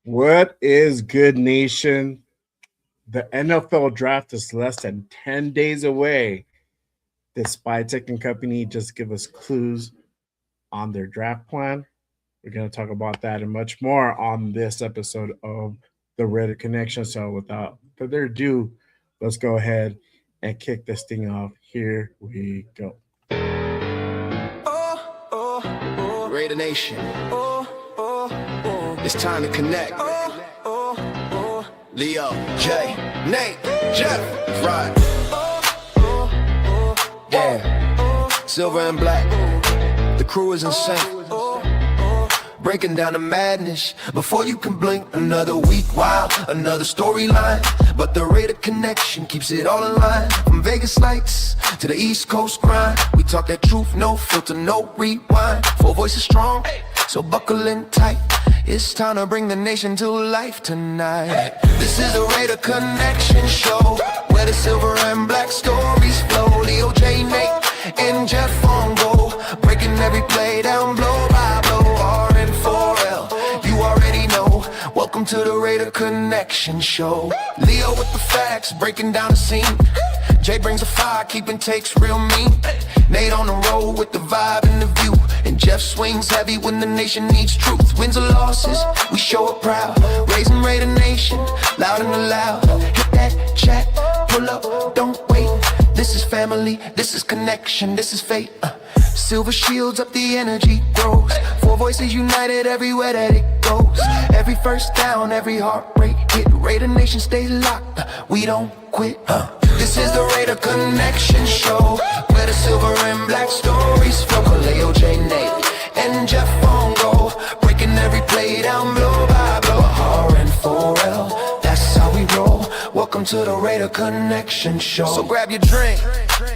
What is good, nation? The NFL draft is less than 10 days away. Did Spytek and company just give us clues on their draft plan? We're going to talk about that and much more on this episode of the Reddit Connection. So, without further ado, let's go ahead and kick this thing off. Here we go. Raider Nation. It's time to connect. Leo, Jay, Nate, Jeff, Rod. Damn, silver and black. The crew is insane. Breaking down the madness before you can blink. Another week, wow, another storyline. But the Raider Connection keeps it all in line. From Vegas lights to the East Coast grind. We talk that truth, no filter, no rewind. Four voices strong, so buckle in tight. It's time to bring the nation to life tonight. This is the Raider Connection show, where the silver and black stories flow. Leo, J, Nate, and Jeff on go, breaking every play down blow by blow. R and 4L, you already know. Welcome to the Raider Connection show. Leo with the facts, breaking down the scene. Jay brings the fire, keeping takes real mean. Nate on the road with the vibe and the view. And Jeff swings heavy when the nation needs truth. Wins or losses, we show up proud. Raising Raider Nation, loud and loud. Hit that chat, pull up, don't wait. This is family, this is connection, this is fate. Silver shields up, the energy grows. Four voices united everywhere that it goes. Every first down, every heartbreak hit. Raider Nation stays locked, we don't quit. This is the Raider Connection show, where the silver and black stories flow. Kaleo, J, Nate, and Jeff on go, breaking every play down blow by blow. R and 4L, that's how we roll. Welcome to the Raider Connection show. So grab your drink,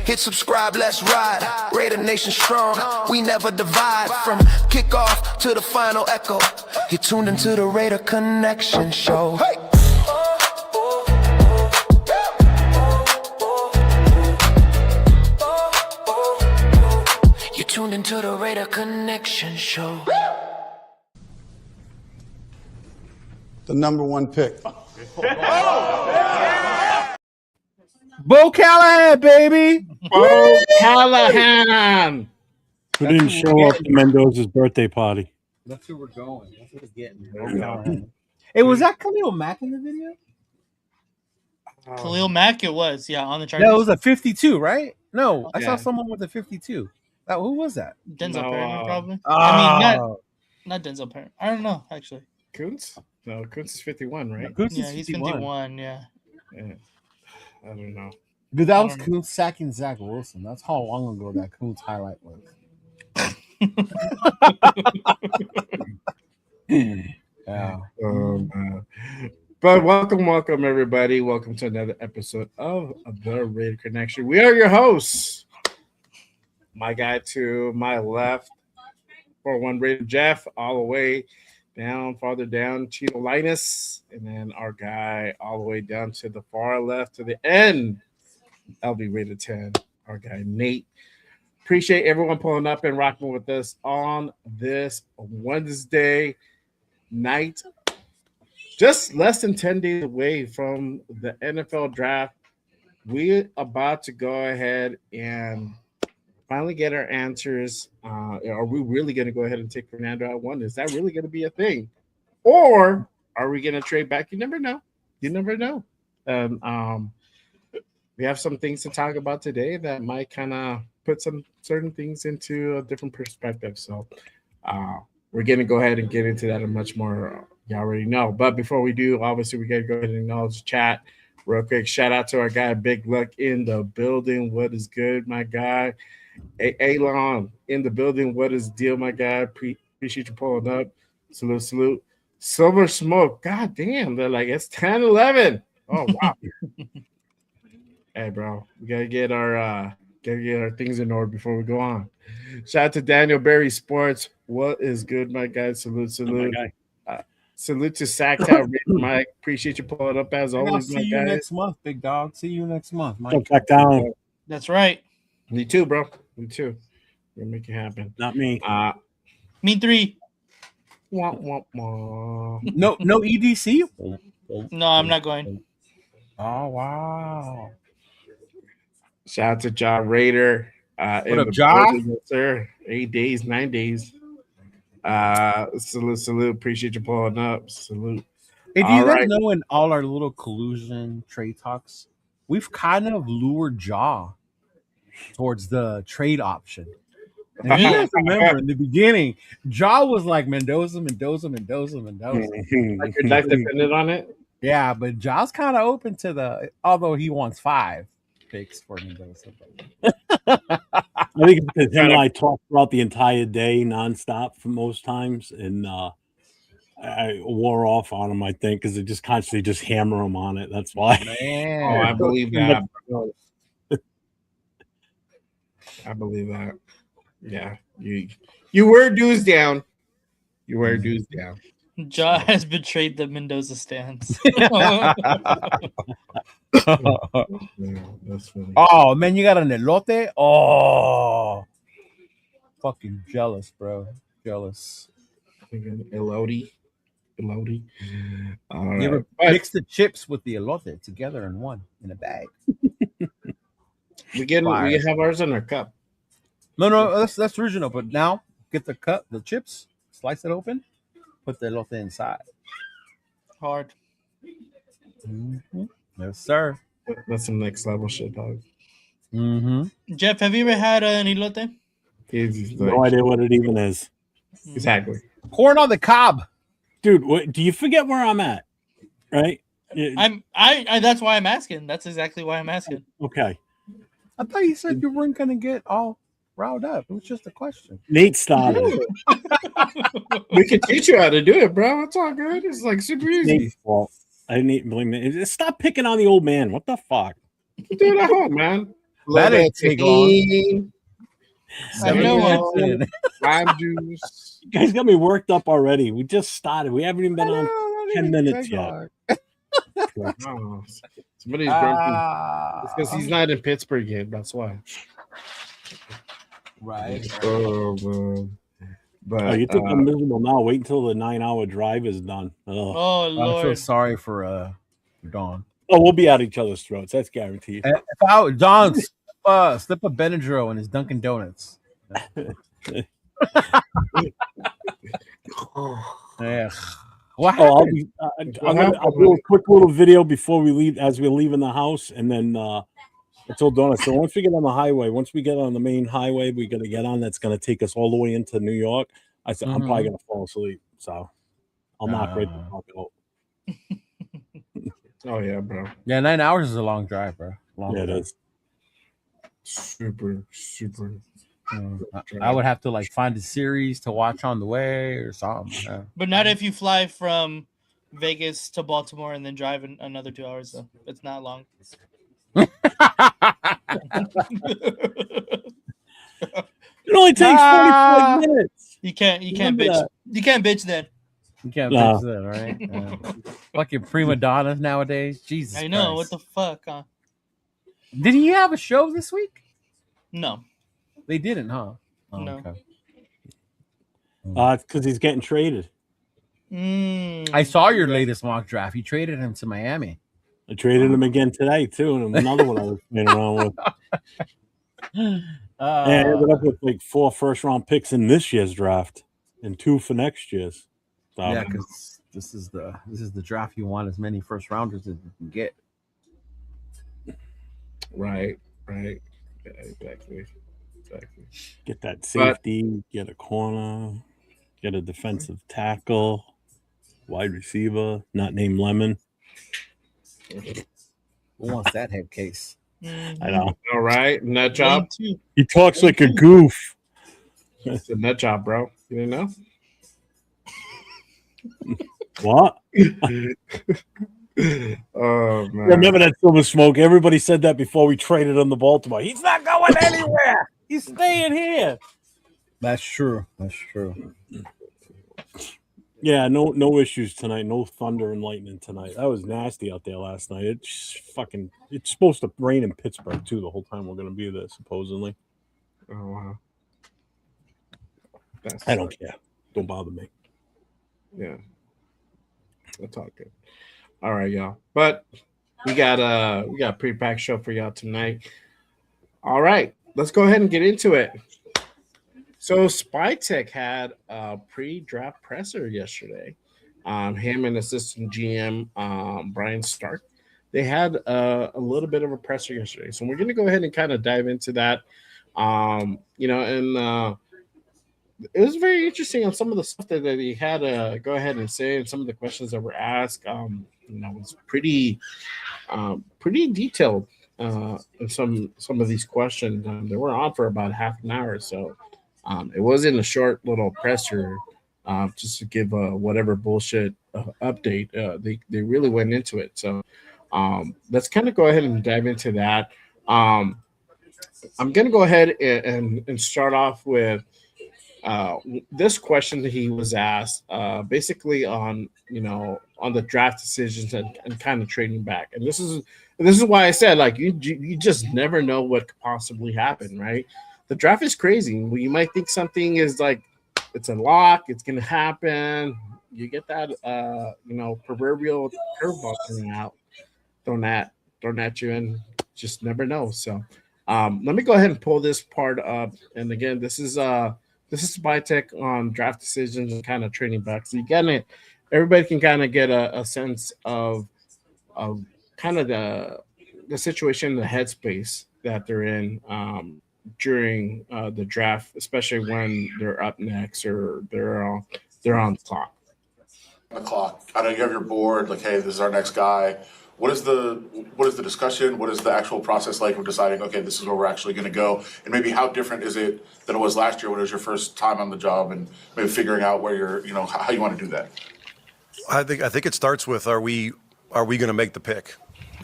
hit subscribe, let's ride. Raider Nation strong, we never divide. From kickoff to the final echo, you're tuned into the Raider Connection show. Hey! You're tuned into the Raider Connection show. The number one pick. Bo Callahan, baby! Bo Callahan! Who didn't show up to Mendoza's birthday party? That's who we're going. That's what we're getting. Hey, was that Khalil Mack in the video? Khalil Mack, it was, on the Chargers. No, it was a 52, right? No, I Yeah. saw someone with a 52. Who was that? Denzel No, Perryman, probably. Oh. I mean, not Denzel Perryman. I don't know, actually. Kuntz? No, Kuntz is 51, right? Kuntz Yeah, is he's 51. 51, yeah. Yeah. I don't know. But that was I don't Kuntz sacking Zach Wilson. That's how long ago that Kuntz highlight was. Yeah. Man. But welcome, everybody. Welcome to another episode of the Raider Connection. We are your hosts. My guy to my left, 4-1 Raider Jeff, all the way down, farther down, Cheeto Linus, and then our guy all the way down to the far left to the end, LB Raider 10, our guy Nate. Appreciate everyone pulling up and rocking with us on this Wednesday night. Just less than 10 days away from the NFL draft. We're about to go ahead and finally get our answers. Are we really going to go ahead and take Fernando at one? Is that really going to be a thing? Or are we going to trade back? You never know. You never know. We have some things to talk about today that might kind of put some certain things into a different perspective. So we're going to go ahead and get into that and much more. You already know. But before we do, obviously, we got to go ahead and acknowledge the chat real quick. Shout out to our guy, Big Luck, in the building. What is good, my guy? Alon in the building. What is the deal, my guy? Appreciate you pulling up. Salute. Silver Smoke. God damn. They're like, it's 10-11. Oh, wow. Hey, bro. We got to get our things in order before we go on. Shout out to Daniel Berry Sports. What is good, my guy? Salute. My guy. Salute to Sacktown, Mike. Appreciate you pulling up as I'll always, see my you guy. next month, big dog. See you next month, Mike. Jump back down. That's right. Me too, bro. Me too. We'll make it happen. Not me. Me three. Wah, wah, wah. No EDC. No, I'm not going. Oh wow! Shout out to John Raider. In up, the Ja? building, yes, sir. 8 days, 9 days. Salute. Appreciate you pulling up. Salute. Hey, do you All guys right. know in all our little collusion trade talks, we've kind of lured Jaw towards the trade option. And if you guys remember in the beginning, Jaw was like Mendoza. Like your life depended on it. Yeah, but Jaw's kind of open to the, although he wants 5 picks for Mendoza. I think it's because him and I talked throughout the entire day, nonstop, for most times, and I wore off on him. I think because they just constantly just hammer him on it. That's why. Man, Oh, I believe that. I believe that. Yeah, you wear dues down. You wear dues down. Ja has betrayed the Mendoza stance. Yeah, that's funny. Oh man, you got an elote? Oh, fucking jealous, bro. Jealous. Elodie. All You right. ever But mix the chips with the elote together in one in a bag? we have ours in our cup. No, that's original. But now get the cup, the chips, slice it open, put the elote inside. Hard. Mm-hmm. Yes, sir. That's some next level shit, dog. Mm-hmm. Jeff, have you ever had an elote? He's No like, idea what it even is, exactly. Corn on the cob. dude. Do you forget where I'm at? Right? I that's why I'm asking. That's exactly why I'm asking. Okay. I thought you said you weren't gonna get all riled up. It was just a question. Nate started it. We can teach you how to do it, bro. It's all good. It's like super easy. Nate's fault. I didn't blame Nate. Stop picking on the old man. What the fuck? Do it at home, man. That didn't take long. I know. 7 minutes in. Lime juice. You guys got me worked up already. We just started. We haven't even been on 10 minutes yet. Oh, somebody's grumpy. It's because he's not in Pittsburgh yet. That's why. Right. Oh, man. But You think I'm miserable now? Wait until the 9-hour drive is done. Oh, Oh I feel Lord. sorry for Dawn. we'll be at each other's throats. That's guaranteed. If Dawn slip a Benadryl in his Dunkin' Donuts. Yeah. What happened? I'll do a quick little video before we leave, as we're leaving the house, and then I told Donna. So once we get on the highway, once we get on the main highway, we're gonna get on. That's gonna take us all the way into New York. I said I'm probably gonna fall asleep, so I'll knock right the fuck out. oh yeah, bro. Yeah, 9 hours is a long drive, bro. Long Yeah, it drive. is. Super. I would have to like find a series to watch on the way or something. Yeah. But not if you fly from Vegas to Baltimore and then drive another 2 hours though. It's not long. It only takes 45 minutes. You can't Remember bitch. that. You can't bitch then. You can't No. fix that, right? Yeah. Fucking prima donnas nowadays. Jesus. I know. Christ. What the fuck, huh? Did he have a show this week? No. They didn't, huh? Oh, No. okay. It's because he's getting traded. I saw your latest mock draft. You traded him to Miami. I traded him again today too, and another one I was playing around with. And I ended up with like 4 first-round picks in this year's draft and 2 for next year's. So, yeah, because this is the draft you want as many first rounders as you can get. Right. Yeah, exactly. get that safety, get a corner, get a defensive tackle, wide receiver, not named Lemon. Who wants that head case? I know. All right, nut job. He talks like a goof. It's a nut job, bro. You didn't know? What? Oh man! Remember that Silver Smoke? Everybody said that before we traded him to Baltimore. He's not going anywhere. He's staying here. That's true. That's true. Yeah, no issues tonight. No thunder and lightning tonight. That was nasty out there last night. It's supposed to rain in Pittsburgh too the whole time we're going to be there, supposedly. Oh wow! I don't care. Don't bother me. Yeah, that's all good. All right, y'all. But we got a pretty packed show for y'all tonight. All right, let's go ahead and get into it. So Spytek had a pre-draft presser yesterday. Him and assistant GM Brian Stark. They had a little bit of a presser yesterday, so we're going to go ahead and kind of dive into that. And it was very interesting on some of the stuff that he had to go ahead and say, and some of the questions that were asked. It was pretty detailed in some of these questions. They were on for about half an hour, so it wasn't a short little presser just to give whatever bullshit update. They really went into it. So let's kind of go ahead and dive into that. I'm going to go ahead and start off with uh, this question that he was asked, basically on the draft decisions and kind of trading back. And this is why I said, like, you just never know what could possibly happen, right? The draft is crazy. You might think something is like it's a lock, it's gonna happen. You get that proverbial curveball thrown at you, and just never know. So let me go ahead and pull this part up. And again, this is Spytek on draft decisions and kind of trading back. So you get it. Everybody can kind of get a sense of kind of the situation, the headspace that they're in during the draft, especially when they're up next or they're on the clock. The clock. I know you have your board. Like, hey, this is our next guy. What is the discussion? What is the actual process like of deciding? Okay, this is where we're actually going to go, and maybe how different is it than it was last year when it was your first time on the job, and maybe figuring out where you're, how you want to do that. I think it starts with are we going to make the pick,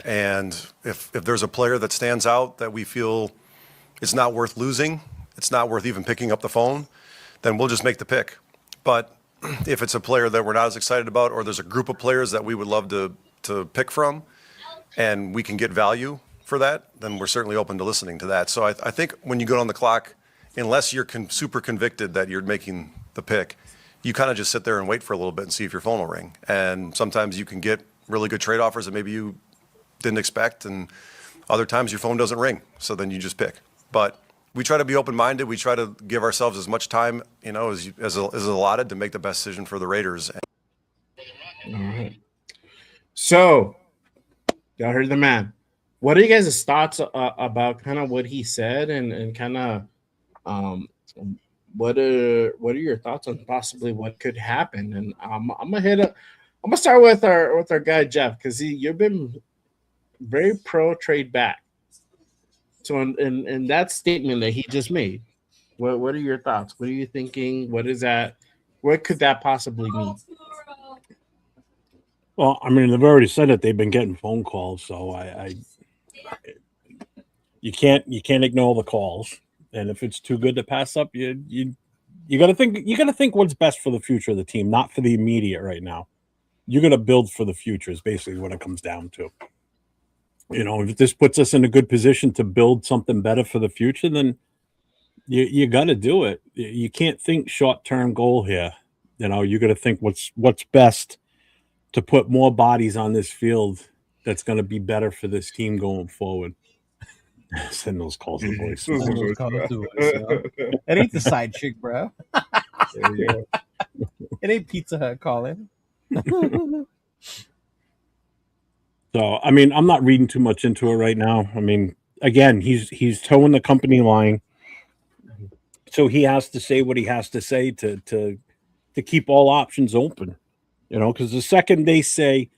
and if there's a player that stands out that we feel it's not worth losing, it's not worth even picking up the phone, then we'll just make the pick. But if it's a player that we're not as excited about, or there's a group of players that we would love to pick from, and we can get value for that, then we're certainly open to listening to that. So I think when you go on the clock, unless you're super convicted that you're making the pick, you kind of just sit there and wait for a little bit and see if your phone will ring. And sometimes you can get really good trade offers that maybe you didn't expect, and other times your phone doesn't ring, so then you just pick. But we try to be open-minded. We try to give ourselves as much time, as allotted to make the best decision for the Raiders. All right. So, y'all heard the man. What are you guys' thoughts about kind of what he said, and kind of what are your thoughts on possibly what could happen? And I'm gonna start with our guy Jeff, because you've been very pro trade back. So in that statement that he just made, what are your thoughts? What are you thinking? What is that? What could that possibly mean? Well, I mean, they've already said that they've been getting phone calls, so you can't ignore the calls. And if it's too good to pass up, you got to think what's best for the future of the team, not for the immediate right now. You're going to build for the future is basically what it comes down to. If this puts us in a good position to build something better for the future, then you got to do it. You can't think short-term goal here. You got to think what's best to put more bodies on this field that's going to be better for this team going forward. Send those calls to voice. It ain't the side chick, bro. It ain't Pizza Hut calling. So, I mean, I'm not reading too much into it right now. I mean, again, he's towing the company line, so he has to say what he has to say to keep all options open. Because the second they say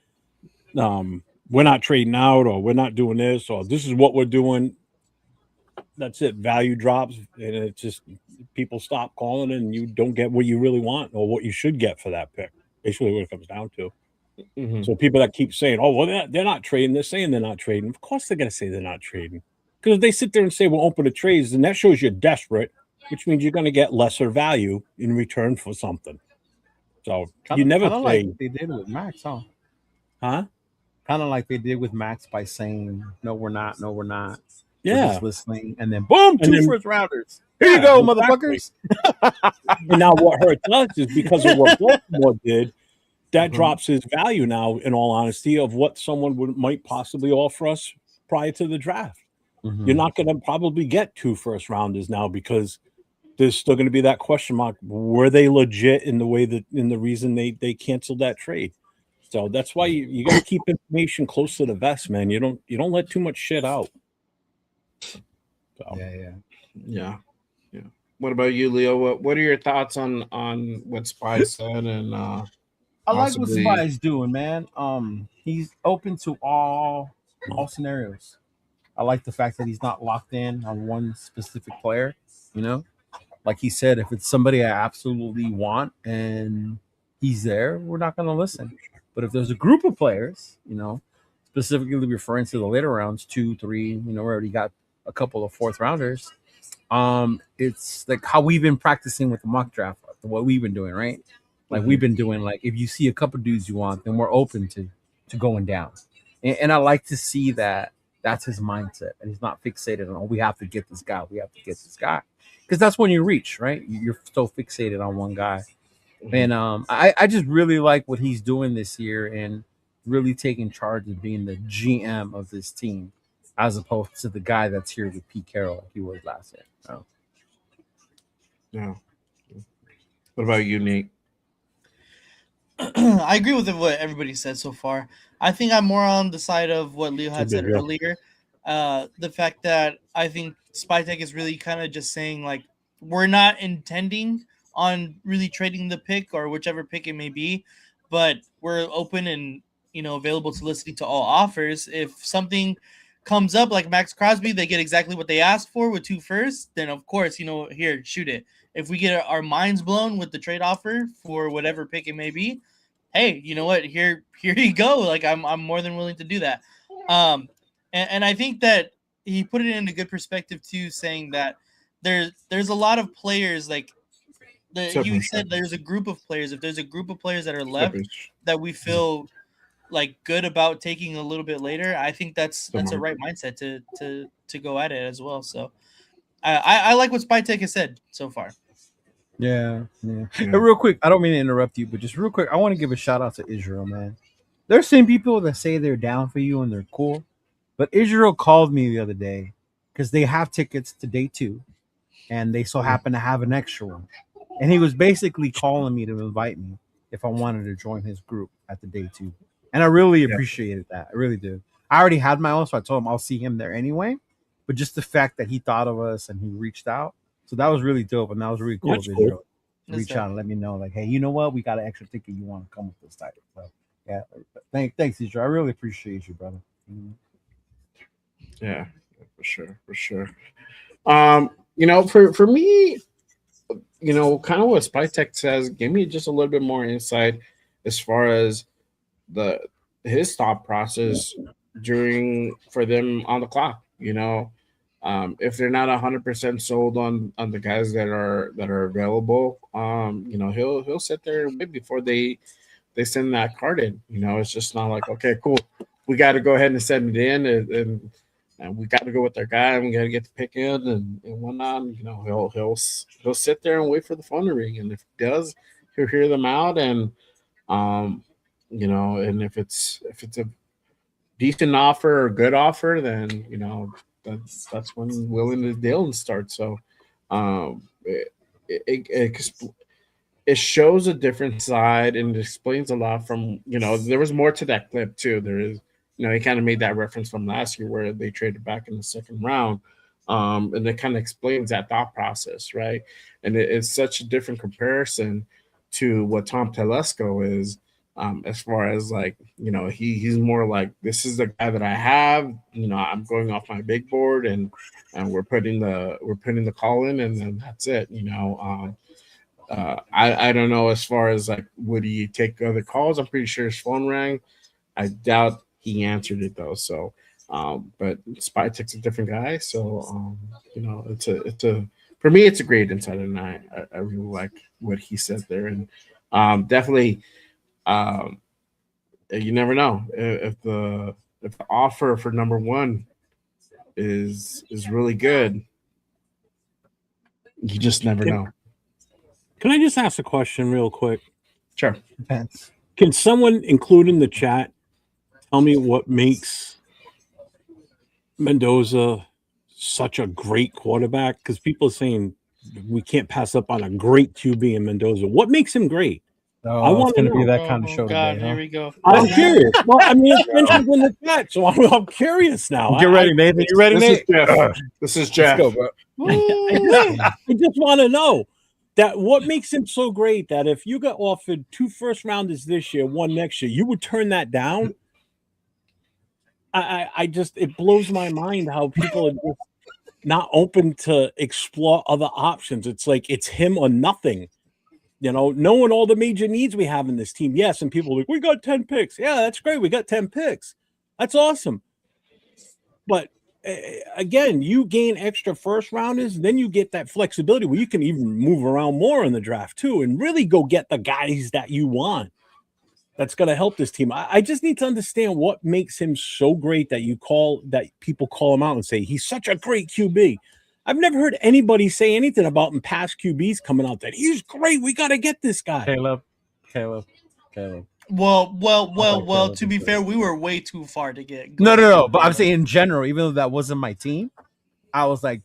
we're not trading out, or we're not doing this, or this is what we're doing, that's it. Value drops, and it's just people stop calling, and you don't get what you really want or what you should get for that pick. Basically, what it comes down to. Mm-hmm. So people that keep saying, "Oh, well, they're not trading," they're saying they're not trading. Of course, they're going to say they're not trading, because if they sit there and say we're open to trades, then that shows you're desperate, which means you're going to get lesser value in return for something. So you never say like they did with Max, huh? Huh? Kind of like they did with Max by saying, "No, we're not. No, we're not." Yeah. We're just listening, and then boom, two first rounders. Here you Yeah, go, exactly. motherfuckers. And now what hurts us is because of what Baltimore did. that drops his value now, in all honesty, of what someone might possibly offer us prior to the draft. You're not going to probably get 2 first rounders now because there's still going to be that question mark. Were they legit in the way that in the reason they canceled that trade? So that's why you got to keep information close to the vest, man. You don't let too much shit out. So. Yeah. What about you, Leo? What are your thoughts on what Spy said and I like what possibly Spy's doing, man. He's open to all scenarios. I like the fact that he's not locked in on one specific player. You know, like he said, if it's somebody I absolutely want and he's there, we're not going to listen. But if there's a group of players, you know, specifically referring to the later rounds, 2, 3, you know, we already got a couple of 4th rounders. It's like how we've been practicing with the mock draft, what we've been doing, right? Like we've been doing, like if you see a couple dudes you want, then we're open to going down. And I like to see that that's his mindset, and he's not fixated on, oh, we have to get this guy, because that's when you reach, right? You're so fixated on one guy. And I just really like what he's doing this year and really taking charge of being the GM of this team, as opposed to the guy that's here with Pete Carroll like he was last year. So. Yeah. What about you, Nate? I agree with what everybody said so far. I think I'm more on the side of what Leo had said earlier. The fact that I think Spytek is really kind of just saying, like, we're not intending on really trading the pick or whichever pick it may be, but we're open and, you know, available to listening to all offers. If something comes up like Max Crosby, they get exactly what they asked for with 2 firsts, then of course, you know, here, shoot it. If we get our minds blown with the trade offer for whatever pick it may be, hey, you know what? Here you go. Like I'm more than willing to do that. And I think that he put it in a good perspective too, saying that there's a lot of players like you said there's a group of players. If there's a group of players that are left that we feel like good about taking a little bit later, I think that's a right mindset to go at it as well. So I like what Spytek has said so far. Yeah. And real quick, I don't mean to interrupt you, but just real quick, I want to give a shout out to Israel, man. There's some people that say they're down for you and they're cool, but Israel called me the other day because they have tickets to day 2, and they so happen to have an extra one, and he was basically calling me to invite me if I wanted to join his group at the day 2, and I really appreciated that. I really did. I already had my own, so I told him I'll see him there anyway. But just the fact that he thought of us and he reached out. So that was really dope, and that was really cool. Cool. Reach out and let me know, like, hey, you know what? We got an extra ticket. You want to come with this type? So, yeah, thanks, Israel. I really appreciate you, brother. Yeah, for sure. You know, for me, you know, kind of what Spytek says, give me just a little bit more insight as far as his thought process for them on the clock. You know, if they're not 100% sold on the guys that are available, you know, he'll sit there and wait before they send that card in. You know, it's just not like, okay, cool, we got to go ahead and send it in, and we got to go with our guy, and we got to get the pick in and whatnot. You know, he'll sit there and wait for the phone to ring, and if he does, he'll hear them out, and you know, and if it's a decent offer or good offer, then, you know, that's when willing to deal and start. So it shows a different side, and it explains a lot from, you know, there was more to that clip too. There is, you know, he kind of made that reference from last year where they traded back in the 2nd round. And it kind of explains that thought process, right? And it's such a different comparison to what Tom Telesco is, as far as, like, you know, he's more like, this is the guy that I have, you know, I'm going off my big board, and we're putting the call in, and then that's it, you know. I don't know, as far as, like, would he take other calls? I'm pretty sure his phone rang. I doubt he answered it though. So, but Spytek's a different guy. So, you know, it's a for me, it's a great insight, and I really like what he said there, and definitely, you never know if the offer for number 1 is really good. You just never know. Can I just ask a question real quick? Sure. Depends. Can someone include in the chat tell me what makes Mendoza such a great quarterback? Because people are saying we can't pass up on a great QB in Mendoza. What makes him great? I Oh, it's want to going to be know. that kind of Oh show God, today, here huh? we go. I'm curious. Well, I mean, it's mentioned in the chat, so I'm curious now. Get ready, Nathan. You ready, This is Nate? Jeff. This is Let's Jeff. go, bro. I just want to know that what makes him so great that if you got offered 2 first rounders this year, 1 next year, you would turn that down. I just it blows my mind how people are just not open to explore other options. It's like it's him or nothing. Knowing all the major needs we have in this team. Yes, and people are like, we got 10 picks. Yeah, that's great. We got 10 picks. That's awesome. But again, you gain extra first rounders, then you get that flexibility where you can even move around more in the draft too, and really go get the guys that you want. That's going to help this team. I just need to understand what makes him so great that people call him out and say he's such a great QB. I've never heard anybody say anything about him past QBs coming out that he's great. We got to get this guy. Caleb. Well. To be fair, we were way too far to get. No. But I'm saying in general, even though that wasn't my team, I was like,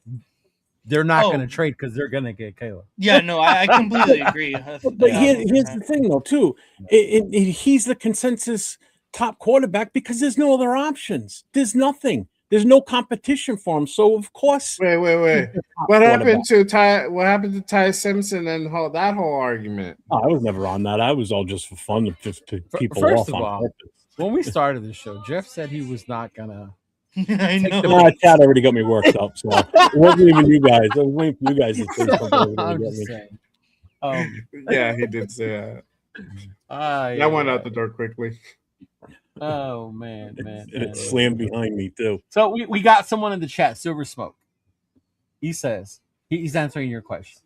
they're not going to trade because they're going to get Caleb. Yeah, no, I completely agree. But here's the thing, though, too. He's the consensus top quarterback because there's no other options. There's nothing. There's no competition for him. So of course, Wait. What happened to Ty? What happened to Ty Simpson and that whole argument? Oh, I was never on that. I was all just for fun, just to people First off of on all, purpose. when we started the show, Jeff said he was not gonna. I know. Chad already got me worked up, so it wasn't even you guys. I was waiting for you guys to say something. I'm just saying. Yeah, he did say that. That went out the door quickly. Oh man. And it slammed behind me too. So we got someone in the chat, Silver Smoke. He says he's answering your question.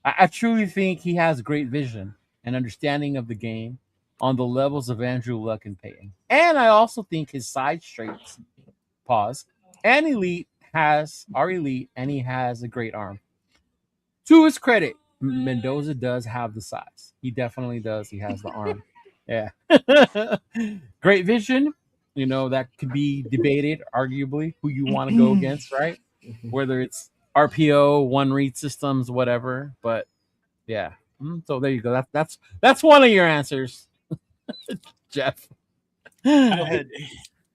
I truly think he has great vision and understanding of the game on the levels of Andrew Luck and Peyton. And I also think his side straights, and elite and he has a great arm. To his credit, Mendoza does have the size. He definitely does. He has the arm. Yeah. Great vision. That could be debated, arguably, who you want to go against, right? Whether it's RPO, one read systems, whatever. But yeah. So there you go. That's one of your answers, Jeff. Go ahead.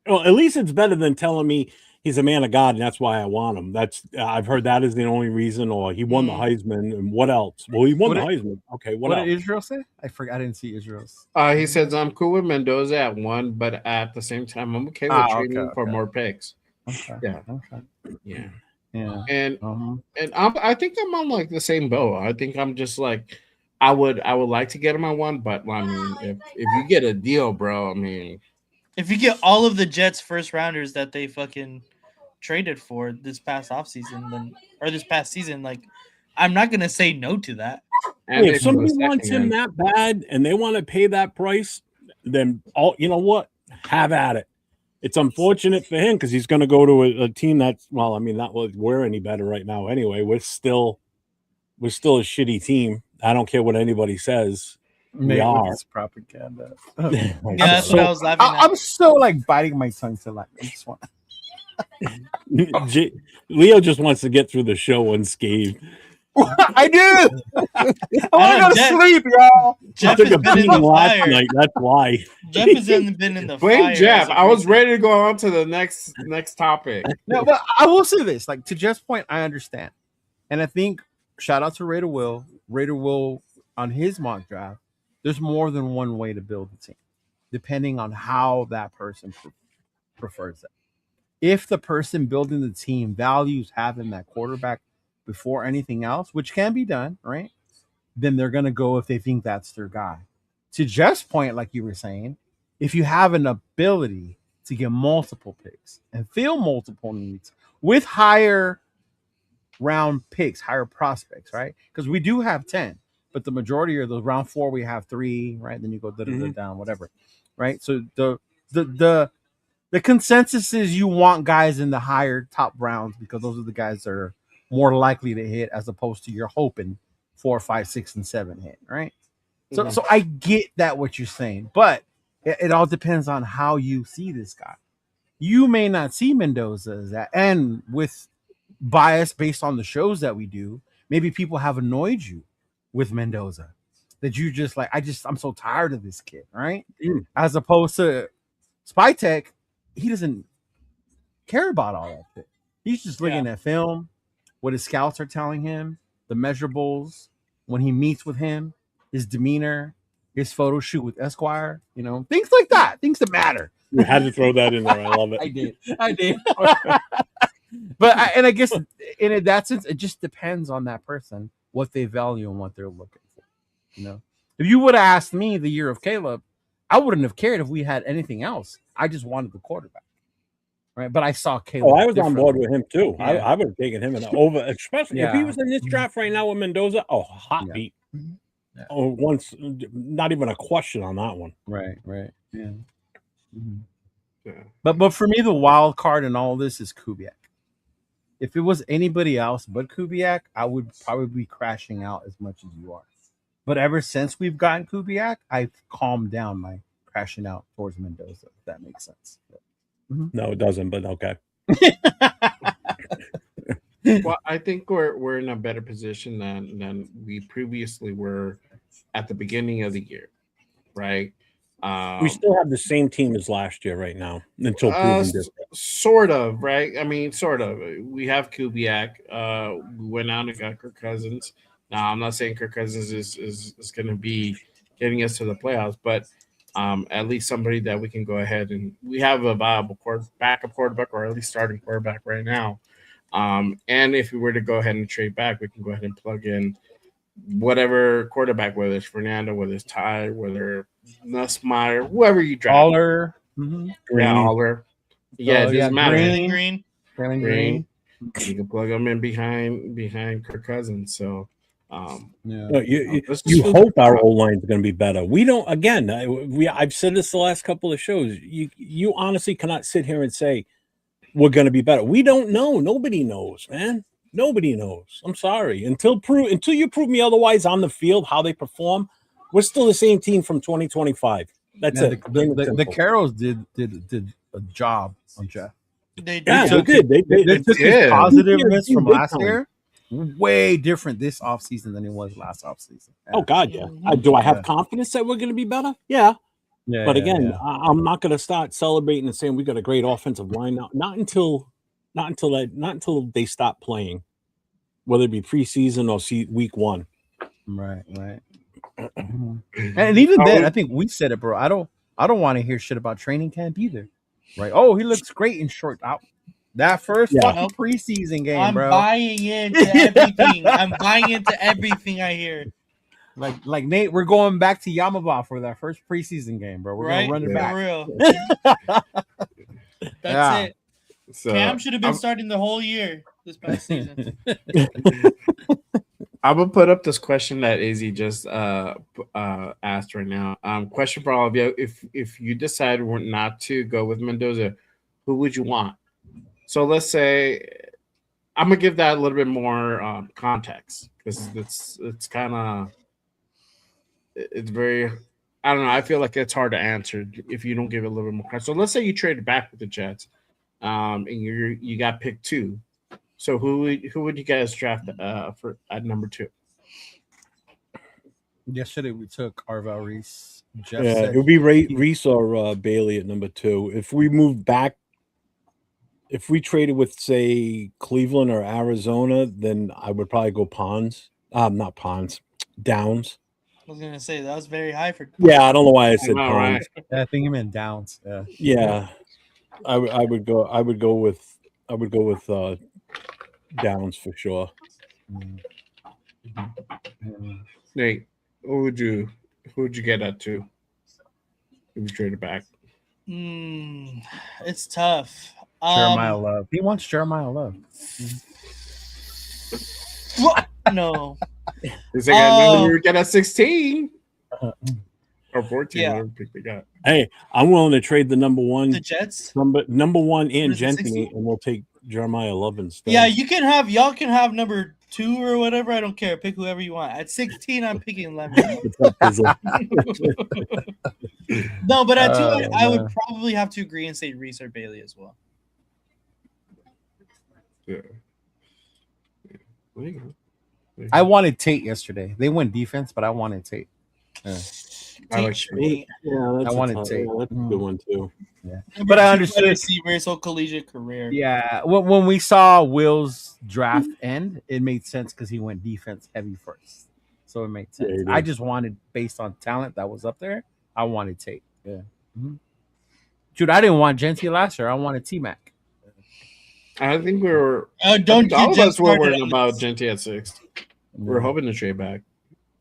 Well, at least it's better than telling me he's a man of God and that's why I want him. I've heard that is the only reason, or he won the Heisman. And what else? Well, he won the Heisman. Okay, what else? Did Israel say? I forgot. I didn't see Israel's. He says I'm cool with Mendoza at 1, but at the same time, I'm okay with trading for more picks. Okay. Yeah. Okay. Yeah. And I think I'm on like the same boat. I think I'm just like I would like to get him on 1, but I mean, if you get a deal, bro, I mean, if you get all of the Jets first rounders that they fucking traded for this past offseason, or this past season, like I'm not gonna say no to that. And if somebody wants him that bad and they want to pay that price, then you know what? Have at it. It's unfortunate for him because he's going to go to a team that's not like we're any better right now. Anyway, we're still a shitty team. I don't care what anybody says. We are. It's propaganda. Yeah, that's what I was laughing at. I'm so like biting my tongue to like. I just want. Leo just wants to get through the show unscathed. I do. I want to go to sleep, y'all. Jeff has been in the fire. Night. That's why. Jeff has been in the fire. Blame Jeff. I was ready to go on to the next topic. No, but I will say this: like to Jeff's point, I understand, and I think shout out to Raider Will. Raider Will on his mock draft. There's more than one way to build a team, depending on how that person prefers it. If the person building the team values having that quarterback before anything else, which can be done, right? Then they're going to go if they think that's their guy. To Jeff's point, like you were saying, if you have an ability to get multiple picks and fill multiple needs with higher round picks, higher prospects, right? Because we do have 10, but the majority of those round 4, we have 3, right? Then you go down, whatever, right? So the consensus is you want guys in the higher top rounds because those are the guys that are more likely to hit as opposed to you're hoping 4, 5, 6, and 7 hit, right? So I get that what you're saying, but it all depends on how you see this guy. You may not see Mendoza as that, and with bias based on the shows that we do, maybe people have annoyed you with Mendoza that you just like. I'm so tired of this kid, right? As opposed to Spytek, he doesn't care about all that shit. He's just looking at film, what his scouts are telling him, the measurables, when he meets with him, his demeanor, his photo shoot with Esquire, things like that, things that matter. You had to throw that in there. I love it. I did. But I guess in that sense, it just depends on that person, what they value and what they're looking for. If you would have asked me the year of Caleb, I wouldn't have cared if we had anything else. I just wanted the quarterback. Right, but I saw Caleb. Oh, I was on board with him too. Yeah. I would have taken him over, especially if he was in this draft right now with Mendoza. Oh, hot beat. Yeah. Oh, not even a question on that one. Right. Yeah. But for me, the wild card in all this is Kubiak. If it was anybody else but Kubiak, I would probably be crashing out as much as you are. But ever since we've gotten Kubiak, I've calmed down my crashing out towards Mendoza. If that makes sense. No, it doesn't, but okay. Well, I think we're in a better position than we previously were at the beginning of the year, right? We still have the same team as last year right now until proven different. Sort of, right? I mean, sort of. We have Kubiak. We went out and got Kirk Cousins. Now, I'm not saying Kirk Cousins is going to be getting us to the playoffs, but at least somebody that we can go ahead and we have a viable backup quarterback or at least starting quarterback right now. And if we were to go ahead and trade back, we can go ahead and plug in whatever quarterback, whether it's Fernando, whether it's Ty, whether Nussmeier, whoever you draft. Aller. Yeah, Aller. Yeah, it doesn't matter. Green. You can plug them in behind Kirk Cousins. So you hope our O line is going to be better. We don't. Again, I've said this the last couple of shows. You honestly cannot sit here and say we're going to be better. We don't know. Nobody knows, man. Nobody knows. I'm sorry. Until you prove me otherwise on the field, how they perform, we're still the same team from 2025. That's it. The Carrolls did a job on Jeff. They did. Yeah, they did. They took his positiveness from last year. Way different this offseason than it was last offseason. Oh God, yeah. Do I have confidence that we're going to be better? Yeah. But again, I'm not going to start celebrating and saying we got a great offensive line now. Not until they stop playing, whether it be preseason or week one. Right. And even then, I think we said it, bro. I don't want to hear shit about training camp either. Right? Oh, he looks great in short out. That first fucking preseason game, bro. I'm buying into everything. I'm buying into everything I hear. Like Nate, we're going back to Yamaba for that first preseason game, bro. We're gonna run it back. For real. That's it. So, Cam should have been starting the whole year this past season. I'm gonna put up this question that Izzy just asked right now. Question for all of you: If you decide not to go with Mendoza, who would you want? So let's say I'm gonna give that a little bit more context because it's kind of it's very I don't know. I feel like it's hard to answer if you don't give it a little bit more context. So let's say you traded back with the Jets, and you got picked 2. So who would you guys draft for at number 2? Yesterday we took Arvel Reese. Jeff it would be Reese or Bailey at number 2. If we moved back, if we traded with say Cleveland or Arizona, then I would probably go not Ponds, Downs. I was gonna say that was very high for. Yeah, I don't know why I said Ponds. Right. I think he meant Downs. Yeah. I would go with Downs for sure. Nate, who would you get at 2? If you traded back? It's tough. Jeremiah Love. He wants Jeremiah Love. What? No. He's like, I knew we would get at 16 or 14. Yeah. Whatever pick they got. Hey, I'm willing to trade the number 1. The Jets? Number 1 and Gentry, and we'll take Jeremiah Love instead. Yeah, y'all can have number 2 or whatever. I don't care. Pick whoever you want. At 16, I'm picking Lemon. No, but at 2, I would probably have to agree and say Reese or Bailey as well. Yeah. There you go. I wanted Tate yesterday. They went defense, but I wanted Tate. Yeah. I like Tate. Yeah, that's I wanted Tate. Tate. Yeah, that's a good one too. Yeah. Number But I 2 understood. receiver his whole collegiate career. Yeah, when we saw Will's draft end, it made sense because he went defense heavy first, so it made sense. Yeah, he did. I just wanted, based on talent that was up there, I wanted Tate. Yeah, dude, I didn't want Gentry last year. I wanted T Mac. I think we were. Don't all of get us were started worried on about this. Gentry at 6. We're hoping to trade back.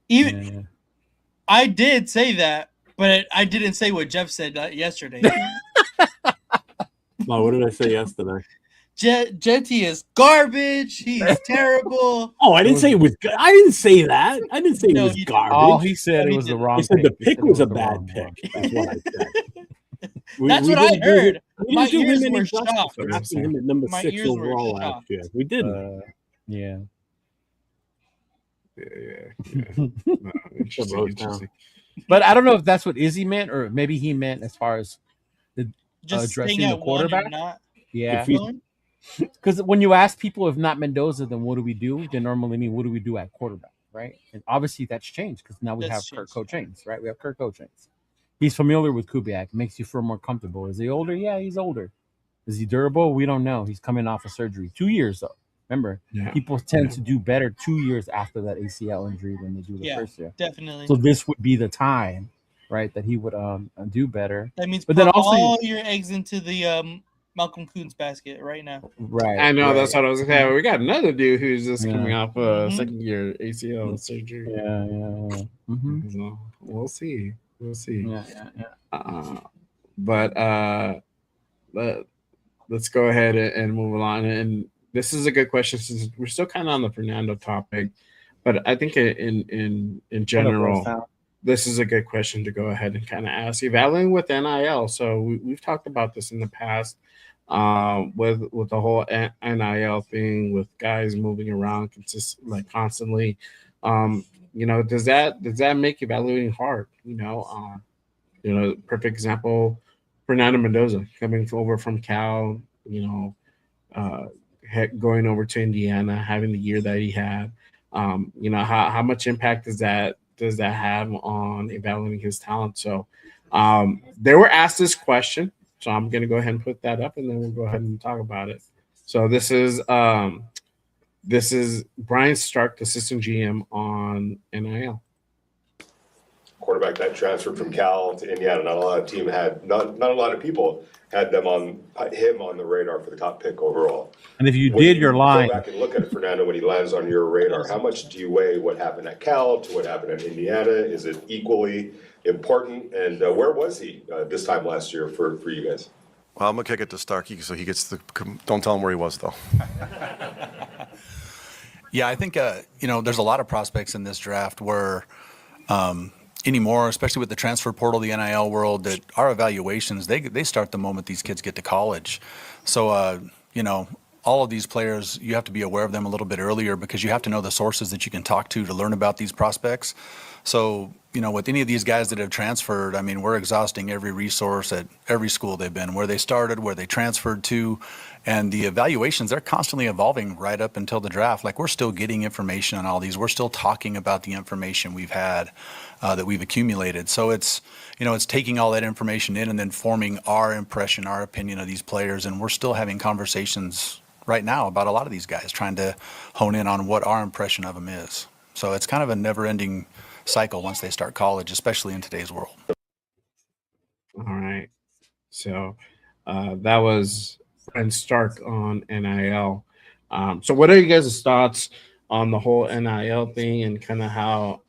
Even I did say that, but I didn't say what Jeff said yesterday. No, what did I say yesterday? Genty is garbage. He's terrible. Oh, I didn't say it was good. I didn't say that. I didn't say No, it was you did. garbage. Oh, he said No, it he was the didn't. wrong. I said the He pick said was it a the bad wrong pick. one. That's what I said. That's what I didn't do heard. him- we My didn't do ears him any were justice shocked. for drafting him at number My 6 ears were overall last shocked. year. We didn't. Yeah. Yeah. No, interesting. But I don't know if that's what Izzy meant, or maybe he meant as far as the Just addressing staying the at 1 and quarterback. not Yeah, going. because when you ask people if not Mendoza, then what do we do? They normally mean what do we do at quarterback, right? And obviously that's changed because now we That's have Kirk changed. Cochains, right? We have Kirk Cochains. He's familiar with Kubiak, makes you feel more comfortable. Is he older? Yeah, he's older. Is he durable? We don't know. He's coming off of surgery. 2 years though. Remember, people tend to do better 2 years after that ACL injury than they do the first year. Definitely. So this would be the time, right, that he would do better. That means But put then also, all your eggs into the Malcolm Kuhn's basket right now. right? I know right. that's what I was saying. We got another dude who's just coming Yeah. off a second year ACL surgery. Yeah. Mhm. So we'll see. Yeah. But let's go ahead and move along. And this is a good question since we're still kind of on the Fernando topic, but I think in general, this is a good question to go ahead and kind of ask. Evaluating with NIL, so we've talked about this in the past with the whole NIL thing, with guys moving around constantly. Does that make evaluating hard? Perfect example, Fernando Mendoza coming over from Cal, going over to Indiana, having the year that he had. How much impact does that have on evaluating his talent? So they were asked this question, so I'm going to go ahead and put that up, and then we'll go ahead and talk about it. So this is Brian Stark, assistant GM on NIL. Quarterback that transferred from Cal to Indiana. Not a lot of people had him on the radar for the top pick overall. And if you When did, you're lying. Go back and look at Fernando when he lands on your radar. How much do you weigh what happened at Cal to what happened at Indiana? Is it equally important? And where was he this time last year for you guys? Well, I'm going to kick it to Starkey so he gets don't tell him where he was, though. Yeah, I think, there's a lot of prospects in this draft where anymore, especially with the transfer portal, the NIL world, that our evaluations, they start the moment these kids get to college. So, all of these players, you have to be aware of them a little bit earlier because you have to know the sources that you can talk to learn about these prospects. So, with any of these guys that have transferred, I mean, we're exhausting every resource at every school they've been, where they started, where they transferred to, and the evaluations, they're constantly evolving right up until the draft. Like, we're still getting information on all these. We're still talking about the information we've had that we've accumulated. So it's taking all that information in and then forming our impression, our opinion of these players. And we're still having conversations right now about a lot of these guys, trying to hone in on what our impression of them is. So it's kind of a never-ending cycle once they start college, especially in today's world. All right. So that was Brent Stark on NIL. So what are you guys' thoughts on the whole NIL thing and kind of how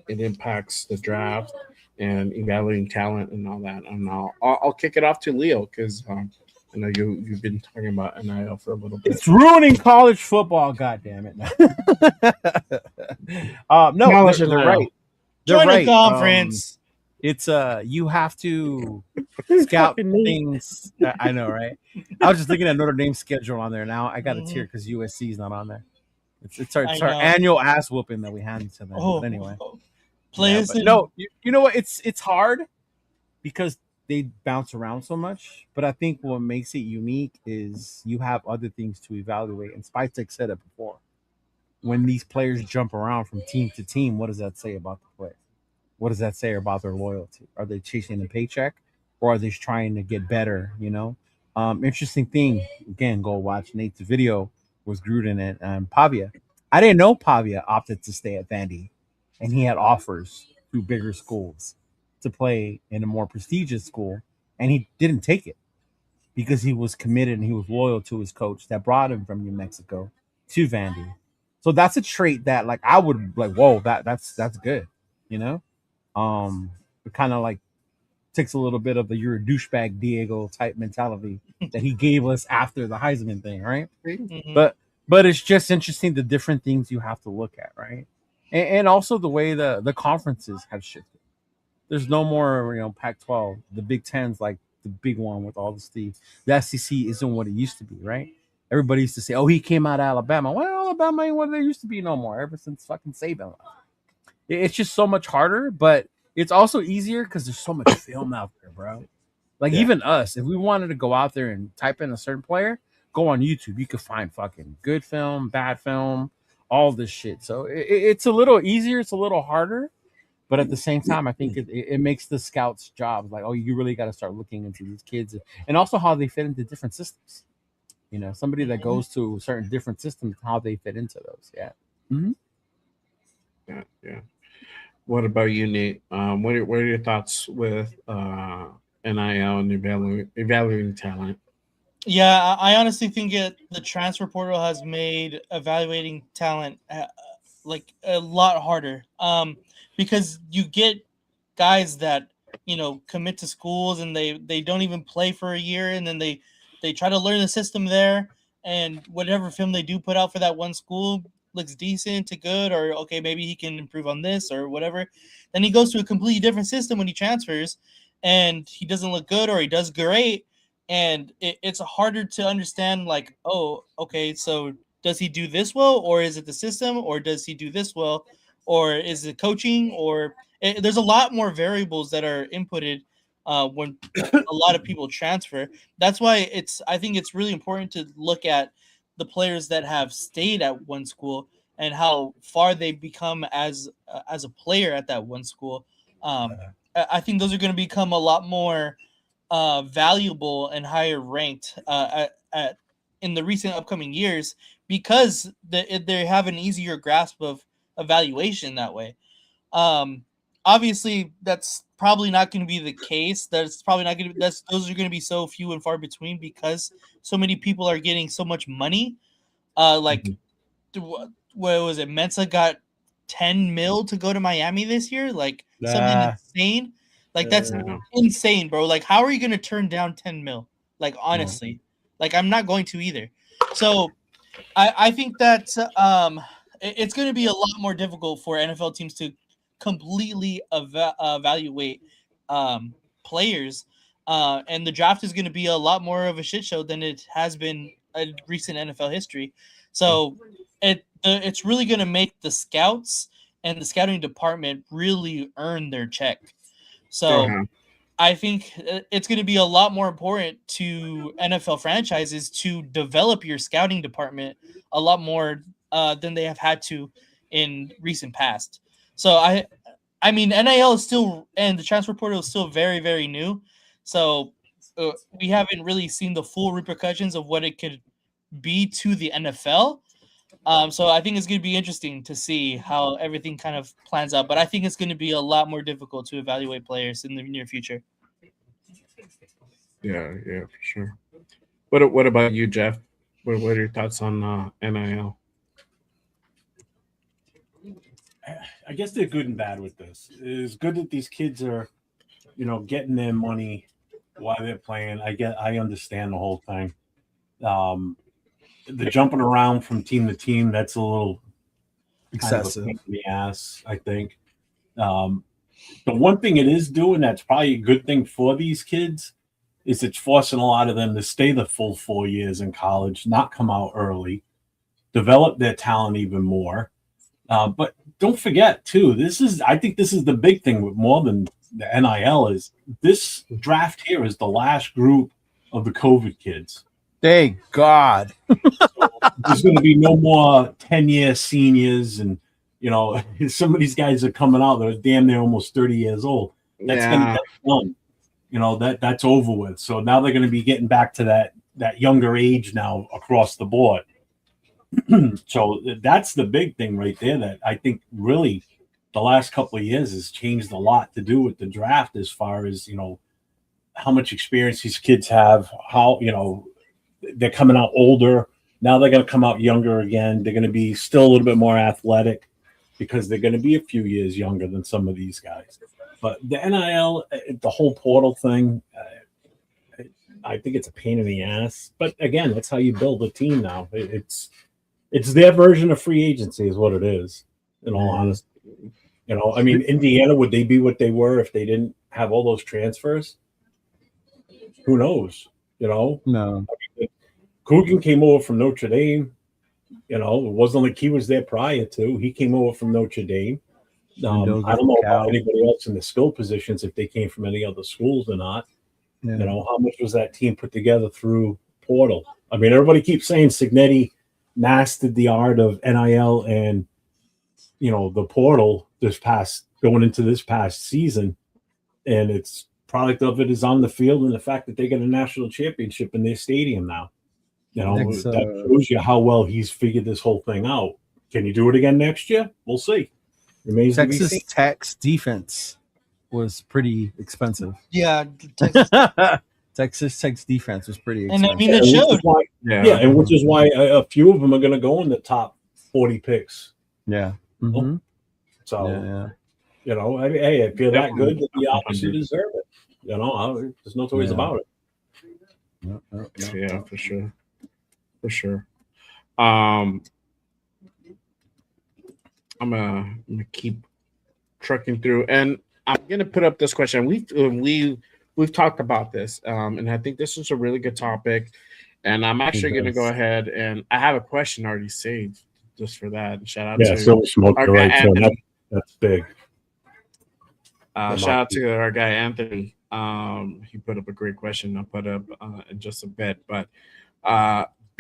it impacts the draft and evaluating talent and all that? And I'll kick it off to Leo because I know you've been talking about NIL for a little bit. It's ruining college football. God damn it! No, they're right. Join the conference. It's you have to scout things. I know, right? I was just looking at Notre Dame's schedule on there now. I got a tear because USC is not on there. It's our I know. annual ass whooping that we hand to them. Oh, But anyway, players. but no, you know what? It's hard because they bounce around so much. But I think what makes it unique is you have other things to evaluate. And Spytek said it before. When these players jump around from team to team, what does that say about the player? What does that say about their loyalty? Are they chasing a paycheck, or are they just trying to get better? Interesting thing. Again, go watch Nate's video with Gruden and Pavia. I didn't know Pavia opted to stay at Vandy, and he had offers through bigger schools to play in a more prestigious school, and he didn't take it because he was committed and he was loyal to his coach that brought him from New Mexico to Vandy. So that's a trait that like I would like, whoa, that's good, you know? It kind of like takes a little bit of the you're a douchebag Diego type mentality that he gave us after the Heisman thing, right? Mhm. But it's just interesting the different things you have to look at, right? And also the way the conferences have shifted. There's no more, Pac-12. The Big Ten's like the big one with all the Steve. The SEC isn't what it used to be, right? Everybody used to say, "Oh, he came out of Alabama." Well, Alabama ain't what they used to be no more. Ever since fucking Saban. It's just so much harder, but it's also easier because there's so much film out there, bro. Like even us, if we wanted to go out there and type in a certain player, go on YouTube. You could find fucking good film, bad film, all this shit. So it's a little easier. It's a little harder. But at the same time, I think it makes the scouts' jobs like, oh, you really got to start looking into these kids and also how they fit into different systems. Somebody that goes to certain different systems, how they fit into those. Yeah. Mm-hmm. Yeah. What about you, Nate? What are your thoughts with NIL and evaluating talent? Yeah, I honestly think the transfer portal has made evaluating talent like a lot harder. Because you get guys that commit to schools and they don't even play for a year, and then they try to learn the system there, and whatever film they do put out for that one school looks decent to good, or okay, maybe he can improve on this or whatever. Then he goes to a completely different system when he transfers, and he doesn't look good or he does great, and it's harder to understand like, oh, okay, so does he do this well, or is it the system, or does he do this well, or is it coaching, or there's a lot more variables that are inputted when a lot of people transfer. That's why I think it's really important to look at the players that have stayed at one school and how far they become as a player at that one school. I think those are going to become a lot more valuable and higher ranked in the recent upcoming years because they have an easier grasp of evaluation that way. Obviously, that's probably not going to be the case. That's probably not going to. Those are going to be so few and far between because so many people are getting so much money. Like, what was it? Mensa got 10 mil to go to Miami this year. Like something insane. Like that's insane, bro. Like, how are you going to turn down 10 mil? Like, honestly, like I'm not going to either. So, I think that it's going to be a lot more difficult for NFL teams to completely evaluate players, and the draft is going to be a lot more of a shit show than it has been in recent NFL history. So it's really going to make the scouts and the scouting department really earn their check. So I think it's going to be a lot more important to NFL franchises to develop your scouting department a lot more than they have had to in recent past. So I mean, NIL is still, and the transfer portal is still very, very new. So we haven't really seen the full repercussions of what it could be to the NFL. So I think it's going to be interesting to see how everything kind of plans out. But I think it's going to be a lot more difficult to evaluate players in the near future. Yeah, for sure. What about you, Jeff? What are your thoughts on NIL? I guess they're good and bad with this. It's good that these kids are, getting their money while they're playing. I understand the whole thing. The jumping around from team to team, that's a little excessive. Kind of a pain in the ass, I think. The one thing it is doing that's probably a good thing for these kids is it's forcing a lot of them to stay the full 4 years in college, not come out early. develop their talent even more. But don't forget too, I think this is the big thing with more than the NIL is this draft here is the last group of the COVID kids. Thank God. There's going to be no more 10-year seniors, and some of these guys are coming out that are damn near almost 30 years old. That's done. That's over with. So now they're going to be getting back to that younger age now across the board. So that's the big thing right there that I think really the last couple of years has changed a lot to do with the draft as far as, how much experience these kids have, how, they're coming out older. Now they're going to come out younger again. They're going to be still a little bit more athletic because they're going to be a few years younger than some of these guys. But the NIL, the whole portal thing, I think it's a pain in the ass. But again, that's how you build a team now. It's their version of free agency is what it is, in all honesty. Indiana, would they be what they were if they didn't have all those transfers? Who knows? No. Coogan came over from Notre Dame. It wasn't like he was there prior to. He came over from Notre Dame. I don't know about anybody else in the skill positions if they came from any other schools or not. Yeah. How much was that team put together through portal? I mean, everybody keeps saying Signetti mastered the art of NIL and the portal going into this past season, and it's product of it is on the field and the fact that they get a national championship in their stadium now. That shows you how well he's figured this whole thing out. Can you do it again next year? We'll see. Remains Texas Tech's defense was pretty expensive. Yeah, Texas Tech's defense was pretty expensive. And I mean, it showed. And which is why a few of them are going to go in the top 40 picks. Yeah. Mm-hmm. So, hey, if you're that good, then you obviously deserve it. There's no two ways about it. Yeah, for sure. For sure. I'm gonna keep trucking through, and I'm gonna put up this question. We've talked about this, and I think this is a really good topic. And I'm actually gonna go ahead and I have a question already saved just for that. And shout out to Silver Smoke, right? So that's big. Shout out to our guy Anthony. He put up a great question. I'll put up in just a bit, but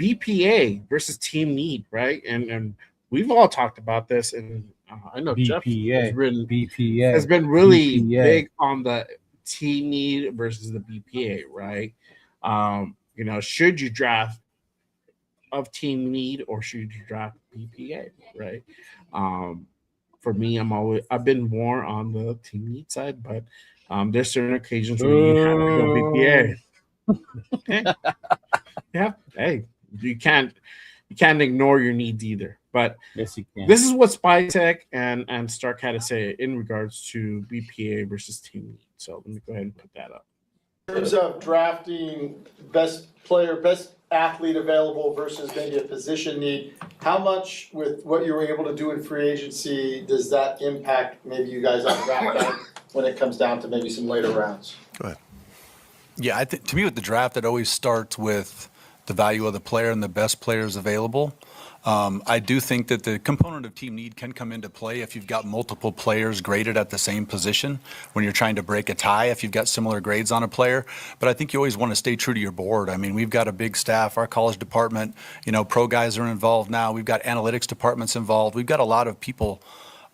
BPA versus team need, right? And we've all talked about this, and I know BPA, Jeff has been really big on the team need versus the BPA, right? Should you draft of team need or should you draft BPA, right? For me, I've been more on the team need side, but there's certain occasions where you have to go BPA. Yeah, hey, you can't ignore your needs either. But yes, you can. This is what Spytek and Stark had to say in regards to BPA versus team need. So let me go ahead and put that up. In terms of drafting best player, best athlete available versus maybe a position need, how much with what you were able to do in free agency does that impact maybe you guys on draft night when it comes down to maybe some later rounds? Go ahead. Yeah, I think to me with the draft, it always starts with the value of the player and the best players available. I do think that the component of team need can come into play if you've got multiple players graded at the same position when you're trying to break a tie, if you've got similar grades on a player. But I think you always want to stay true to your board. I mean, we've got a big staff, our college department, pro guys are involved now. We've got analytics departments involved. We've got a lot of people,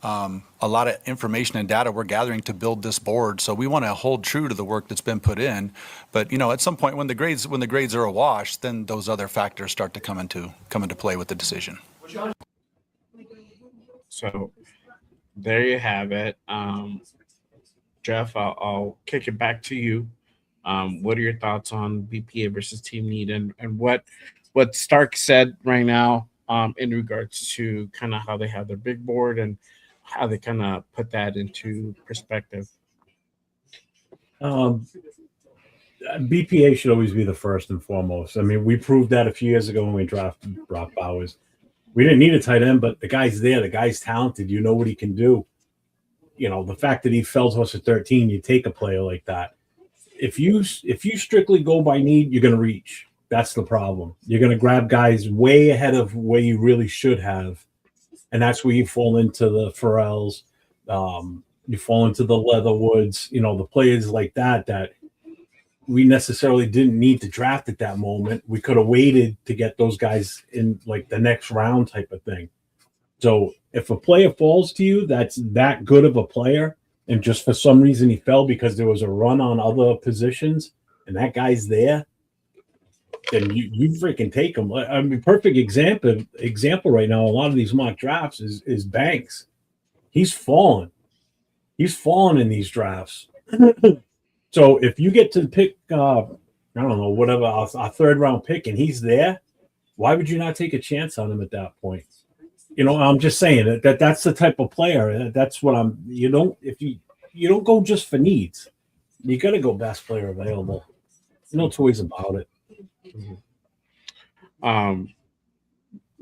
a lot of information and data we're gathering to build this board. So we want to hold true to the work that's been put in. But at some point when the grades are awash, then those other factors start to come into play with the decision. So there you have it. Jeff, I'll kick it back to you. What are your thoughts on BPA versus team need and what Stark said right now in regards to kind of how they have their big board and how they kind of put that into perspective? BPA should always be the first and foremost. I mean, we proved that a few years ago when we drafted Brock Bowers. We didn't need a tight end, but the guy's there. The guy's talented. You know what he can do. The fact that he fell to us at 13, you take a player like that. If you strictly go by need, you're going to reach. That's the problem. You're going to grab guys way ahead of where you really should have, and that's where you fall into the Pharrells. You fall into the Leatherwoods. The players like that we necessarily didn't need to draft at that moment. We could have waited to get those guys in like the next round type of thing. So if a player falls to you that's that good of a player, and just for some reason he fell because there was a run on other positions, and that guy's there, then you freaking take him. I mean, perfect example right now. A lot of these mock drafts is Banks. He's fallen. He's fallen in these drafts. So if you get to pick, I don't know, whatever, a third round pick, and he's there, why would you not take a chance on him at that point? I'm just saying that's the type of player. That's what I'm. You don't go just for needs. You got to go best player available. No two ways about it.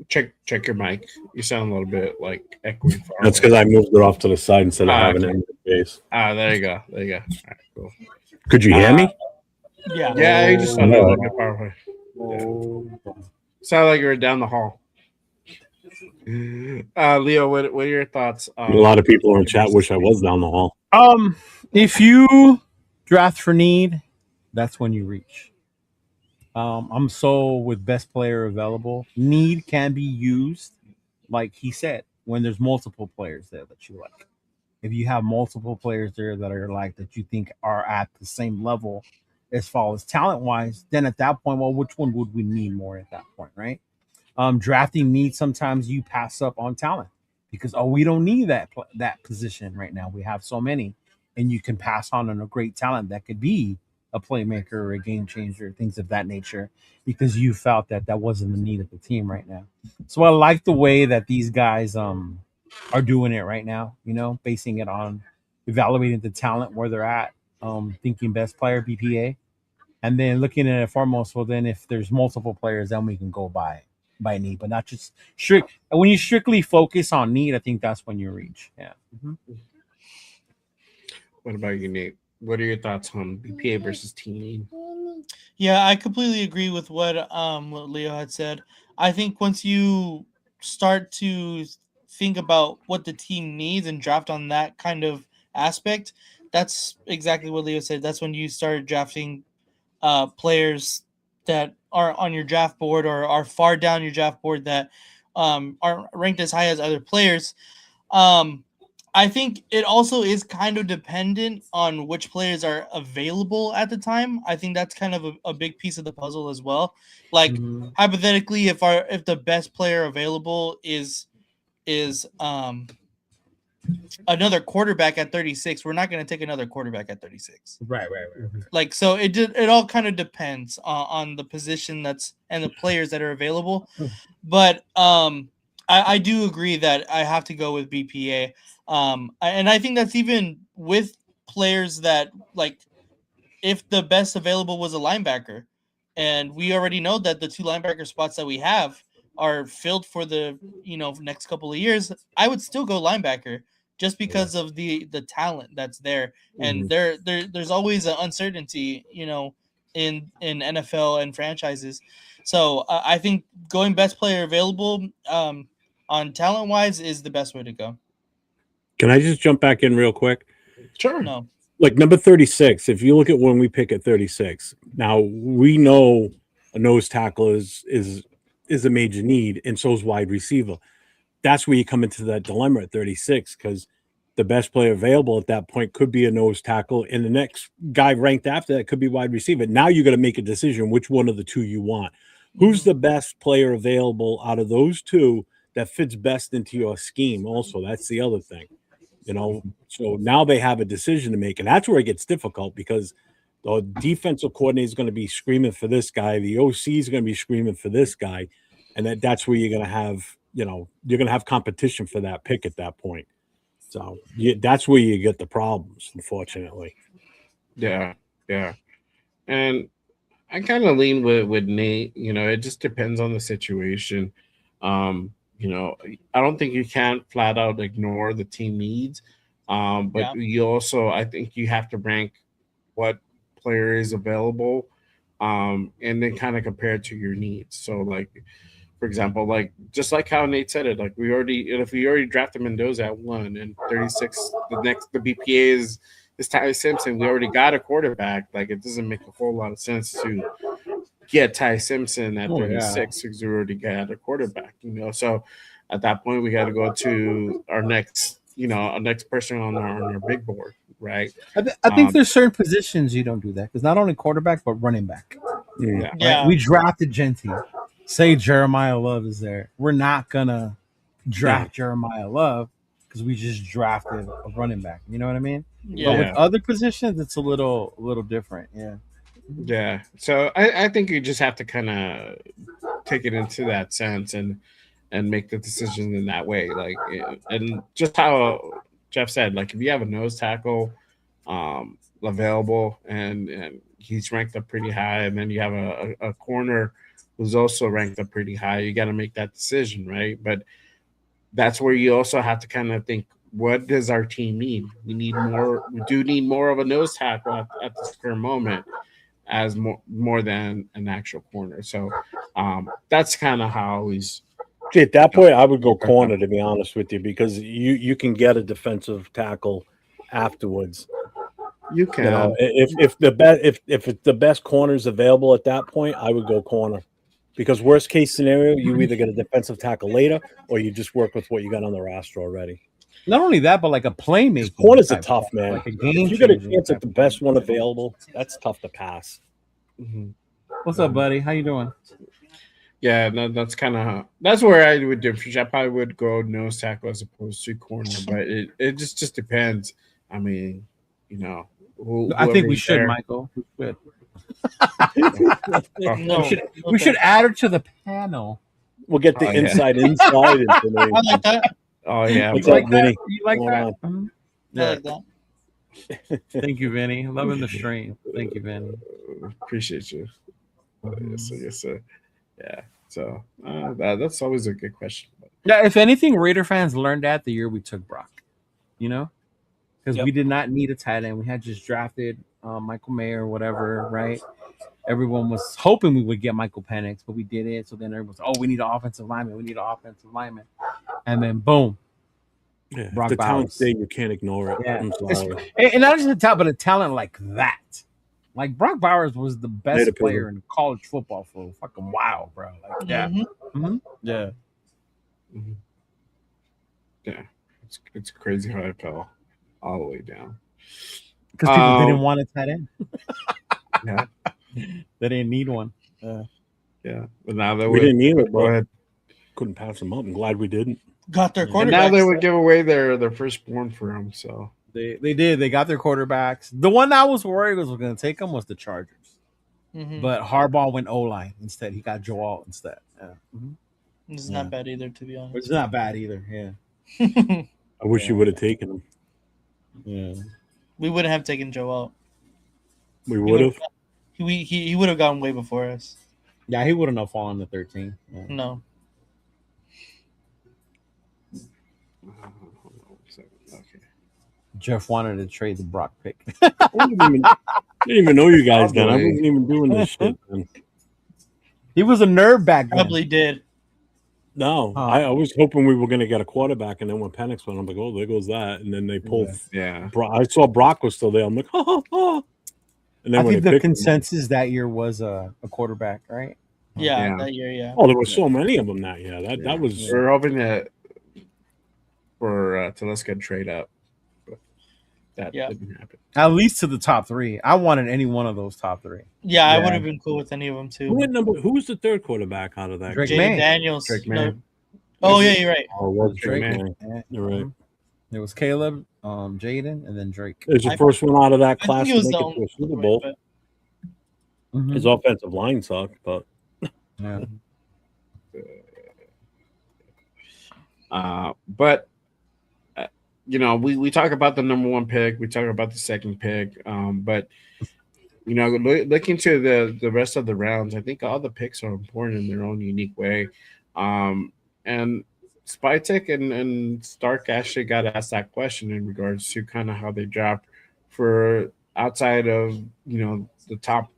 Check your mic. You sound a little bit like echoing. That's because I moved it off to the side instead of having it in the face. There you go. All right, cool. Could you hear me? Yeah. Yeah, you just sounded like a power. Sound like you were down the hall. Leo, what are your thoughts? A lot of people in chat wish I was down the hall. If you draft for need, that's when you reach. I'm so with best player available. Need can be used, like he said, when there's multiple players there that you like. If you have multiple players there that are like that you think are at the same level as far as talent wise, then at that point, well, which one would we need more at that point, right? Drafting needs, sometimes you pass up on talent because we don't need that position right now. We have so many, and you can pass on a great talent that could be a playmaker or a game changer, things of that nature, because you felt that wasn't the need of the team right now. So I like the way that these guys are doing it right now, basing it on evaluating the talent where they're at, thinking best player BPA, and then looking at it foremost. Well, then if there's multiple players, then we can go by need, but not just strict. When you strictly focus on need, I think that's when you reach. Yeah. Mm-hmm. What about you, Nate? What are your thoughts on BPA versus team need? Yeah, I completely agree with what Leo had said. I think once you start to think about what the team needs and draft on that kind of aspect, that's exactly what Leo said. That's when you start drafting players that are on your draft board or are far down your draft board that aren't ranked as high as other players. I think it also is kind of dependent on which players are available at the time. I think that's kind of a big piece of the puzzle as well. Like hypothetically, if the best player available is another quarterback at 36, we're not going to take another quarterback at 36. Right. Like, so it all kind of depends on the position and the players that are available. But I do agree that I have to go with BPA. And I think that's even with players that, like, if the best available was a linebacker, and we already know that the two linebacker spots that we have are filled for the next couple of years, I would still go linebacker just because of the talent that's there. And there's always an uncertainty, in NFL and franchises. So I think going best player available on talent wise is the best way to go. Can I just jump back in real quick? Sure. No. Like number 36, if you look at when we pick at 36, now we know a nose tackle is a major need, and so is wide receiver. That's where you come into that dilemma at 36, because the best player available at that point could be a nose tackle, and the next guy ranked after that could be wide receiver. Now you got to make a decision which one of the two you want. Who's the best player available out of those two that fits best into your scheme? Also, that's the other thing. So now they have a decision to make, and that's where it gets difficult, because the defensive coordinator is going to be screaming for this guy, the OC is going to be screaming for this guy, and that's where you're going to have, you're going to have competition for that pick at that point. So that's where you get the problems, unfortunately. Yeah, and I kind of lean with Nate. It just depends on the situation. I don't think you can flat out ignore the team needs. But you also, I think you have to rank what player is available and then kind of compare it to your needs. So, like, for example, like just like how Nate said it, like if we already drafted Mendoza at 1 and 36, the BPA is Ty Simpson. We already got a quarterback. Like, it doesn't make a whole lot of sense to get Ty Simpson at Oh, yeah. 36 because we already got a quarterback. So at that point, we got to go to our next person on our big board, right? I think there's certain positions you don't do that because not only quarterback but running back. Yeah. Yeah. We drafted Genty. Say Jeremiah Love is there. We're not gonna draft Jeremiah Love because we just drafted a running back. You know what I mean? Yeah. But with other positions, it's a little different. Yeah. Yeah. So I think you just have to kind of take it into that sense and make the decision in that way. Like, and just how Jeff said, like, if you have a nose tackle available and he's ranked up pretty high, and then you have a corner who's also ranked up pretty high, you got to make that decision, right? But that's where you also have to kind of think, what does our team need? We do need more of a nose tackle at this current moment as more than an actual corner. So that's kind of how I always. See, at that point, I would go corner, to be honest with you, because you can get a defensive tackle afterwards. You can. You know, if it's the best corners available at that point, I would go corner. Because worst case scenario, you either get a defensive tackle later or you just work with what you got on the roster already. Not only that, but like a playmaker. Corner's a tough, man. Like a game. If you get a chance at the best one available, that's tough to pass. Mm-hmm. What's up, buddy? How you doing? Yeah, no, that's where I would differentiate. I probably would go nose tackle as opposed to corner, but it just depends. I mean, I think we should, Michael. We should. We should add her to the panel. We'll get the inside information. I like that. Oh yeah, you like that? You like that? I like that. Thank you, Vinny. Loving the stream. Thank you, Vinny. Appreciate you. Yes, sir. Yeah. So that's always a good question. Yeah, if anything, Raider fans learned that the year we took Brock. Because we did not need a tight end. We had just drafted Michael Mayer or whatever, right? Everyone was hoping we would get Michael Penix, but we didn't. So then everyone was, we need an offensive lineman. We need an offensive lineman. And then boom. Yeah, Brock the talent Bowers. state, you can't ignore it. Yeah. I'm sorry. And not just the talent, but a talent like that. Like Brock Bowers was the best player in college football for a fucking while, bro. Like, yeah. Mm-hmm. Yeah. Mm-hmm. Yeah. It's crazy how I fell all the way down. Because people didn't want a tight end. Yeah. They didn't need one. Yeah. But now that we didn't need it, go ahead. Couldn't pass them up. I'm glad we didn't. Got their quarterback. And now they would give away their firstborn for him. So they did. They got their quarterbacks. The one I was worried was going to take them was the Chargers. Mm-hmm. But Harbaugh went O-line instead. He got Joe Alt instead. Yeah. Mm-hmm. It's not bad either, to be honest. It's not bad either. Yeah. I wish you would have taken him. Yeah. We wouldn't have taken Joe out. We would have. He would have gone way before us. Yeah, he wouldn't have fallen to 13. Yeah. No. Okay. Jeff wanted to trade the Brock pick. I didn't even know you guys then. I wasn't even doing this shit then. He was a nerd back then. Probably did. No, I was hoping we were going to get a quarterback, and then when Penix went, I'm like, oh, there goes that. And then they pulled. Yeah. I saw Brock was still there. I'm like, oh. And then I when think they the picked him, consensus that year was a quarterback, right? Yeah, that year, yeah. oh, there were so many of them that year. That was. We're hoping that to let's get trade up. But that didn't happen. At least to the top three. I wanted any one of those top three. Yeah, I would have been cool with any of them too. Who was the third quarterback out of that? Drake Jaden May. Daniels. Drake May. No. Oh yeah, you're right. Oh, it was Drake Drake May. May. You're right. There was Caleb, Jaden, and then Drake. It was the first one out of that I class think to it was make the it only to a Super Bowl. but- His offensive line sucked, but Yeah. But we talk about the number one pick, we talk about the second pick, but looking to the rest of the rounds, I think all the picks are important in their own unique way. And Spytek and Stark actually got asked that question in regards to kind of how they draft for outside of the top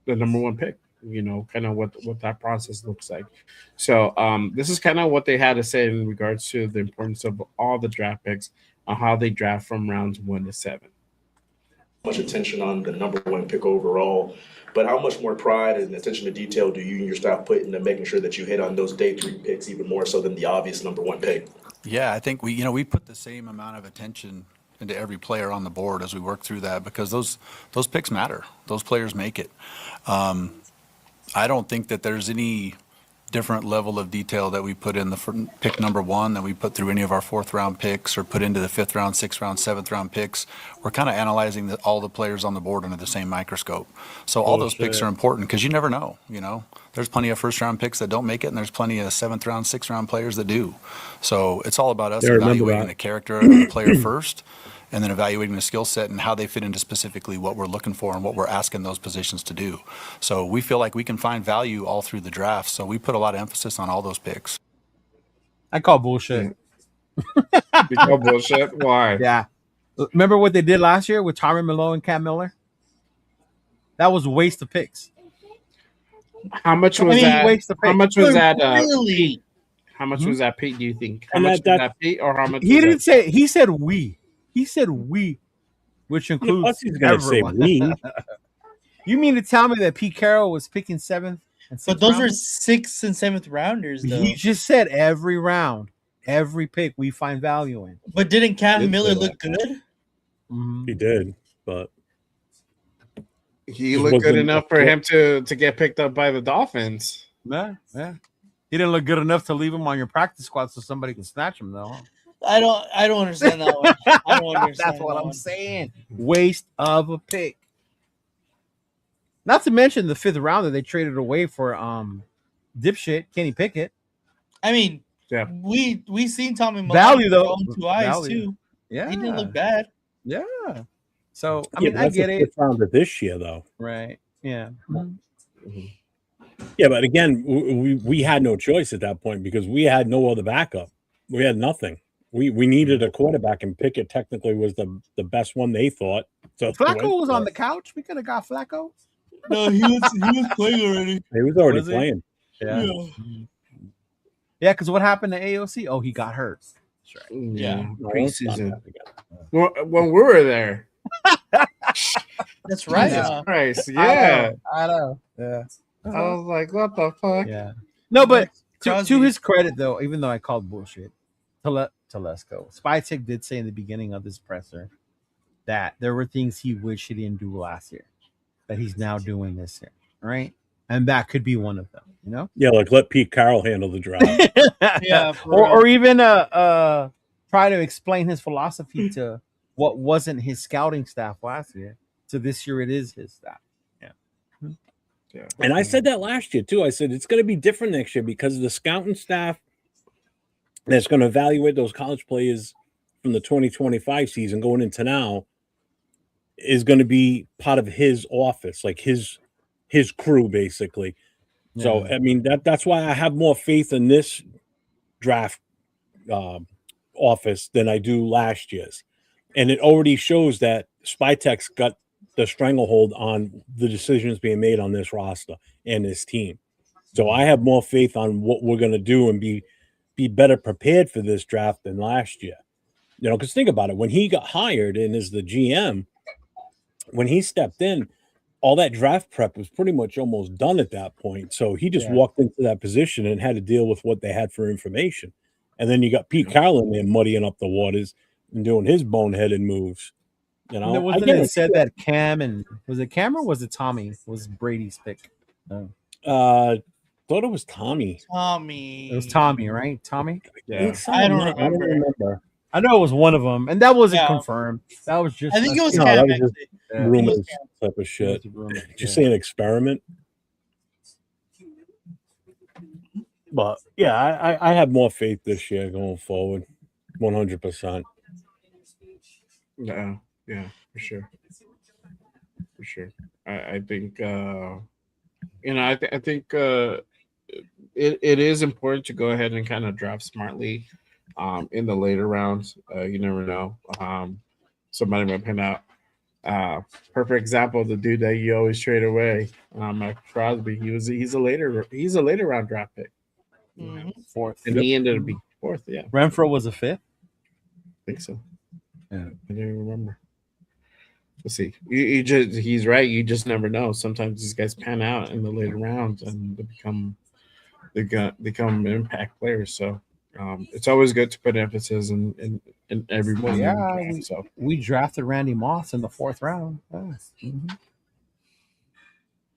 the number one pick. Kind of what that process looks like. So this is kind of what they had to say in regards to the importance of all the draft picks on how they draft from rounds 1 to 7. Much attention on the number one pick overall, but how much more pride and attention to detail do you and your staff put into making sure that you hit on those day 3 picks even more so than the obvious number one pick? Yeah, I think we put the same amount of attention into every player on the board as we work through that, because those picks matter. Those players make it. I don't think that there's any different level of detail that we put in the pick number 1 that we put through any of our 4th round picks or put into the 5th round, 6th round, 7th round picks. We're kind of analyzing all the players on the board under the same microscope. So all those picks are important because you never know. There's plenty of 1st round picks that don't make it, and there's plenty of 7th round, 6th round players that do. So it's all about us evaluating the character of the player first, and then evaluating the skill set and how they fit into specifically what we're looking for and what we're asking those positions to do. So we feel like we can find value all through the draft. So we put a lot of emphasis on all those picks. I call bullshit. You call bullshit? Why? Yeah. Remember what they did last year with Tommy Malone and Cam Miller? That was a waste of picks. How much was that? How much was that? Really? Pete? How much was that, Pete? Do you think? How And much was that, Pete, or how much? He didn't say. He said we. He said we, which includes he's gonna everyone. say we. You mean to tell me that Pete Carroll was picking 7th and 6th? But those were rounders? 6th and 7th rounders, though. He just said every round, every pick we find value in. But didn't Cam Miller look good? He did, but he looked good enough for him to get picked up by the Dolphins. Yeah. He didn't look good enough to leave him on your practice squad so somebody can snatch him, though. I don't understand that one. I don't understand. That's what I'm saying. Waste of a pick. Not to mention the 5th rounder they traded away for dipshit Kenny Pickett. I mean, yeah, we seen Tommy Malone value with our though. own 2 eyes too. Yeah, he didn't look bad. Yeah. So I mean, I get it. Rounder this year though. Right. Yeah. Yeah, but again, we had no choice at that point because we had no other backup. We had nothing. We needed a quarterback, and Pickett technically was the best one they thought. So Flacco was on the couch. We could have got Flacco. No, he was playing already. He was already playing. Yeah. Yeah, because what happened to AOC? Oh, he got hurt. That's right. Yeah, No, preseason. When we were there. That's right. Jesus Christ. Yeah. I know. Yeah. I was like, what the fuck? Yeah. No, but to his credit, though, even though I called bullshit, Telesco, Spytek did say in the beginning of this presser that there were things he wished he didn't do last year that he's now doing this year, right? And that could be one of them, you know? Yeah, like let Pete Carroll handle the draft. Yeah. or even try to explain his philosophy to what wasn't his scouting staff last year. So this year it is his staff. Yeah. And I said that last year too. I said it's going to be different next year because the scouting staff that's going to evaluate those college players from the 2025 season going into now is going to be part of his office, like his crew, basically. Yeah. So I mean that's why I have more faith in this draft office than I do last year's, and it already shows that Spytek's got the stranglehold on the decisions being made on this roster and this team. So I have more faith on what we're going to do and be better prepared for this draft than last year. Because think about it. When he got hired and as the GM, when he stepped in, all that draft prep was pretty much almost done at that point. So he just walked into that position and had to deal with what they had for information. And then you got Pete Carroll in there muddying up the waters and doing his boneheaded moves. Wasn't it said that Cam and was it Cam or was it Tommy was Brady's pick? Thought it was Tommy. It was Tommy, right? Tommy. Yeah. I don't remember. I know it was one of them, and that wasn't confirmed. That was just. I think it was Cam. Cam. That was just rumors type of shit. Did you say an experiment? But yeah, I have more faith this year going forward, 100%. Yeah, for sure. I think I think it is important to go ahead and kind of draft smartly in the later rounds. You never know. Somebody might pin out Perfect example, the dude that you always trade away, Mike Crosby. He's a later round draft pick, Fourth. and he ended up being fourth. Yeah, Renfro was a fifth. I think so. Yeah. I don't remember. Let's see. He's right. You just never know. Sometimes these guys pan out in the later rounds and they become impact players. So it's always good to put emphasis in everyone. Well, in the yeah, draft, so we drafted Randy Moss in the 4th round. Yeah.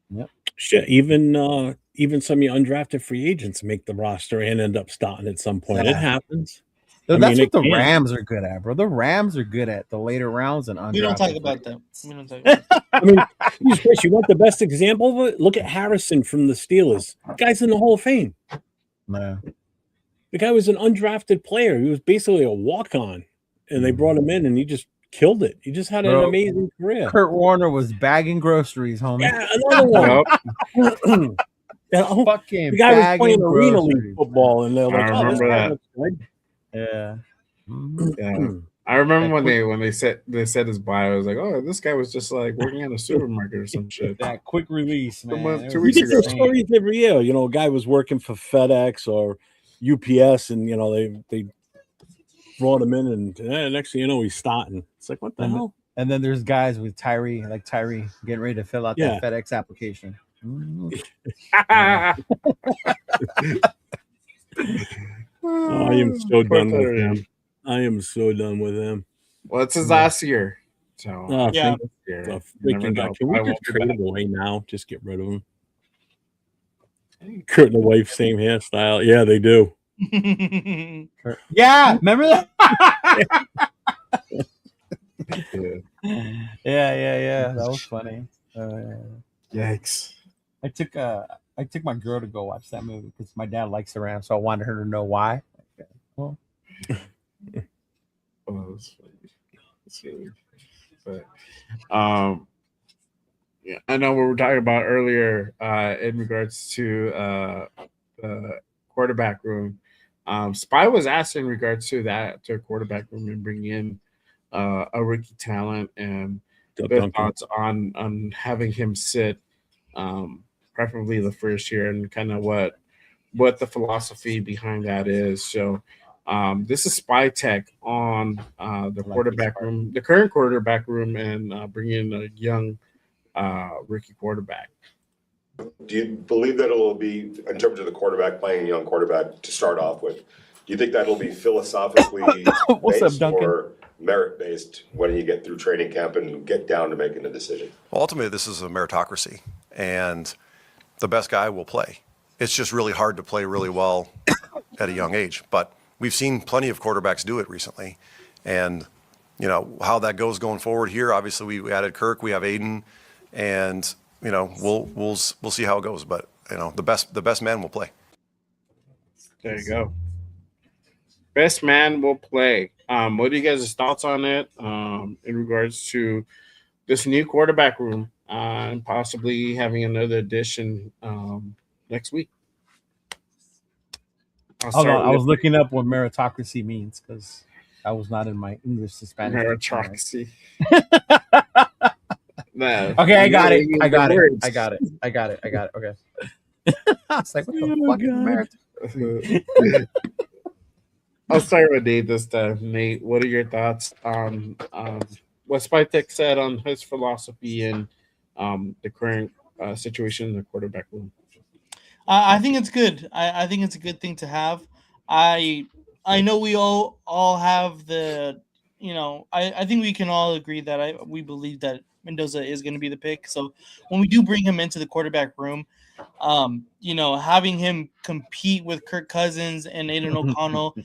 Yep. Shit, even some of your undrafted free agents make the roster and end up starting at some point. It Yeah. happens. So I that's mean, what the it can. Rams are good at, bro. The Rams are good at the later rounds and undrafted. We don't talk about that. We don't talk about that. I mean, Jesus Christ, you want the best example of it? Look at Harrison from the Steelers. The guy's in the Hall of Fame. No. The guy was an undrafted player. He was basically a walk-on, and they brought him in, and he just killed it. He just had an Bro, amazing career. Kurt Warner was bagging groceries, homie. Yeah, another one. Fucking the guy was bagging playing arena groceries. league football, and they're like, I "Oh, this remember guy that. looks good." Yeah. Yeah. I remember when they said his bio. I was like, oh, this guy was just like working at a supermarket or some shit. That quick release, man. Two We weeks get those ago. stories every year. You know, a guy was working for FedEx or UPS, and you know they brought him in, and next thing you know, he's starting. It's like, what the hell? And then there's guys with Tyree getting ready to fill out Yeah. that FedEx application. Oh, I am so Poor done with Tyree. him. I am so done with him. Well, it's his last year. So Oh, Yeah. yeah, the you never freaking guy. know. Can we I just won't be trade back. him away now? Just get rid of him. Kurt and the wife, same hairstyle. Yeah, they do. Yeah, remember that? Yeah. Yeah. That was funny. Yikes. I took my girl to go watch that movie because my dad likes the Rams, so I wanted her to know why. Well, Oh, that's funny. That's really funny. But yeah, I know what we were talking about earlier in regards to the quarterback room. Spy was asked in regards to that to a quarterback room and bringing in a rookie talent and their Duncan. thoughts on having him sit, preferably the first year, and kind of what the philosophy behind that is. So this is Spytek on the quarterback room, the current quarterback room, and bringing in a young rookie quarterback. Do you believe that it'll be, in terms of the quarterback, playing a young quarterback to start off with, do you think that'll be philosophically What's up, based Duncan? or merit-based when you get through training camp and get down to making a decision? Well, ultimately, this is a meritocracy, and the best guy will play. It's just really hard to play really well at a young age. But we've seen plenty of quarterbacks do it recently. And, you know, how that goes going forward here, obviously we added Kirk, we have Aiden, and, you know, we'll see how it goes. But, you know, the best man will play. There you go. Best man will play. What are you guys' thoughts on it in regards to this new quarterback room and possibly having another edition next week? Hold on, I was looking up what meritocracy means because I was not in my English to Spanish. Meritocracy. No. Okay, I got it. I got it. Words. I got it. Okay. I was like, what the fuck is merit? I'll start with Nate this time. Nate, what are your thoughts on what Spytek said on his philosophy and the current situation in the quarterback room? I think it's good. I think it's a good thing to have. I know we all have the, you know, I think we can all agree that we believe that Mendoza is going to be the pick. So when we do bring him into the quarterback room, you know, having him compete with Kirk Cousins and Aiden O'Connell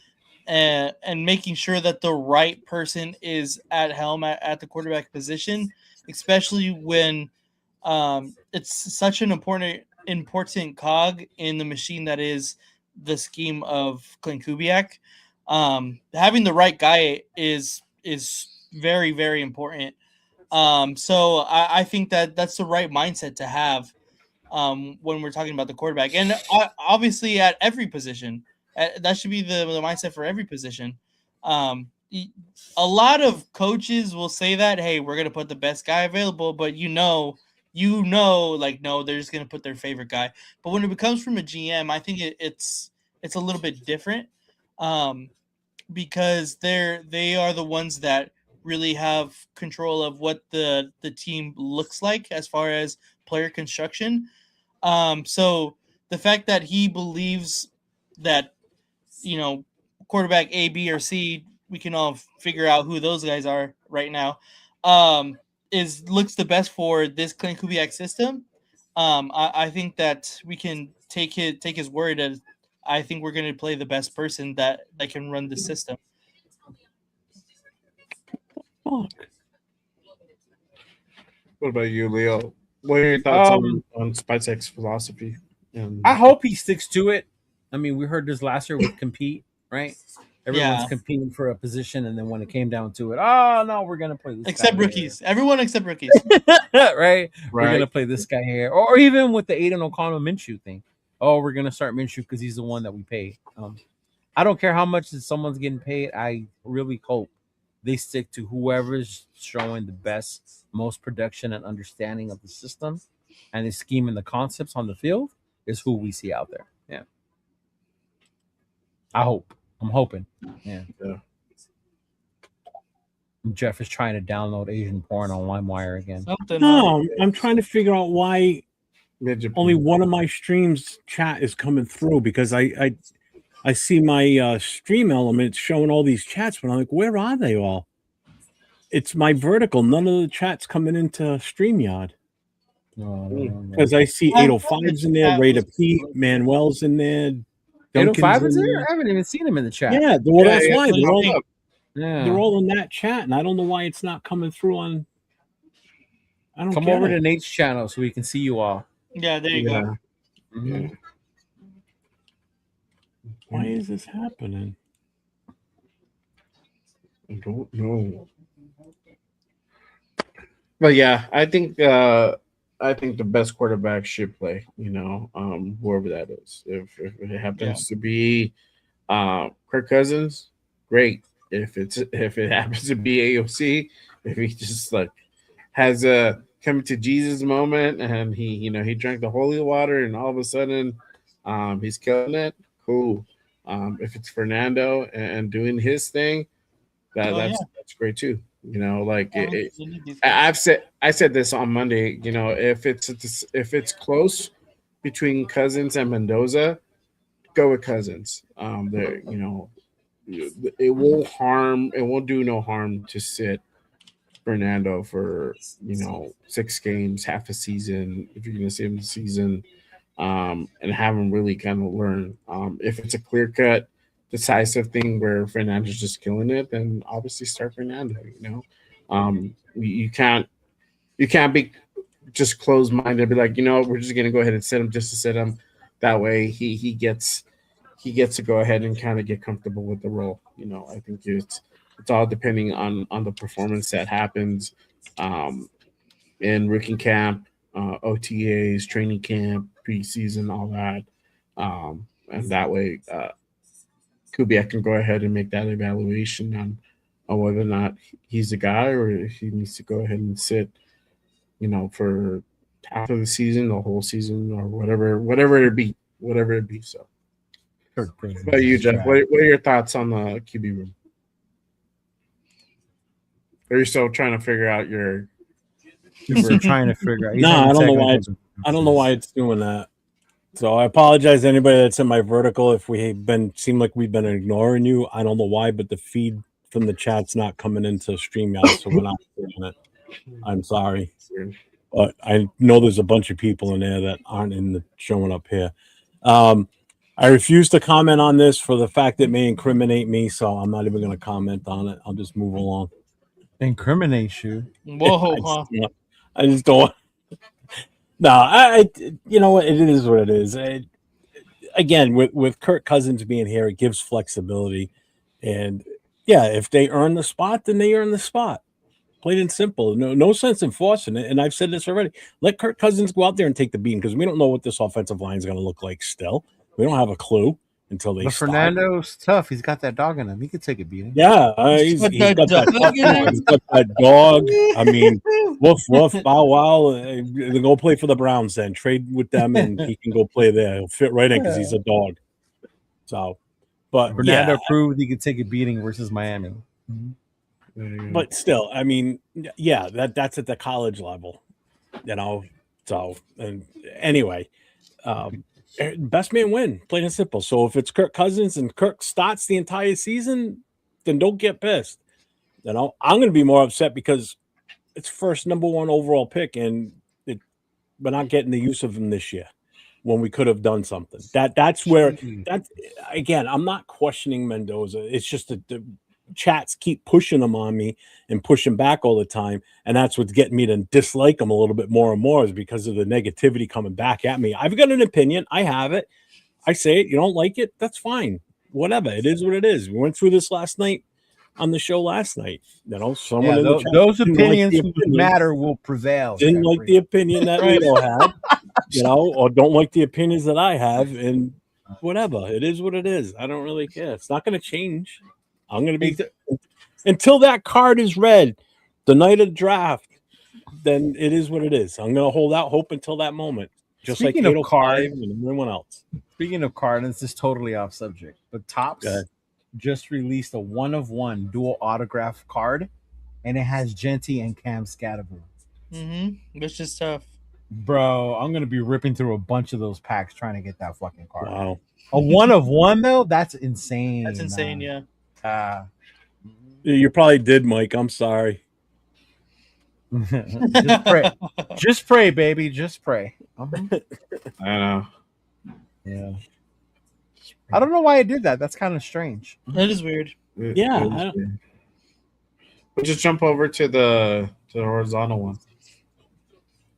and making sure that the right person is at helm at the quarterback position, especially when it's such an important cog in the machine that is the scheme of Clint Kubiak. Having the right guy is very, very important. So I think that's the right mindset to have when we're talking about the quarterback, and obviously at every position. That should be the mindset for every position. a lot of coaches will say that, hey, we're gonna put the best guy available, but like no, they're just gonna put their favorite guy. But when it comes from a GM, I think it's a little bit different, because they are the ones that really have control of what the team looks like as far as player construction. So the fact that he believes that, quarterback A, B, or C, we can all figure out who those guys are right now, is looks the best for this Clint Kubiak system. I think that we can take his word as I think we're going to play the best person that can run the system. Fuck. What about you, Leo? What are your thoughts on Spytek's philosophy? I hope he sticks to it. I mean, we heard this last year with compete, right? Everyone's competing for a position, and then when it came down to it, oh no, we're gonna play this except guy rookies. Everyone except rookies, right? We're gonna play this guy here, or even with the Aiden O'Connell Minshew thing. Oh, we're gonna start Minshew because he's the one that we pay. I don't care how much someone's getting paid. I really hope they stick to whoever's showing the best, most production and understanding of the system and the scheme and the concepts on the field is who we see out there. Yeah. I hope. I'm hoping. Yeah. Jeff is trying to download Asian porn on LimeWire again. No, I'm trying to figure out why only one of my streams chat is coming through, because I see my stream elements showing all these chats, but I'm like, where are they all? It's my vertical. None of the chats coming into StreamYard. Because I see 805's in there, Ray to Pete, Manuel's in there. 805 is there? I haven't even seen him in the chat. Yeah, well, that's why Yeah. they're all in that chat, and I don't know why it's not coming through on. I don't come get over it. to Nate's channel so we can see you all. Yeah, there you go. Mhm. Why is this happening? I don't know. But yeah, I think the best quarterback should play. Whoever that is. If it happens to be Kirk Cousins, great. If it happens to be AOC, if he just like has a coming to Jesus moment and he drank the holy water and all of a sudden he's killing it, cool. If it's Fernando and doing his thing, that's great too. I said this on Monday. If it's close between Cousins and Mendoza, go with Cousins. It won't do no harm to sit Fernando for 6 games, half a season, if you're gonna see him the season, and have him really kind of learn. If it's a clear cut, decisive thing where Fernando's just killing it, then obviously start Fernando. You can't be just closed minded and be like, we're just gonna go ahead and sit him just to sit him. That way he gets to go ahead and kind of get comfortable with the role. I think it's all depending on the performance that happens in rookie camp, OTAs, training camp, preseason, all that. And that way, Kubiak can go ahead and make that evaluation on whether or not he's the guy or if he needs to go ahead and sit, for half of the season, the whole season, or whatever it be. So, what about you, Jeff? What are your thoughts on the QB room? Are you still trying to figure out your? We're trying to figure out. No, I don't know why. I don't know why it's doing that. So I apologize to anybody that's in my vertical if seem like we've been ignoring you. I don't know why, but the feed from the chat's not coming into StreamYard, so we're not seeing it. I'm sorry, but I know there's a bunch of people in there that aren't showing up here. I refuse to comment on this for the fact it may incriminate me, so I'm not even going to comment on it. I'll just move along. Incriminate you? Whoa! I just don't. No, you know what? It is what it is. Again, with Kirk Cousins being here, it gives flexibility. And yeah, if they earn the spot, then they earn the spot. Plain and simple. No sense in forcing it. And I've said this already. Let Kirk Cousins go out there and take the beam because we don't know what this offensive line is going to look like still. We don't have a clue. until they But start. Fernando's tough. He's got that dog in him. He could take a beating. Yeah, he's got that dog in him. he's got that dog. I mean, woof woof, bow wow. Then go play for the Browns. Then trade with them, and he can go play there. He'll fit right in because he's a dog. So, but Fernando proved he could take a beating versus Miami. But still, I mean, yeah, that's at the college level, you know. So, and anyway, best man win, plain and simple. So if it's Kirk Cousins and Kirk starts the entire season, then don't get pissed. You know, I'm going to be more upset because it's first number 1 overall pick, and we're not getting the use of him this year when we could have done something. That's where that's again. I'm not questioning Mendoza. It's just that the chats keep pushing him on me and pushing back all the time, and that's what's getting me to dislike him a little bit more and more, is because of the negativity coming back at me. I've got an opinion. I have it. I say it. You don't like it. That's fine. Whatever. It is what it is. We went through this last night on the show last night. You know, someone in the chat those didn't opinions like the whose matter will prevail. didn't like the opinion that Leo had, you know, or don't like the opinions that I have, and whatever. It is what it is. I don't really care. It's not going to change. I'm going to be until that card is read the night of the draft. Then it is what it is. I'm going to hold out hope until that moment, just Speaking like of 805 card, and everyone else. Speaking of card, and this is totally off subject, but Topps just released a 1-of-1 dual autograph card, and it has Genty and Cam Scatterbo. Which is tough. Bro, I'm gonna be ripping through a bunch of those packs trying to get that fucking card. Wow. A 1-of-1 though? That's insane. That's insane, yeah. You probably did, Mike. I'm sorry. Just pray. Just pray, baby. Just pray. I know. Yeah. I don't know why I did that. That's kind of strange. That is weird. Yeah. We'll just jump over to the horizontal one.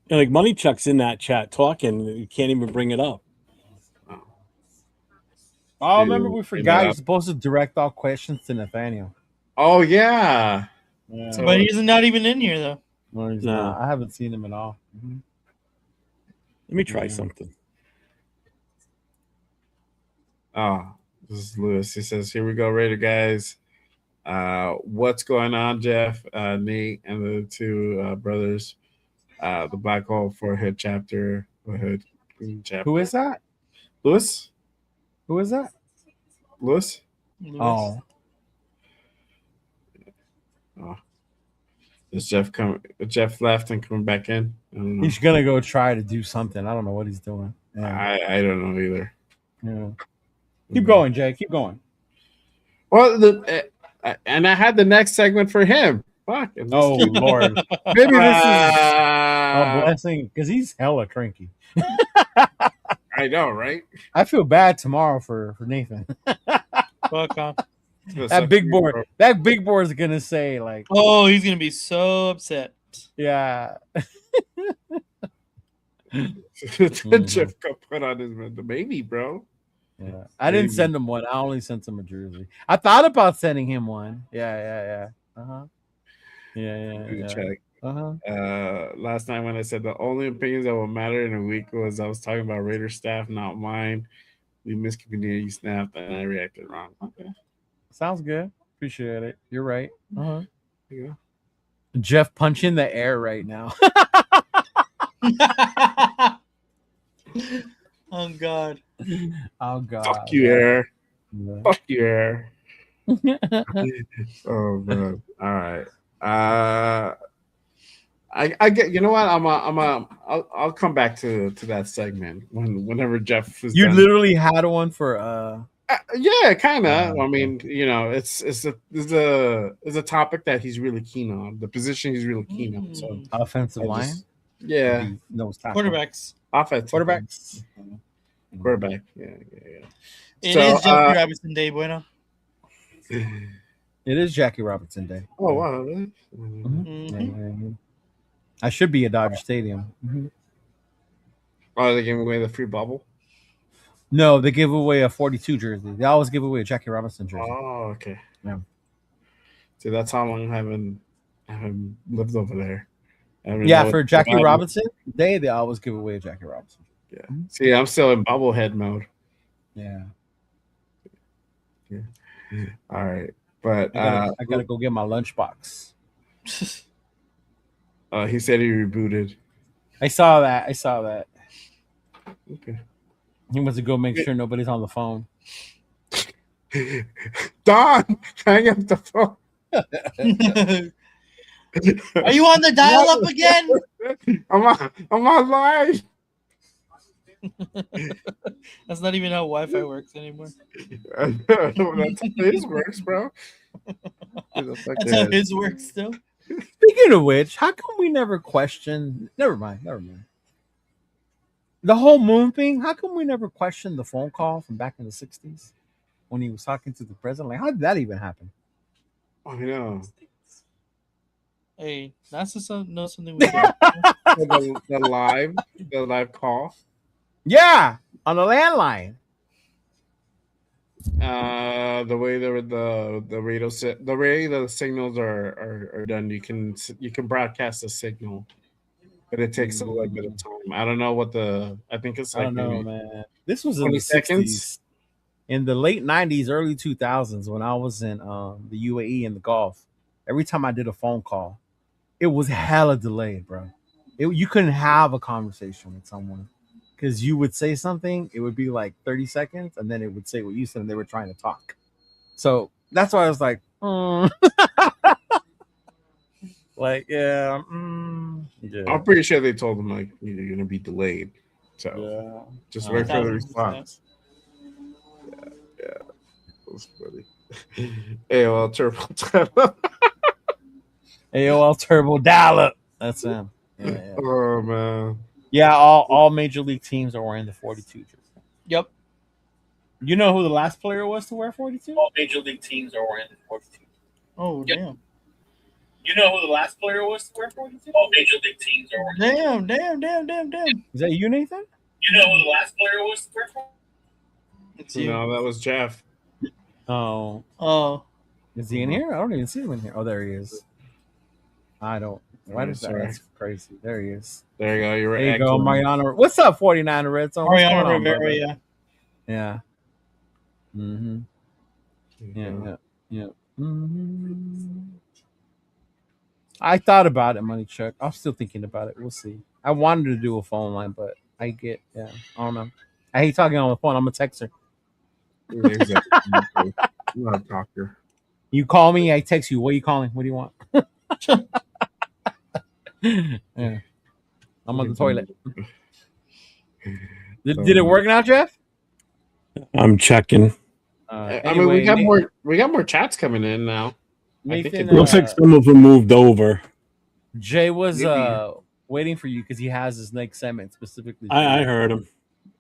And like Money Chuck's in that chat talking, you can't even bring it up. Oh, remember we forgot you're supposed to direct all questions to Nathaniel. Oh yeah. But he's not even in here though. No, he's not. I haven't seen him at all. Let me try something. Oh, this is Lewis. He says, "Here we go, Raider guys. What's going on, Jeff, Nate, and the two brothers? The Black Hole for Hood chapter. Hood chapter. Who is that? Lewis. Who is that? Lewis. Oh. Oh. Is Jeff left and coming back in? I don't know. He's gonna go try to do something. I don't know what he's doing. Yeah. I don't know either. Yeah. Keep going, Jay. Keep going. Well, and I had the next segment for him. Fuck. Oh Lord. Maybe this is a blessing because he's hella cranky. I know, right? I feel bad tomorrow for Nathan. Fuck off. That big board is gonna say like, oh, he's gonna be so upset. Yeah. Jeff got put on the baby, bro. Yeah, I didn't send him one. I only sent him a jersey. I thought about sending him one. Yeah. Last night when I said the only opinions that will matter in a week was I was talking about Raider staff, not mine. We missed community snap, and I reacted wrong. Okay. Sounds good. Appreciate it. You're right. There you go. Jeff punching the air right now. Oh God. Oh God. Fuck you, air. Yeah. Fuck you, air. Oh man. All right. I get. You know what? I'll come back to that segment whenever Jeff is. You done. literally had one for yeah, kind of. I mean, you know, it's a topic that he's really keen on. The position he's really keen on. So offensive line. Yeah. Quarterbacks. Offensive. Quarterbacks. Quarterback. Yeah. It is Jackie Robinson Day, bueno. It is Jackie Robinson Day. Oh wow. Really? Mm-hmm. I should be at Dodger Stadium. Mm-hmm. Oh, they giving away the free bubble? No, they give away a 42 jersey. They always give away a Jackie Robinson jersey. Oh, okay. Yeah. See, that's how long I haven't lived over there. Yeah, for Jackie Robinson Day, they always give away a Jackie Robinson. Yeah. See, I'm still in bobblehead mode. Yeah. All right, but I gotta go get my lunchbox. he said he rebooted. I saw that. Okay. He wants to go make sure nobody's on the phone. Don, hang up the phone. Are you on the dial-up again? I'm on live. That's not even how Wi-Fi works anymore. That's how his works, bro. That's how his works still. Speaking of which, how come we never questioned? Never mind. The whole moon thing. How come we never questioned the phone call from back in the '60s when he was talking to the president? Like, how did that even happen? I know. Hey, that's just something we do. the live call. Yeah, on the landline. The way the radio the way the signals are done, you can broadcast a signal, but it takes a little bit of time. I don't know what I think it's like I don't know, maybe man. This was in 20 the seconds. '60s, in the late '90s, early 2000s, when I was in the UAE in the Gulf. Every time I did a phone call, it was hella delayed, bro. You couldn't have a conversation with someone because you would say something, it would be like 30 seconds, and then it would say what you said, and they were trying to talk. So that's why I was like, like, yeah. I'm pretty sure they told them like you're gonna be delayed, so just wait for the response. Yeah, that was funny. AOL Turbo AOL Turbo Dial-Up. That's him. Yeah. Oh man. Yeah, all major league teams are wearing the 42 jersey. Yep. You know who the last player was to wear 42? All major league teams are wearing the 42. Oh, damn. You know who the last player was to wear 42? All major league teams are wearing. Damn. Is that you, Nathan? You know who the last player was to wear 42? It's you. No, that was Jeff. Oh. Is he in here? I don't even see him in here. Oh, there he is. I don't. Why does that? That's crazy. There he is. There you go. You're there you go, Mariano. What's up, 49er Red Zone? Mariano Rivera, yeah. Yeah. Mm-hmm. Yeah. Mm-hmm. I thought about it, Money Chuck. I'm still thinking about it. We'll see. I wanted to do a phone line, but I don't know. I hate talking on the phone. I'm a texter. Exactly. I'm not a talker. You call me, I text you. What are you calling? What do you want? Yeah. I'm on the toilet. Did it work now, Jeff? I'm checking. I mean, we got more chats coming in now. Nathan, looks like some of them moved over. Jay was waiting for you because he has his next segment specifically. I heard him.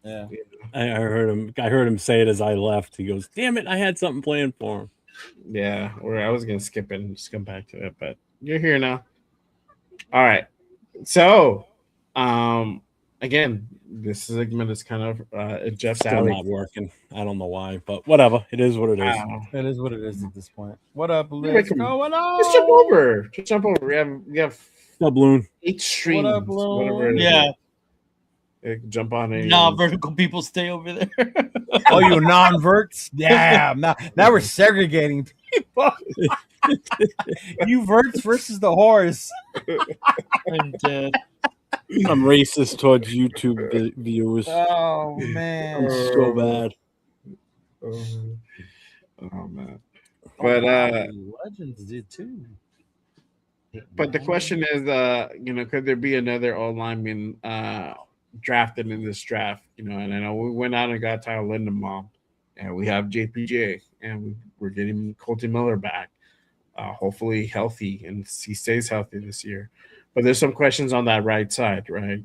Yeah, I heard him. I heard him say it as I left. He goes, "Damn it! I had something planned for him." Yeah, or I was gonna skip it and just come back to it, but you're here now. All right. So, again, this segment is kind of Jeff's still not working. I don't know why, but whatever. It is what it is. It is what it is at this point. What up, Liz? Going on? Just jump over. Just jump over. We have Doubloon. 8 streams. What up, whatever it is. Yeah. Jump on it. Non-vertical people stay over there. Oh, you non-verts? Damn. Now we're segregating people. You verts versus the horse. I'm dead. I'm racist towards YouTube viewers. Oh man, I'm so bad. Oh man. But Legends did too. But the question is, could there be another old lineman drafted in this draft? And I know we went out and got Tyler Lindenbaum, and we have JPJ, and we're getting Colton Miller back, hopefully healthy, and he stays healthy this year. But there's some questions on that right side, right?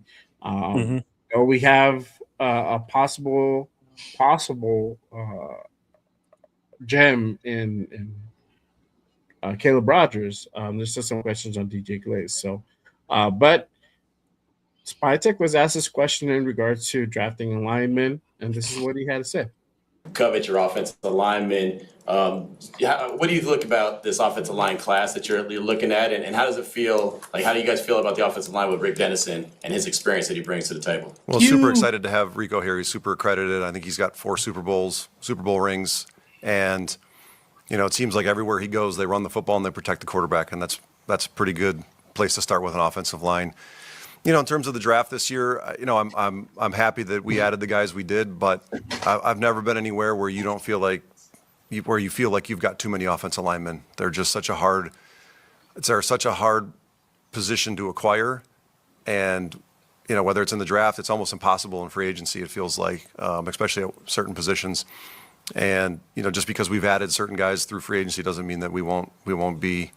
We have a possible gem in Caleb Rogers. There's still some questions on DJ Glaze. So, but Spytek was asked this question in regards to drafting a lineman, and this is what he had to say. Covet your offensive lineman. What do you look about this offensive line class that you're looking at, and how does it feel? Like, how do you guys feel about the offensive line with Rick Dennison and his experience that he brings to the table? Well, super excited to have Rico here. He's super accredited. I think he's got 4 Super Bowl rings. And, it seems like everywhere he goes, they run the football and they protect the quarterback. And that's a pretty good place to start with an offensive line. In terms of the draft this year, I'm happy that we added the guys we did, but I've never been anywhere where you don't feel like you've got too many offensive linemen. They're just such a hard position to acquire, and whether it's in the draft, it's almost impossible in free agency. It feels like, especially at certain positions, and just because we've added certain guys through free agency doesn't mean that we won't be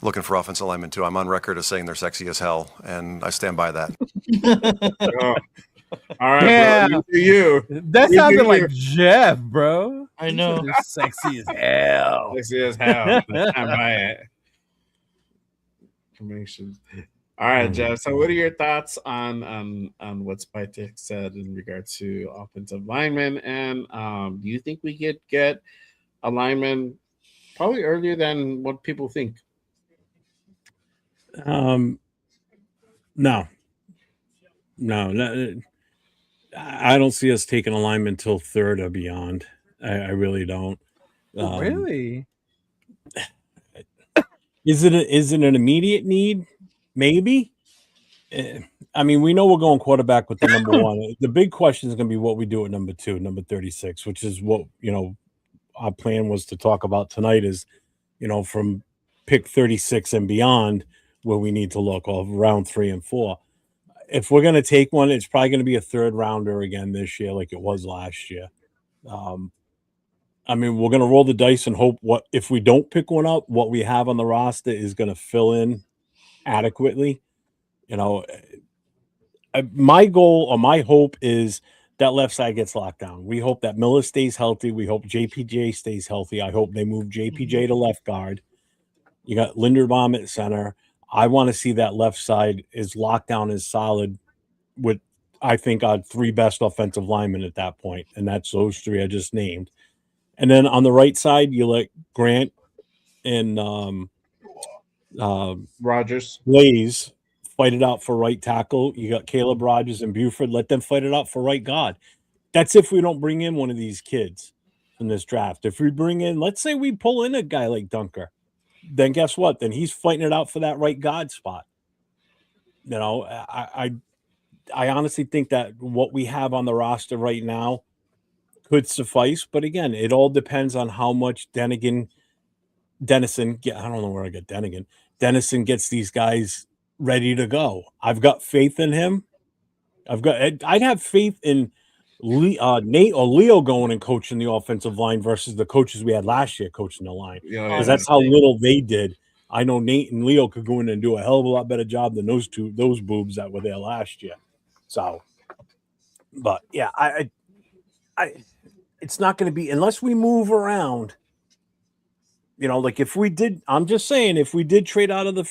looking for offensive linemen too. I'm on record as saying they're sexy as hell, and I stand by that. All right, Yeah. bro. You. That sounded like Jeff, bro. I know. They're sexy as hell. Sexy as hell. I'm by it. Information. All right, Jeff. So, what are your thoughts on what Spytek said in regards to offensive linemen? And do you think we could get a lineman probably earlier than what people think? No. I don't see us taking a lineman until third or beyond. I really don't. Really? Is it an immediate need? Maybe. I mean, we know we're going quarterback with the number one. The big question is going to be what we do at number 2, number 36, which is what our plan was to talk about tonight. Is from pick 36 and beyond where we need to look, of round 3 and 4. If we're going to take one, it's probably going to be a third rounder again this year, like it was last year. I mean, we're going to roll the dice and hope if we don't pick one up, what we have on the roster is going to fill in adequately. My goal or my hope is that left side gets locked down. We hope that Miller stays healthy. We hope JPJ stays healthy. I hope they move JPJ to left guard. You got Linderbaum at center. I want to see that left side is locked down, is solid with, I think, our 3 best offensive linemen at that point. And that's those 3 I just named. And then on the right side, you let Grant and Rogers Blaze fight it out for right tackle. You got Caleb Rogers and Buford. Let them fight it out for right guard. That's if we don't bring in one of these kids in this draft. If we bring in, let's say we pull in a guy like Dunker, then guess what? Then he's fighting it out for that right guard spot. I honestly think that what we have on the roster right now could suffice. But again, it all depends on how much Dennison, I don't know where I got Dennison gets these guys ready to go. I've got faith in him. I'd have faith in Nate or Leo going and coaching the offensive line versus the coaches we had last year coaching the line. Because that's how little they did. I know Nate and Leo could go in and do a hell of a lot better job than those boobs that were there last year. So, but yeah, I it's not going to be, unless we move around, like if we did, I'm just saying, if we did trade out of the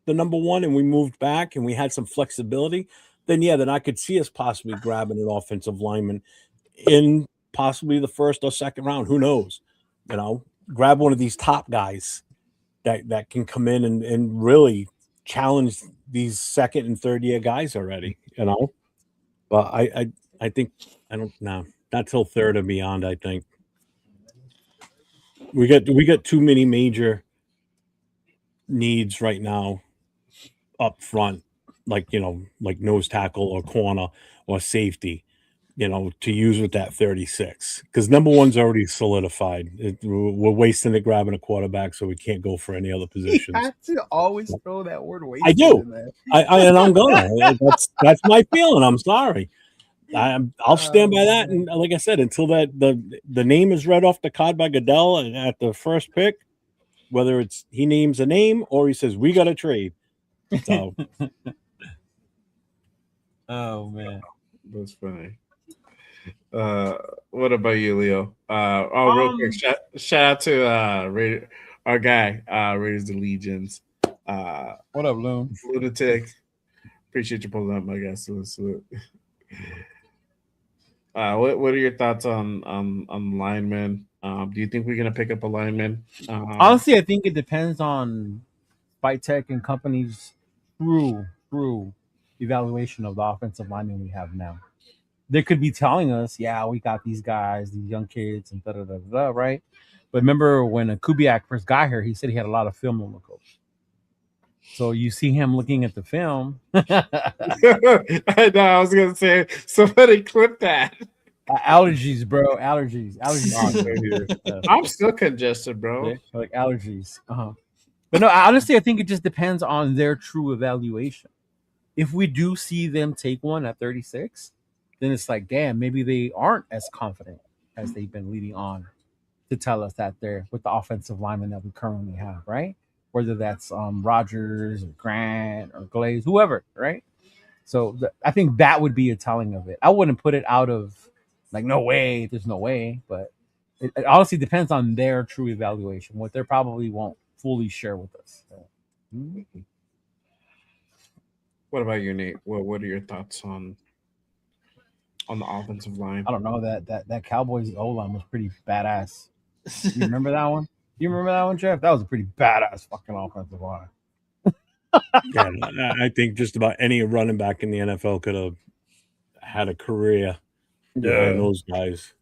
number 1 and we moved back and we had some flexibility, then I could see us possibly grabbing an offensive lineman in possibly the 1st or 2nd round. Who knows? Grab one of these top guys that can come in and really challenge these 2nd and 3rd year guys already, But I think I don't know. Not till 3rd or beyond, I think. We got too many major needs right now up front, like nose tackle or corner or safety, to use with that 36, because number 1's already solidified. We're wasting it grabbing a quarterback, so we can't go for any other positions. You have to always throw that word wasted. I do. In there. And I'm gonna. That's my feeling. I'm sorry. I'll stand by that, and like I said, until that the name is read off the card by Goodell at the first pick, whether it's he names a name or he says we got to trade. So, oh man, that's funny. What about you, Leo? Real quick, shout out to our guy, Raiders of Legions. What up, Loon? Lunatic. Appreciate you pulling up, my guy. Salute. What are your thoughts on linemen? Do you think we're gonna pick up a lineman? Honestly, I think it depends on Spytek and companies through evaluation of the offensive linemen we have now. they could be telling us, yeah, we got these guys, these young kids, and da da da da, right? But remember when Kubiak first got here, he said he had a lot of film on the coach. So you see him looking at the film. I know. I was gonna say somebody clip that. Allergies, bro. Allergies. I'm still congested, bro. Yeah, like allergies. But no, honestly, I think it just depends on their true evaluation. If we do see them take one at 36, then it's like, damn, maybe they aren't as confident as they've been leading on to tell us that they're with the offensive lineman that we currently have, right? Whether that's Rogers or Grant or Glaze, whoever, right? So I think that would be a telling of it. I wouldn't put it out of like, no way, there's no way, but it honestly depends on their true evaluation, what they probably won't fully share with us. What about you, Nate? What are your thoughts on the offensive line? I don't know, that Cowboys O line was pretty badass. You remember that one? You remember that one, Jeff? That was a pretty badass fucking offensive line. Yeah, I think just about any running back in the NFL could have had a career behind those guys.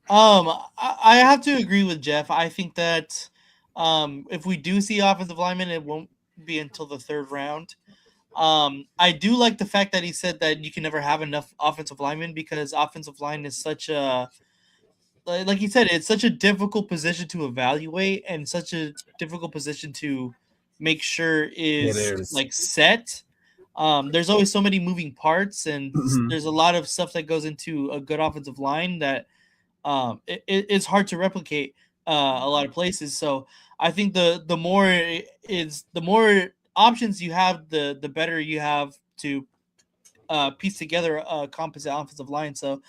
I have to agree with Jeff. I think that if we do see offensive linemen, it won't be until the third round. I do like the fact that he said that you can never have enough offensive linemen because offensive line is such a, like he said, it's such a difficult position to evaluate and such a difficult position to make sure is like set. There's always so many moving parts, and there's a lot of stuff that goes into a good offensive line that it's hard to replicate a lot of places. So I think the more options you have, the better you have to piece together a composite offensive line. So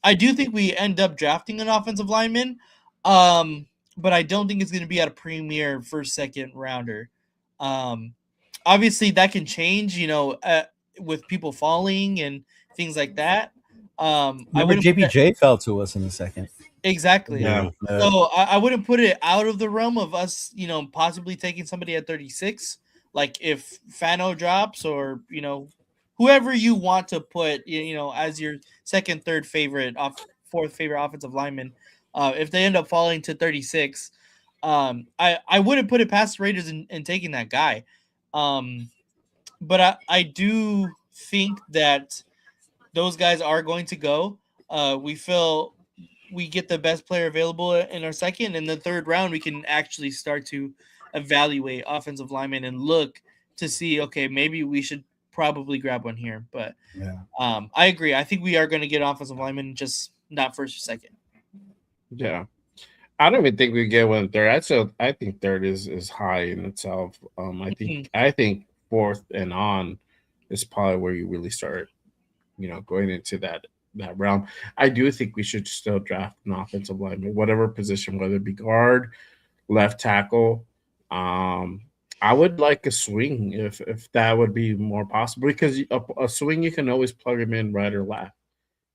I do think we end up drafting an offensive lineman, but I don't think it's going to be at a premier first, second rounder. Obviously, that can change, with people falling and things like that. Remember, JPJ fell to us in the second. Exactly. Yeah. So I wouldn't put it out of the realm of us, possibly taking somebody at 36. Like if Fano drops or, whoever you want to put, as your second, third favorite, fourth favorite offensive lineman, if they end up falling to 36, I wouldn't put it past the Raiders in taking that guy. But I do think that those guys are going to go. We feel we get the best player available in our second, and the third round we can actually start to evaluate offensive linemen and look to see, okay, maybe we should probably grab one here. But I agree. I think we are going to get offensive linemen, just not first or second. Yeah. I don't even think we get one third. I think third is high in itself. I think fourth and on is probably where you really start, going into that realm. I do think we should still draft an offensive lineman, whatever position, whether it be guard, left tackle. I would like a swing if that would be more possible, because a swing you can always plug him in right or left,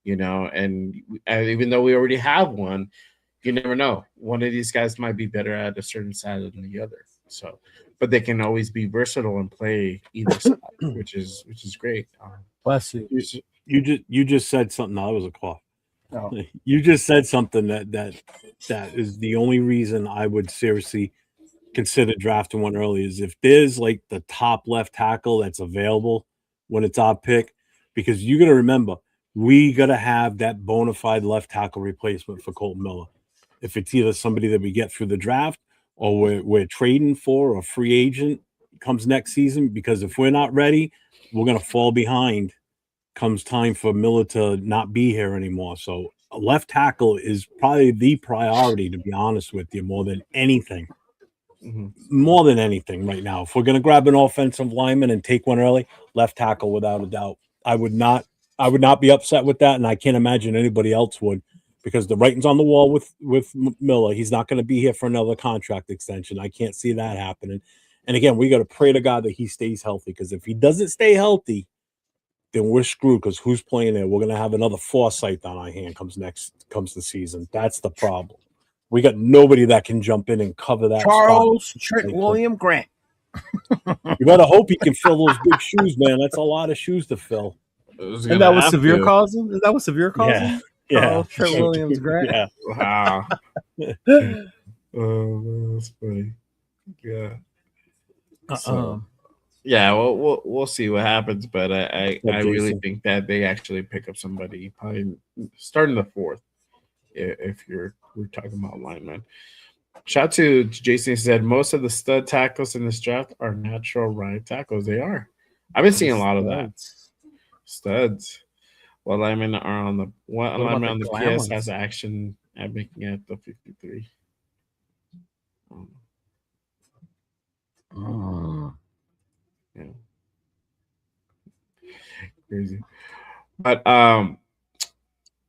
and even though we already have one, you never know. One of these guys might be better at a certain side than the other. So, but they can always be versatile and play either side, which is great. Bless you. You just said something. That was a cough. Oh. You just said something that is the only reason I would seriously consider drafting one early, is if there's like the top left tackle that's available when it's our pick, because you got to remember, we got to have that bona fide left tackle replacement for Colton Miller. If it's either somebody that we get through the draft or we're trading for, or a free agent comes next season, because if we're not ready, we're going to fall behind comes time for Miller to not be here anymore. So a left tackle is probably the priority, to be honest with you, more than anything. More than anything right now. If we're going to grab an offensive lineman and take one early, left tackle without a doubt. I would not be upset with that, and I can't imagine anybody else would, because the writing's on the wall with Miller. He's not going to be here for another contract extension. I can't see that happening. And again, we got to pray to God that he stays healthy, because if he doesn't stay healthy, then we're screwed, because who's playing there? We're going to have another Forsythe on our hand comes the season. That's the problem. We got nobody that can jump in and cover that Charles spot. Trent William Grant. You better hope he can fill those big shoes, man. That's a lot of shoes to fill. And that was Severe caused him? Is that what Severe caused him? Yeah. Oh, Trent Williams, great. Yeah. Wow. Oh, that's funny. Yeah. So, yeah, well, we'll see what happens, but I really Jason. think that they actually pick up somebody probably starting the fourth. If we're talking about linemen. Shout out to Jason. He said most of the stud tackles in this draft are natural right tackles. They are. I've been seeing a lot of that. Studs. What linemen are on the lineman on the PS has action at making it the 53. Yeah. Crazy. But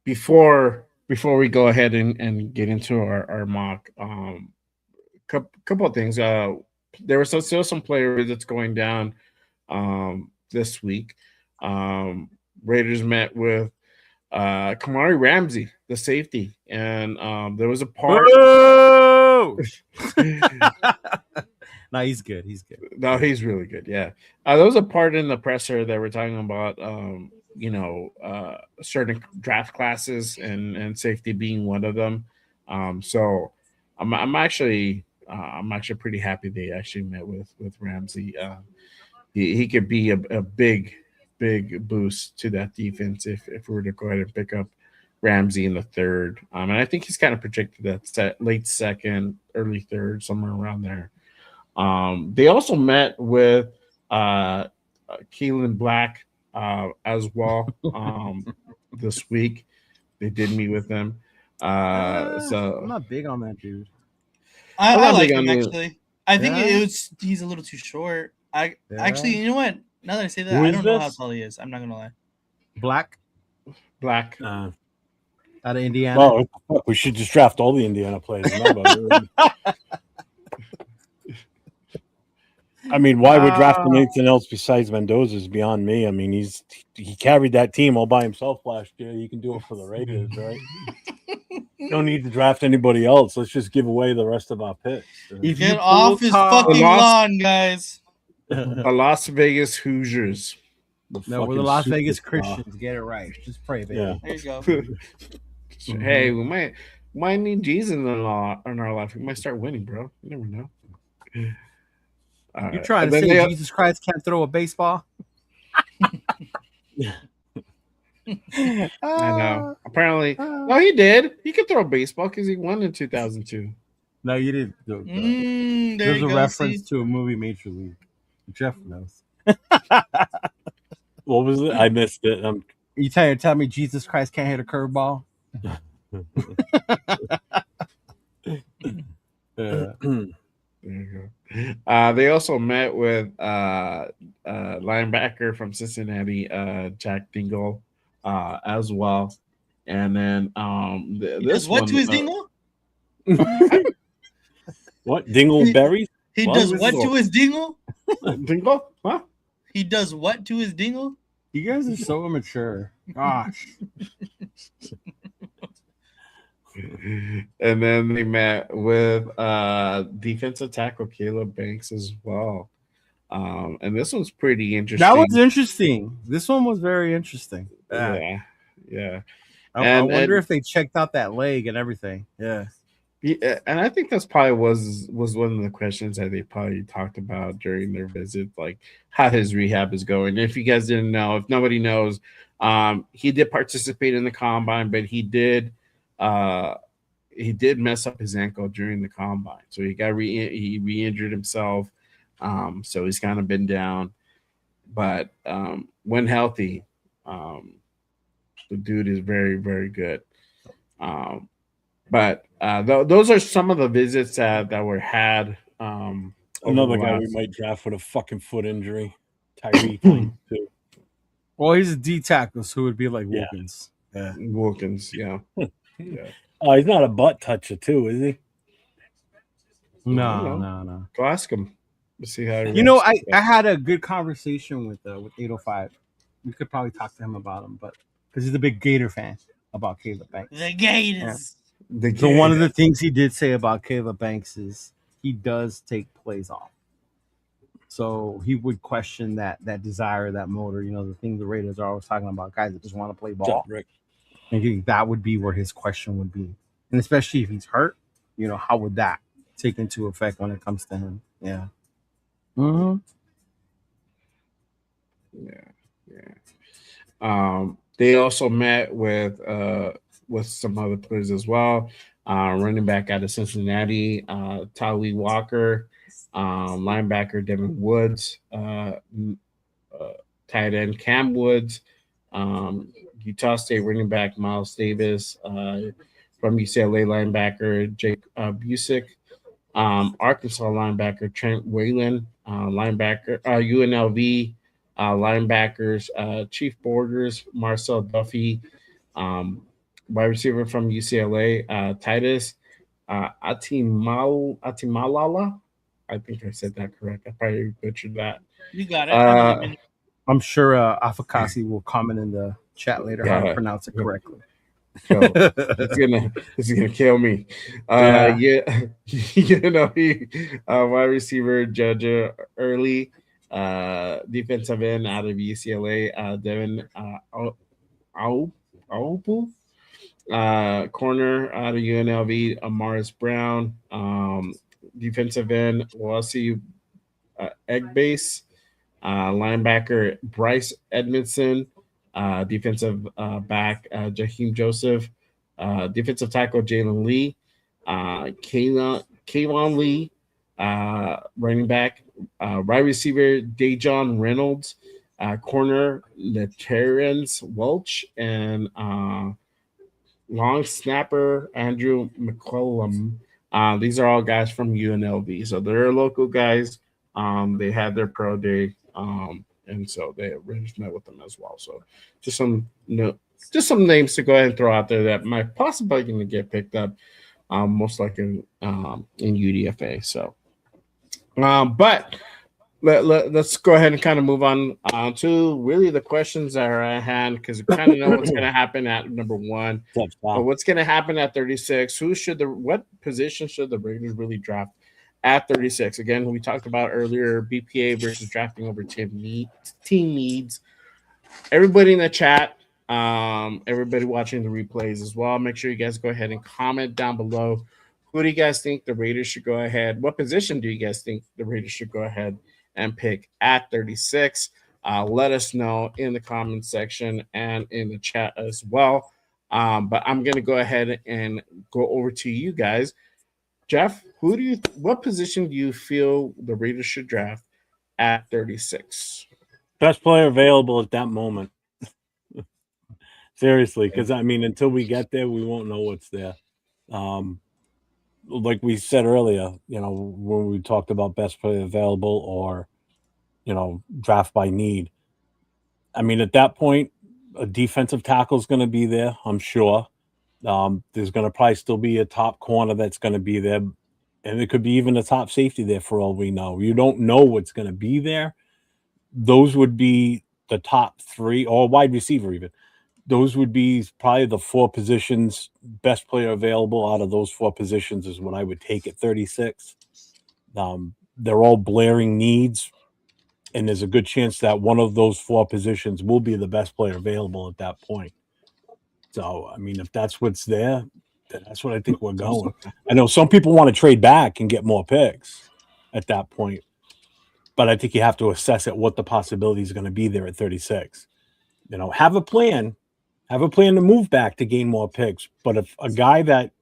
before we go ahead and get into our mock, couple of things. There was still some player visits going down this week. Raiders met with Kamari Ramsey, the safety, and there was a part. No, he's good. He's good. No, he's really good. Yeah, there was a part in the presser that we're talking about. Certain draft classes and safety being one of them. So I'm actually pretty happy they actually met with Ramsey. He could be a big boost to that defense if we were to go ahead and pick up Ramsey in the third. And I think he's kind of projected that late second, early third, somewhere around there. They also met with Keelan Black as well this week. They did meet with him. So I'm not big on that dude. I like him actually. I think he's a little too short. Actually, you know what? Now that I say that, I don't know how tall he is. I'm not gonna lie. Black. Out of Indiana. Well, we should just draft all the Indiana players. I mean, why we're drafting anything else besides Mendoza is beyond me. I mean, he carried that team all by himself last year. You can do it for the Raiders, right? Don't need to draft anybody else. Let's just give away the rest of our picks. Get off his fucking lawn, guys. The Las Vegas Hoosiers. No, we're the Las Vegas Christians. Get it right. Just pray, baby. Yeah. There you go. Hey, we might need Jesus in our life. We might start winning, bro. You never know. You're trying to say Jesus Christ can't throw a baseball? I know. Apparently, no, he did. He could throw a baseball because he won in 2002. No, you didn't. There's a reference to a movie, Major League. Jeff knows. What was it? I missed it. You tell me Jesus Christ can't hit a curveball? There you go. They also met with linebacker from Cincinnati, Jack Dingle, as well. And then this what one, to his dingle? What Dingleberry? He does what to his dingle? Dingle? Huh? He does what to his dingle? You guys are so immature. Gosh. And then they met with defensive tackle Caleb Banks as well. And this one's pretty interesting. That was interesting. This one was very interesting. Yeah. I wonder if they checked out that leg and everything. Yeah. Yeah, and I think that's probably was one of the questions that they probably talked about during their visit, like how his rehab is going. If you guys didn't know, if nobody knows, he did participate in the combine, but he did mess up his ankle during the combine, so he got he re-injured himself. So he's kind of been down, but when healthy, the dude is very, very good. But those are some of the visits that were had. Another guy we might draft with a fucking foot injury, Tyree. Too. Well, he's a D tackle, so it would be like Wilkins. Yeah. Wilkins, yeah. Yeah. Oh, he's not a butt toucher, too, is he? No. Go ask him. Let's see how. I had a good conversation with 805. We could probably talk to him about him, but because he's a big Gator fan about Caleb Banks. The Gators. So one of the things he did say about Caleb Banks is he does take plays off. So he would question that desire, that motor, the thing the Raiders are always talking about, guys that just want to play ball. Rick. I think that would be where his question would be. And especially if he's hurt, how would that take into effect when it comes to him? Yeah. Mm-hmm. They also met with some other players as well. Running back out of Cincinnati, Tawee Walker, linebacker Devin Woods, tight end Cam Woods, Utah State running back Miles Davis, from UCLA linebacker Jake Busick, Arkansas linebacker Trent Whalen, linebacker UNLV linebackers Chief Borders Marcel Duffy, wide receiver from UCLA Titus Atimalala. I think I said that correct. I probably butchered that. You got it. I believe in you. I'm sure Afakasi will comment in the chat later how to pronounce it correctly. It's gonna kill me. Wide receiver Judge Early, defensive end out of UCLA, Devin Aupu, corner out of UNLV, Amaris Brown, defensive end Wasi Egbase, linebacker Bryce Edmondson, defensive back Jaheim Joseph, defensive tackle Jalen Lee, Kayvon Lee, running back, wide receiver Dejon Reynolds, corner Laterrence Welch, and long snapper Andrew McCollum. These are all guys from UNLV, so they're local guys. They had their pro day, and so they just met with them as well. So just some names to go ahead and throw out there that might possibly going to get picked up, most likely in UDFA. So, but let's go ahead and kind of move on to really the questions that are at hand, because we kind of know what's going to happen at number 1. But what's going to happen at 36? What position should the Raiders really draft at 36? Again, we talked about earlier BPA versus drafting over team needs. Everybody in the chat, everybody watching the replays as well, make sure you guys go ahead and comment down below. Who do you guys think the Raiders should go ahead? What position do you guys think the Raiders should go ahead and pick at 36? Let us know in the comment section and in the chat as well. But I'm going to go ahead and go over to you guys. Jeff, what position do you feel the Raiders should draft at 36? Best player available at that moment. Seriously, because until we get there, we won't know what's there. Like we said earlier, when we talked about best player available or, draft by need. At that point, a defensive tackle is going to be there, I'm sure. There's going to probably still be a top corner that's going to be there, and it could be even a top safety there for all we know. You don't know what's going to be there. Those would be the top 3, or wide receiver even. Those would be probably the 4 positions. Best player available out of those 4 positions is what I would take at 36. They're all blaring needs, and there's a good chance that one of those 4 positions will be the best player available at that point. So, if that's what's there, then that's what I think we're going. I know some people want to trade back and get more picks at that point, but I think you have to assess at what the possibility is going to be there at 36. Have a plan. Have a plan to move back to gain more picks. But if a guy that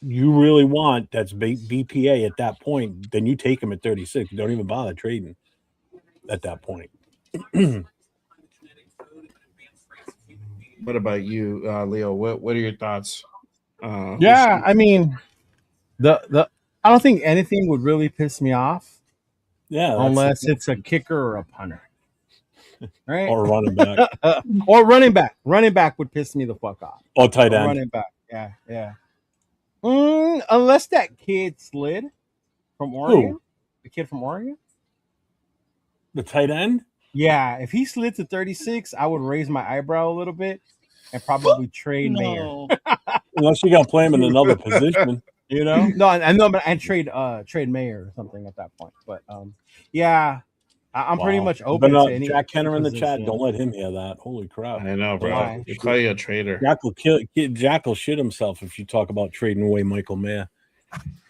you really want that's BPA at that point, then you take him at 36. You don't even bother trading at that point. What about you, Leo? What are your thoughts? The I don't think anything would really piss me off. Yeah, unless it's a kicker or a punter, right? Or running back. Or running back. Running back would piss me the fuck off. Or tight end. Running back. Yeah. Unless that kid slid from Oregon. Who? The kid from Oregon. The tight end. Yeah, if he slid to 36, I would raise my eyebrow a little bit and probably trade Mayer. Unless you're gonna play him in another position. No, I know, but I trade Mayer or something at that point. But yeah, I'm pretty much But open to any Jack Kenner in the chat. position. Don't let him hear that. Holy crap! I know, bro. Why? He'll call you a traitor. Jack will shit himself if you talk about trading away Michael Mayer.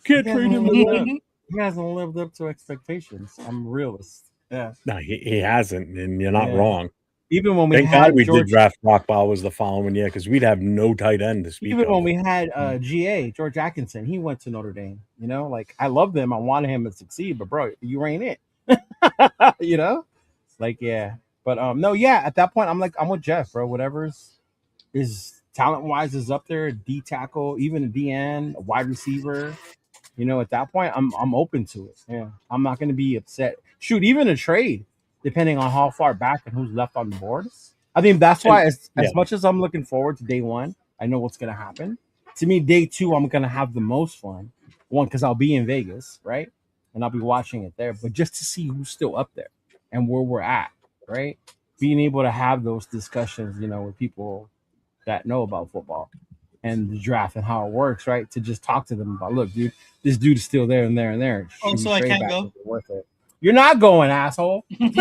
Can't He trade him. He hasn't lived up to expectations. I'm a realist. Yeah. No, he hasn't, and you're not Yeah. wrong. Even when we Thank had God we George, did draft Brock Bowers the following year because we'd have no tight end to speak even of. when we had GA George Atkinson, he went to Notre Dame. You know, like I loved him. I wanted him to succeed, but bro, you ain't it. You know, like yeah. But no, yeah. At that point, I'm with Jeff, bro. Whatever's is talent wise is up there. D tackle, even a DN, a wide receiver. You know, at that point, I'm open to it. Yeah, I'm not going to be upset. Shoot, even a trade, depending on how far back and who's left on the board. I think that's why, as much as I'm looking forward to day one, I know what's going to happen. To me, day two, I'm going to have the most fun. One, because I'll be in Vegas, right, and I'll be watching it there. But just to see who's still up there and where we're at, right, being able to have those discussions, you know, with people that know about football and the draft and how it works, right? To just talk to them about, look, dude, this dude is still there and there and there. Oh, so I can't go? Worth it. You're not going, asshole. You're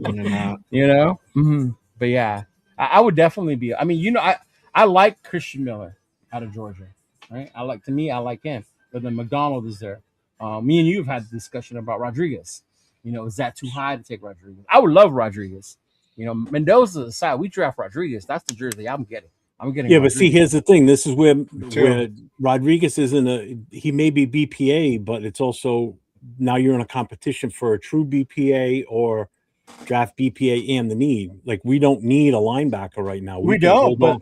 not. You know? Mm-hmm. But yeah, I would definitely be. I mean, you know, I like Christian Miller out of Georgia, right? I like him. But then McDonald is there. Me and you have had a discussion about Rodriguez. You know, is that too high to take Rodriguez? I would love Rodriguez. You know, Mendoza aside, we draft Rodriguez. That's the jersey I'm getting. I'm getting. Yeah, Rodriguez. but see, here's the thing. This is where Rodriguez isn't he may be BPA, but it's also now you're in a competition for a true BPA or draft BPA and the need. Like we don't need a linebacker right now. We don't. But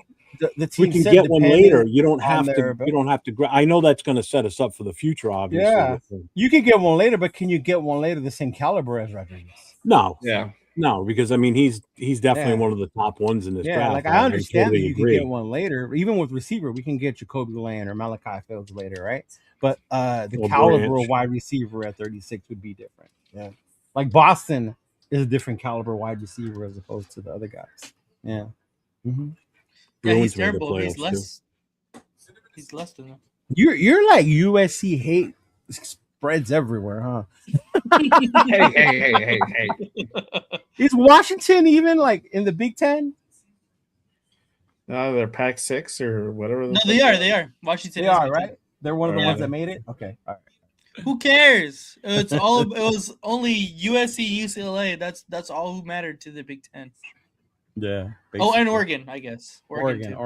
the team we can said get one later. You don't on have their to. You don't have to. I know that's going to set us up for the future. Obviously, Yeah, you could get one later, but can you get one later the same caliber as Rodriguez? No. Yeah. No, because I mean he's definitely Yeah. one of the top ones in this Yeah, draft. like and I understand totally that you agree. can get one later. Even with receiver, we can get Jacoby Land or Malachi Fields later, right? But the Or caliber Branch. of wide receiver at 36 would be different. Yeah, like Boston is a different caliber wide receiver as opposed to the other guys. Yeah. Mm-hmm. Yeah, he's Bruins made the terrible. He's playoffs, too. less. He's less than that. You're like USC hate spreads everywhere, huh? Hey. Is Washington even like in the Big Ten? No, they're Pac 6 or whatever. No, they are. They are. Washington. They is are, Big right? Ten. They're one of the Yeah. ones that made it. Okay, all right. Who cares? It's all. It was only USC, UCLA. That's all who mattered to the Big Ten. Yeah. Oh, and Oregon, I guess. Oregon. too.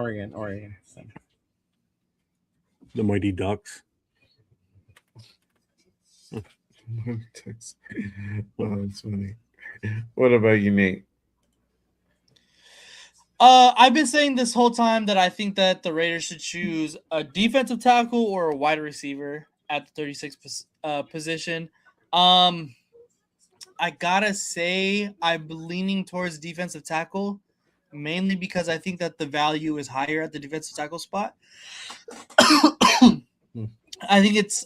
The Mighty Ducks. Oh, that's funny. What about you, Nate? I've been saying this whole time that I think that the Raiders should choose a defensive tackle or a wide receiver at the 36 position. I gotta say I'm leaning towards defensive tackle, mainly because I think that the value is higher at the defensive tackle spot. I think it's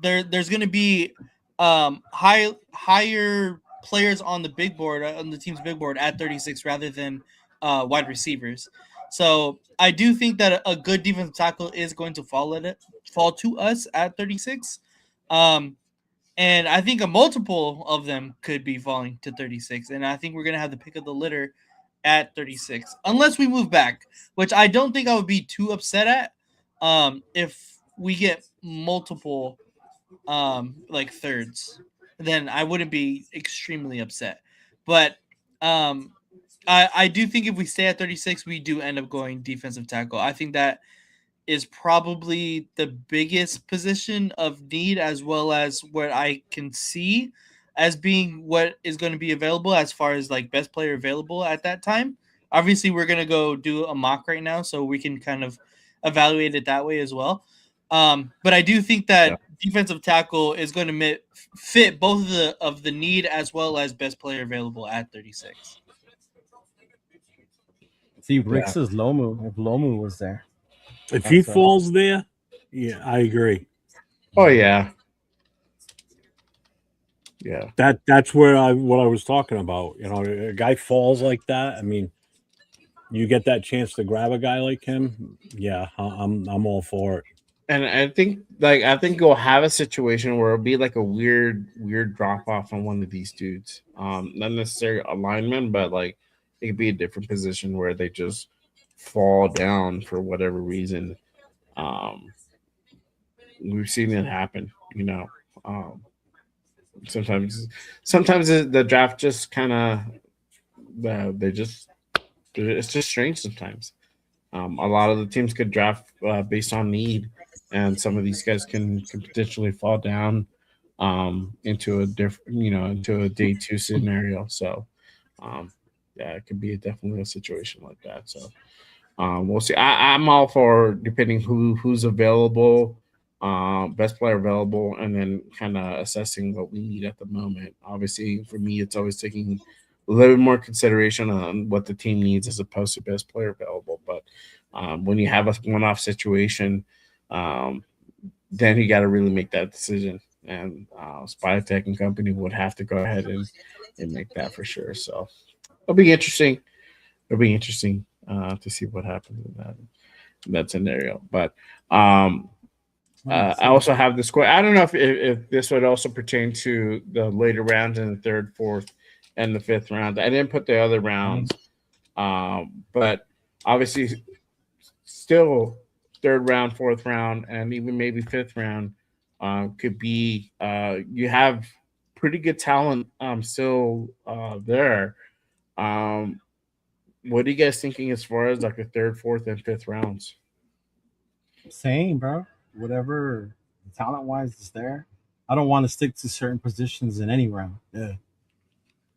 there's going to be higher players on the big board, on the team's big board at 36 rather than wide receivers. So I do think that a good defensive tackle is going to fall to us at 36. And I think a multiple of them could be falling to 36. And I think we're going to have the pick of the litter at 36, unless we move back, which I don't think I would be too upset at if we get multiple like thirds, then I wouldn't be extremely upset. But I do think if we stay at 36, we do end up going defensive tackle. I think that is probably the biggest position of need, as well as what I can see as being what is going to be available as far as like best player available at that time. Obviously, we're going to go do a mock right now, so we can kind of evaluate it that way as well. But I do think that defensive tackle is going to fit both of the need as well as best player available at 36. See, Rick says Lomu. If Lomu was there, if he falls there, yeah, I agree. Oh yeah. That's where what I was talking about. You know, a guy falls like that. I mean, you get that chance to grab a guy like him. Yeah, I'm all for it. And I think you'll have a situation where it'll be like a weird drop off on one of these dudes. Not necessarily alignment, but like it could be a different position where they just fall down for whatever reason. Um, we've seen it happen, you know. Um, sometimes the draft just kind of they just it's just strange sometimes. A lot of the teams could draft based on need, and some of these guys can potentially fall down into a different, into a day two scenario. So, yeah, it could be definitely a situation like that. So, we'll see. I'm all for depending who's available, best player available, and then kind of assessing what we need at the moment. Obviously, for me, it's always taking a little bit more consideration on what the team needs as opposed to best player available. But when you have a one-off situation, um, then you got to really make that decision. And Spytek and company would have to go ahead and make that for sure. So it'll be interesting. It'll be interesting to see what happens in that scenario. But I also have this question. I don't know if this would also pertain to the later rounds in the third, fourth, and the fifth round. I didn't put the other rounds, but obviously, still third round, fourth round, and even maybe fifth round could be. You have pretty good talent still there. Um, what are you guys thinking as far as like the third, fourth, and fifth rounds? Same, bro. Whatever talent wise is there. I don't want to stick to certain positions in any round. Yeah.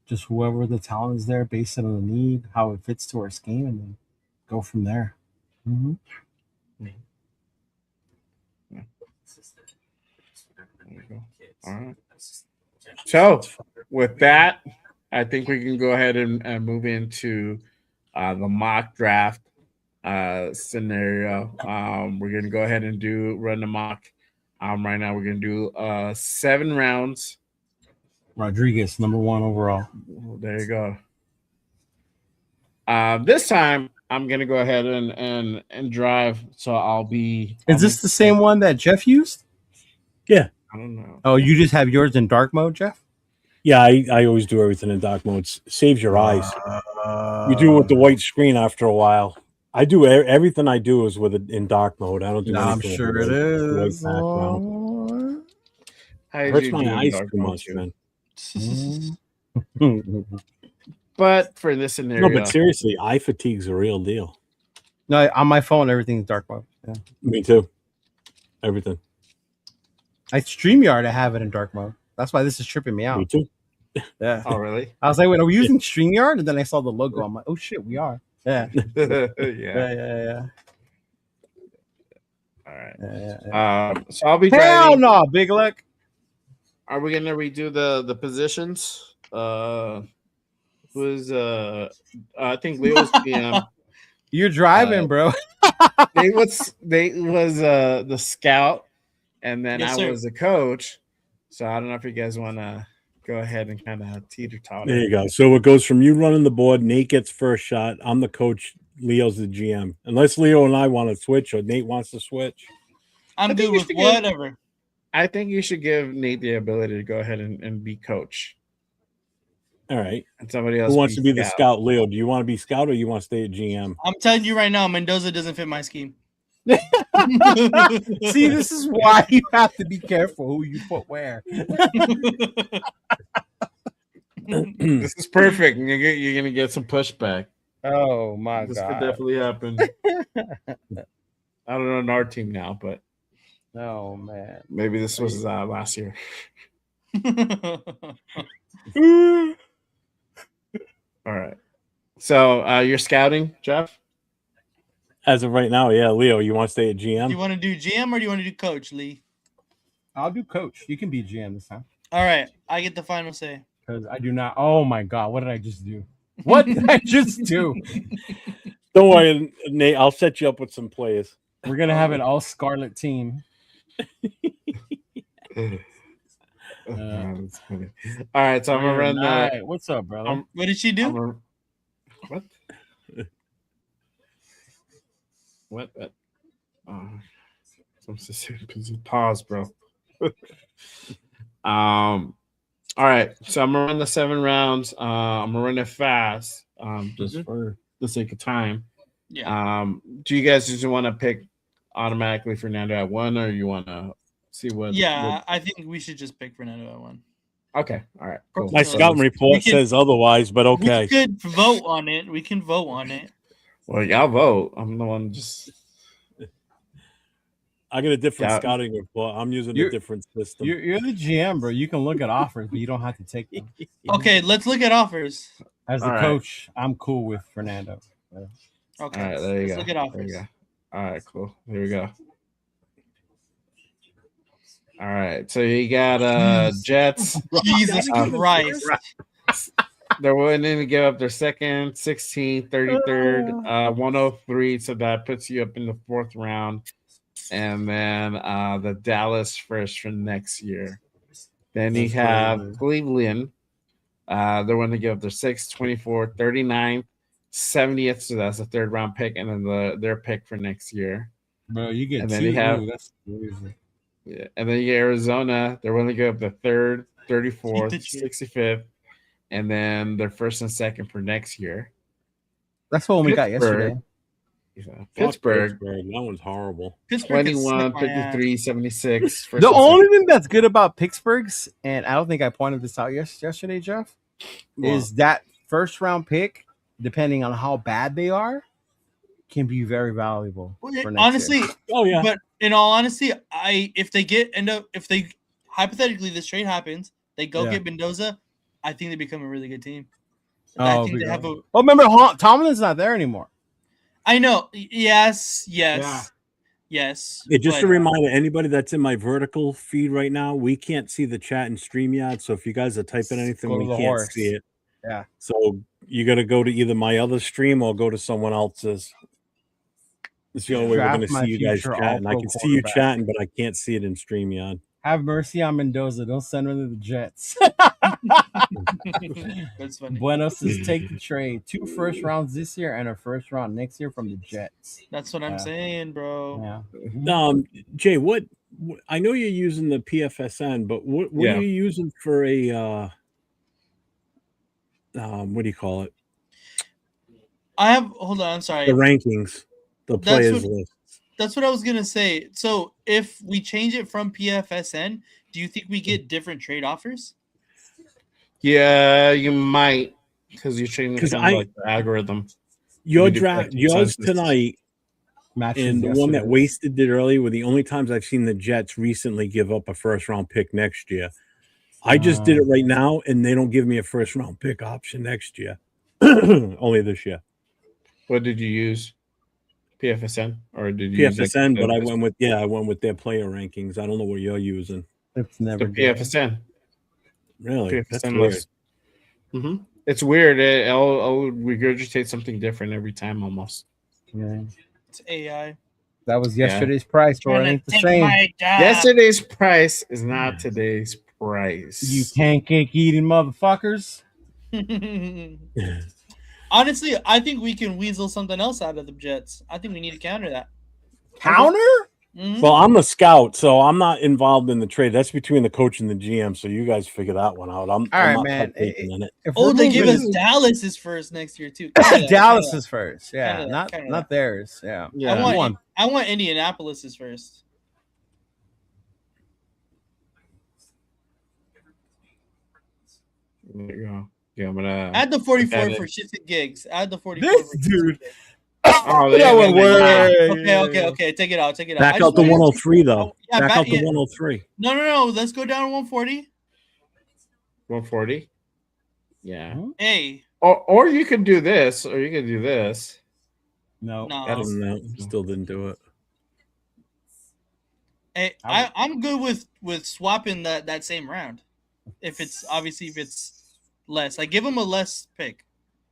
Just whoever the talent is there, based on the need, how it fits to our scheme, and then go from there. Mm-hmm. All right. So with that, I think we can go ahead and move into the mock draft scenario. We're gonna go ahead and run the mock. Right now we're gonna do 7 rounds. Rodriguez, number 1 overall. There you go. This time I'm gonna go ahead and drive. So I'll be. Is this the same one that Jeff used? Yeah. I don't know. Oh, you just have yours in dark mode, Jeff? Yeah, I always do everything in dark mode. It saves your eyes. You do it with the white screen after a while. I do everything I do is with it in dark mode. I don't do anything. I'm sure it is. Background. Hurts my eyes too much, man. But for this scenario, no, but seriously, eye fatigue's a real deal. No, on my phone, everything's dark mode. Yeah. Me too. Everything. I StreamYard, I have it in dark mode. That's why this is tripping me out. Me too. Yeah. Oh, really? I was like, wait, are we using StreamYard? And then I saw the logo. I'm like, oh shit, we are. Yeah. Yeah. All right. Yeah. So I'll be Hell driving. no, Big Luck. Are we gonna redo the positions? Who's I think Leo's PM. You're driving, bro. they was the scout, and then Yes, I sir. was the coach. So I don't know if you guys want to go ahead and kind of teeter-totter. There you go. So it goes from you running the board. Nate gets first shot. I'm the coach. Leo's the GM. Unless Leo and I want to switch or Nate wants to switch. I'm good with whatever. I think you should give Nate the ability to go ahead and be coach. All right. And somebody else who wants to be the scout? Leo, do you want to be scout or you want to stay at GM? I'm telling you right now, Mendoza doesn't fit my scheme. See, this is why you have to be careful who you put where. This is perfect. You're gonna get some pushback. Oh my this god! This could definitely happen. I don't know on our team now, but oh man, maybe this was last year. All right. So you're scouting, Jeff? As of right now, yeah. Leo, you want to stay at GM? Do you want to do GM or do you want to do coach, Lee? I'll do coach. You can be GM this time. All right. I get the final say. Because I do not. Oh my god, what did I just do? What did I just do? Don't worry, Nate. I'll set you up with some players. We're gonna have an all Scarlet team. That's funny. All right, so I'm gonna run that. What's up, brother? What did she do? What? What? Pause, bro. All right, so I'm gonna run the 7 rounds. I'm gonna run it fast, just for the sake of time. Yeah. Do you guys just want to pick automatically Fernando at 1, or you want to see what? Yeah, I think we should just pick Fernando at 1. Okay, all right, cool. My scouting report says otherwise, but okay. We could vote on it. We can vote on it. Well, y'all vote. I'm the one just. I got a different scouting report. I'm using a different system. You're the GM, bro. You can look at offers, but you don't have to take them. Okay, let's look at offers. As the coach, I'm cool with Fernando. Okay, all right, there you let's go. look at offers. There you go. All right, cool. Here we go. All right, so you got Jets. Jesus Christ. They're willing to give up their 2nd, 16th, 33rd, 103. So that puts you up in the 4th round. And then the Dallas first for next year. Then you have Cleveland. They're willing to give up their 6th, 24th, 39th, 70th. So that's a 3rd round pick. And then their pick for next year. Bro, you get and then 2. you have, That's crazy. Yeah, and then you get Arizona. They're willing to give up the 3rd, 34th, 65th. And then their 1st and 2nd for next year. That's what we got yesterday. Pittsburgh. That one's horrible. 21, 53, 76. The only thing that's good about Pittsburgh's, and I don't think I pointed this out yesterday, Jeff, is that 1st round pick, depending on how bad they are, can be very valuable. For next Honestly, year. Oh yeah. But in all honesty, if they hypothetically this trade happens, they go get Mendoza, I think they become a really good team. I think they have a. Oh, remember Tomlin's not there anymore. I know. Yes. Yeah. Just a reminder, anybody that's in my vertical feed right now, we can't see the chat and StreamYard. So if you guys are typing anything, we can't see it. Yeah. So you got to go to either my other stream or go to someone else's. It's the only way we're going to see you guys chatting. I can see you chatting, but I can't see it in StreamYard. Have mercy on Mendoza. Don't send him to the Jets. That's funny. Buenos says take the trade. 2 first rounds this year and a 1st round next year from the Jets. That's what I'm saying, bro. Yeah. Jay, what I know you're using the PFSN, but what are you using for a what do you call it? Hold on, I'm sorry. The rankings, the players list. That's what I was gonna say. So if we change it from PFSN, do you think we get different trade offers? Yeah, you might, because you're changing the algorithm. Your draft, yours tonight, and the one that wasted it early were the only times I've seen the Jets recently give up a 1st round pick next year. I just did it right now, and they don't give me a 1st round pick option next year. Only this year. What did you use? PFSN, or did you PFSN? But I went with their player rankings. I don't know what you're using. It's never the PFSN. Really? PFSN That's weird. Mm-hmm. It's weird. I'll regurgitate something different every time, almost. Yeah. It's AI. That was yesterday's price, bro. It ain't the same. Yesterday's price is not today's price. You pancake eating motherfuckers. Honestly, I think we can weasel something else out of the Jets. I think we need to counter that. Counter? Mm-hmm. Well, I'm the scout, so I'm not involved in the trade. That's between the coach and the GM. So you guys figure that one out. I'm not partaking in it. They give us Dallas is first next year too. Dallas is first. Yeah, not theirs. Yeah. I want Indianapolis is first. There you go. Yeah, I'm gonna add the 44 for shits and gigs. Add the 44. This dude. Oh, that one works. Okay. Take it out. Back out the 103 though. Back out the 103. No. Let's go down to 140. 140. Yeah. Hey. Or you could do this, or you could do this. No. Still didn't do it. Hey, I'm good with swapping that same round. If it's less, I give him a less pick.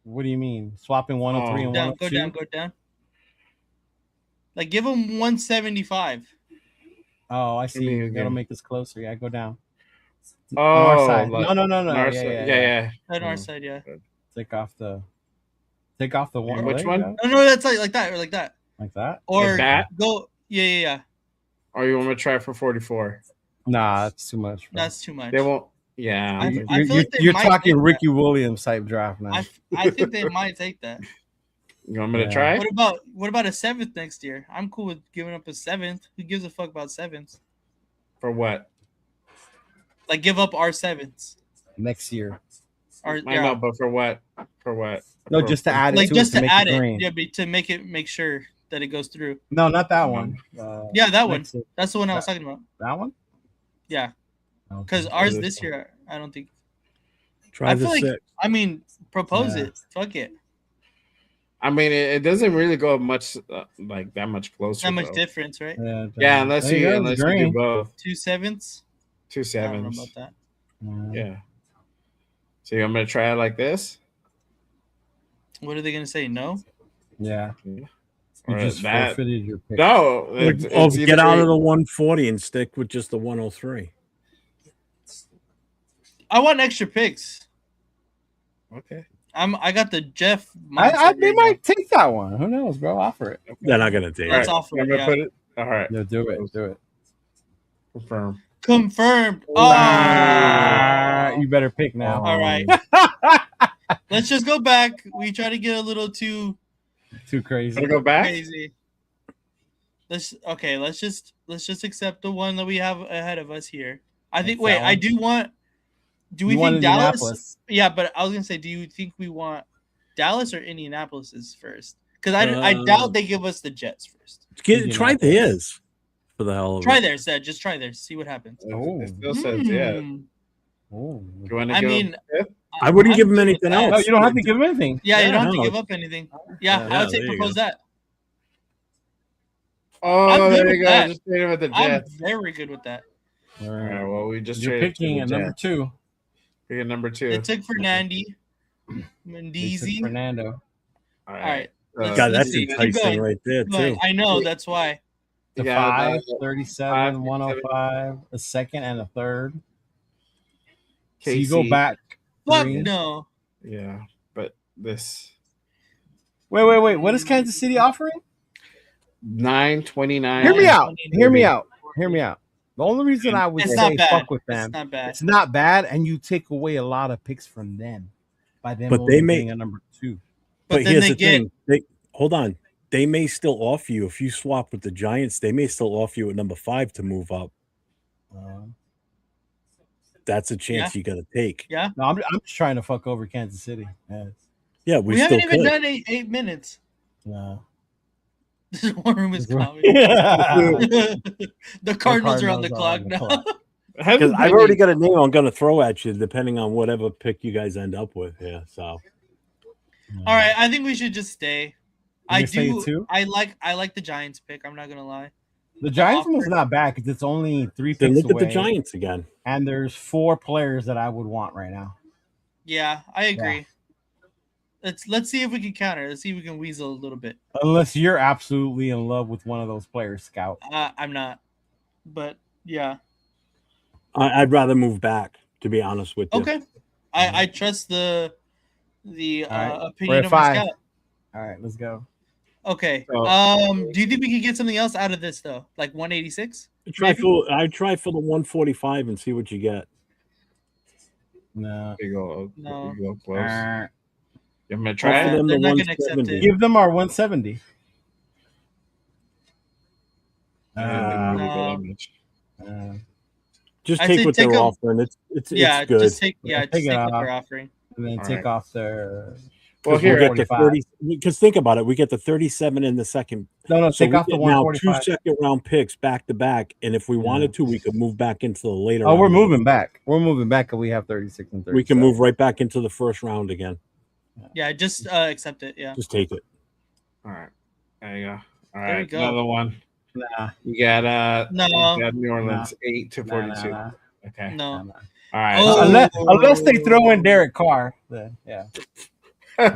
What do you mean? Swapping 103 and 102? Go down. Like give him 175. Oh, I see. That'll make this closer. Yeah, go down. Oh, on our side. No. Yeah. On our side, yeah. Take off the one. Which one? No, that's like that or like that. Like that? Or like that? go. Yeah. Or you want me to try for 44? Nah, that's too much. Bro. That's too much. They won't. Yeah. I You're, feel like they you're might talking take Ricky Williams type draft now. I think they might take that. You want me to try? What about a 7th next year? I'm cool with giving up a 7th. Who gives a fuck about 7ths? For what? Like give up our 7ths next year. Or I know, but for what? For what? No, For- just to add it like to just it to make add it it. green. Yeah, to make sure that it goes through. No, not that one. Yeah, that one. next year. That's the one I was talking about. That one? Yeah. Okay. Because ours this year, I don't think. Try I the feel like 6. I mean, propose Yeah. it. Fuck it. I mean, it doesn't really go much like that much closer. Not much though. difference, right? Yeah, unless There you go, unless you green. do both. 2 7ths. 2 I don't know 7s. about that. Yeah. So I'm gonna try it like this. What are they gonna say? No. Yeah. You You just forfeited your pick. No, it's Get out either- of the 140 and stick with just the 103. I want extra picks. Okay. I got the Jeff. They mindset might take that one. Who knows, bro? Offer it. They're not gonna take Let's it. offer I'm it. gonna Yeah. put it. All right. Yeah, do it. Do it. Confirm. Confirmed. Oh. You better pick now. All right. Let's just go back. We try to get a little too crazy. Wanna go back? crazy. Let's just accept the one that we have ahead of us here. I think. That's Wait, that I one? do want. Do we You want think Dallas? Indianapolis. Yeah, but I was gonna say, do you think we want Dallas or Indianapolis is first? Because I doubt they give us the Jets first. Try theirs for the hell of Try it. theirs, Zed. Just try theirs. See what happens. It still says yeah. Oh. You want to I give mean, I wouldn't give I'm them good with anything that. else. No, you don't have to give him anything. Yeah, you don't have to no. give up anything. Yeah, I would say there you propose go. that. Oh, I'm good there with you go. that. Just trade him with the I'm Jets. very good with that. All All right. right. Well, we just You're traded picking to a the number Jets. 2. Picking number 2. They took Fernandy, They took Mendeezy. Fernando. All All right. God, that's see. Keep enticing going. right there Keep going. too. I know. That's why. The Yeah, 5, the 37, 5, 105, a second and a third. So you go KC. back. Fuck 3. no. Yeah, but this Wait. What is Kansas City offering? 929. Hear me out. Hear me Maybe. out. Hear me out. The only reason I would It's say not bad. fuck with It's them, not bad. it's not bad, and you take away a lot of picks from them by them But only they may- getting a number 2. But then here's they the get- thing. Hold on. They may still offer you if you swap with the Giants. They may still offer you at number 5 to move up. That's a chance you got to take. Yeah. No, I'm just trying to fuck over Kansas City. Yes. Yeah, We still haven't even could. done 8 minutes. No. This war room is coming. Yeah. The Cardinals are on the clock on the now. clock. Because I've already got a name I'm going to throw at you, depending on whatever pick you guys end up with. Yeah, so All right, I think we should just stay. I gonna stay do. too? I like the Giants pick. I'm not gonna lie. The Giants one's not bad because it's only 3 then picks look away, at the Giants again. and there's 4 players that I would want right now. Yeah, I agree. Let's see if we can counter. Let's see if we can weasel a little bit. Unless you're absolutely in love with one of those players, Scout. I'm not, but yeah. I'd rather move back, to be honest with you. Okay, I trust the All right. opinion We're at of my 5. scout. All right, let's go. Okay. So- Do you think we could get something else out of this though, like 186? I'd try for the 145 and see what you get. No. You go, No. you go close. Uh, You want me to try Offer it? them They're the not gonna accept 170. it. give them our 170. No. Just I'd take say what take they're them- offering. It's Yeah, good. just take Take what it they're off. offering. And then All take right. off their. Well, Because here, we'll get the 45. 30. Because think about it, we get the 37 in the second. No, So take we off the get now 145. 2 second round picks back to back, and if we wanted to, we could move back into the later. Oh, we're round. moving back. We're moving back, and we have 36 and 37. We can move right back into the first round again. Yeah, just accept it. Yeah. Just take it. All right. There you go. All There right. we go. Another one. Nah, You got No. you got New Orleans 8 to 42. nah. Okay. No. All right. Oh. Unless they throw in Derek Carr, then yeah. All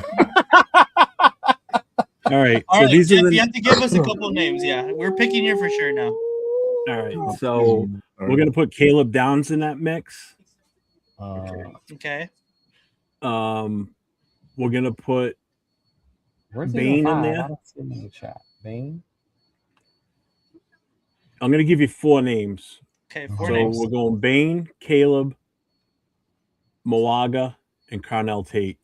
right. All So right, these Jeff, are the. you have to give us a couple names. Yeah, we're picking you for sure now. All right. So we're gonna put Caleb Downs in that mix. Okay. We're gonna put Where's Bain in I there. don't see him in the chat. Bain. I'm going to give you 4 names. Okay, 4 So names. we're going Bain, Caleb, Moaga, and Carnell Tate.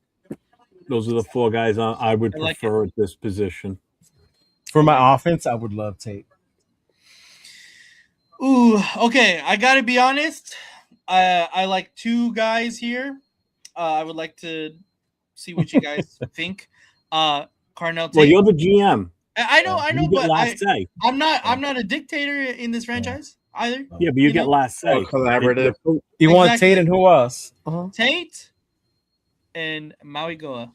Those are the 4 guys I would prefer at this position. For my offense, I would love Tate. Ooh, okay. I gotta be honest. I like 2 guys here. I would like to see what you guys think. Carnell Tate. Well, you're the GM. I know, You get but last say. I'm not a dictator in this franchise either. Yeah, but you get know? last say. Collaborative. You want Tate and who else? Tate and Maui Goa.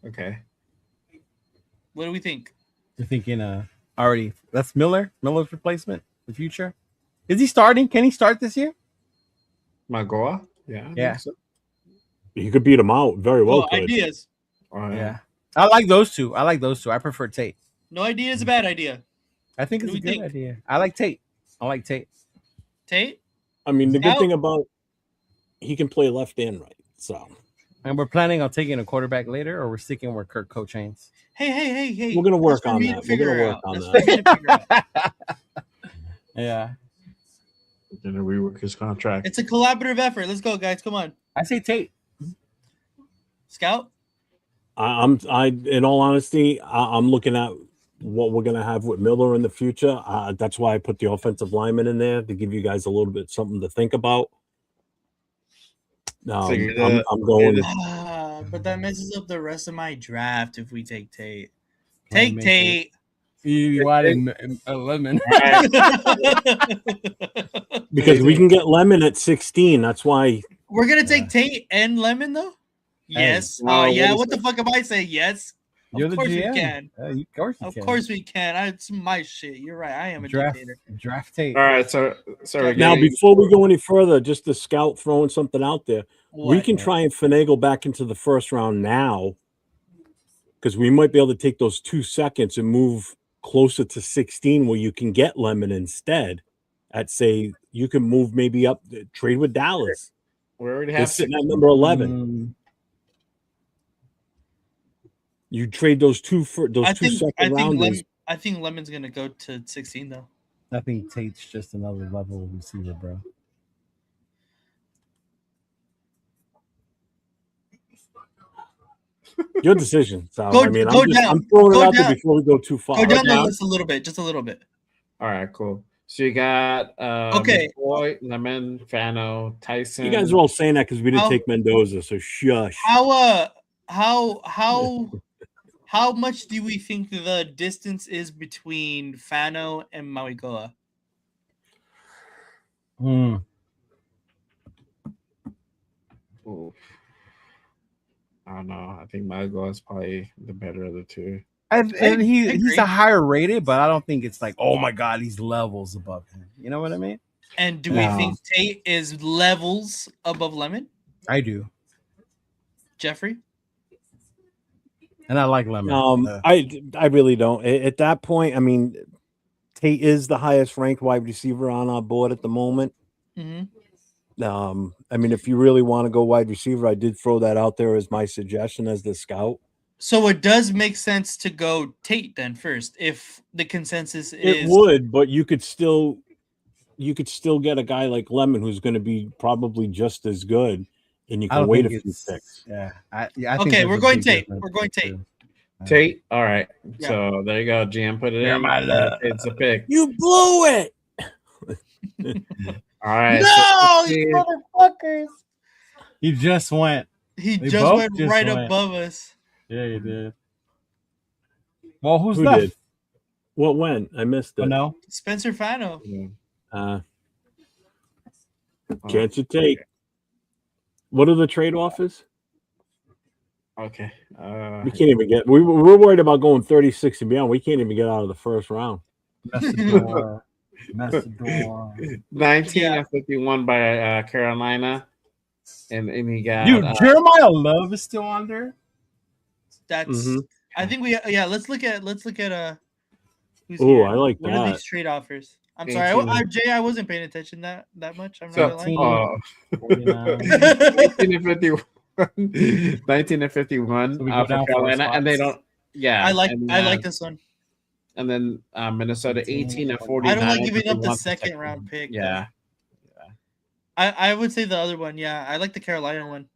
Okay. What do we think? You're thinking already. That's Miller's replacement, the future. Is he starting? Can he start this year? Magoa? Yeah. I think so. You could beat him out very well. Oh, ideas. Yeah. I like those two. I prefer Tate. No idea is a bad idea. I think it's a good idea. I like Tate. Tate? I mean, the good thing about he can play left and right. So, and we're planning on taking a quarterback later, or we're sticking with Kirk Cochains. Hey. We're gonna work on that. We're gonna work on that. Yeah. Gonna rework his contract. It's a collaborative effort. Let's go, guys. Come on. I say Tate. Scout. In all honesty, I'm looking at what we're gonna have with Miller in the future. That's why I put the offensive lineman in there to give you guys a little bit something to think about. I'm going. But that messes up the rest of my draft if we take Tate. Take Tate. You wanted a lemon. Because we can get Lemon at 16. That's why we're gonna take Tate and Lemon though. Yes. Yeah. What the fuck am I saying? Yes. Of course we can. Of course we can. It's my shit. You're right. I am a dictator. Draft Tate. All right. So now before we go any further, just the Scout throwing something out there. We can try and finagle back into the first round now, because we might be able to take those 2 seconds and move closer to 16, where you can get Lemon instead. At say you can move maybe up, trade with Dallas. We already have sitting at number 11. You trade those two second rounders. I think Lemon's gonna go to 16 though. I think Tate's just another level receiver, bro. Your decision. So I'm throwing it out there before we go too far. Go down the list a little bit, just a little bit. All right, cool. So you got McCoy, Lemon, Fano, Tyson. You guys are all saying that because we didn't take Mendoza, so shush. How much do we think the distance is between Fano and Mauigoa? Ooh. I don't know. I think Mauigoa is probably the better of the two. And he's a higher rated, but I don't think it's like, oh my God, he's levels above him. You know what I mean? And do we think Tate is levels above Lemon? I do. Jeffrey? And I like Lemon. I really don't. At that point, I mean, Tate is the highest ranked wide receiver on our board at the moment. Mm-hmm. I mean, if you really want to go wide receiver, I did throw that out there as my suggestion as the scout. So it does make sense to go Tate then first, if the consensus is. It would, but you could still get a guy like Lemon who's going to be probably just as good, and you can wait a few picks. Yeah. Okay, we're going Tate. We're going Tate. Tate. All right. Yeah. So there you go. GM put it in. It's a pick. You blew it. All right. No, you motherfuckers. He just went. He just went right above us. Yeah, he did. Well, who left? Did? What went? I missed it. Oh, no. Spencer Fano. Chance you take. What are the trade offers? Okay. We can't even get. We're worried about going 36 and beyond. We can't even get out of the first round. Messidor. 19 and 51 by Carolina, and he got. Dude, Jeremiah Love is still on there. That's. I think we. Yeah. Let's look at. Who's I like what that. What are these trade offers? I'm sorry, Jay. I wasn't paying attention that much. I'm not gonna lie. 19 and 51. 19 and 51 for Carolina, and they don't. Yeah, I like this one. And then Minnesota 18 and 49. I don't like giving up the wants second round pick. Yeah. I would say the other one. Yeah, I like the Carolina one.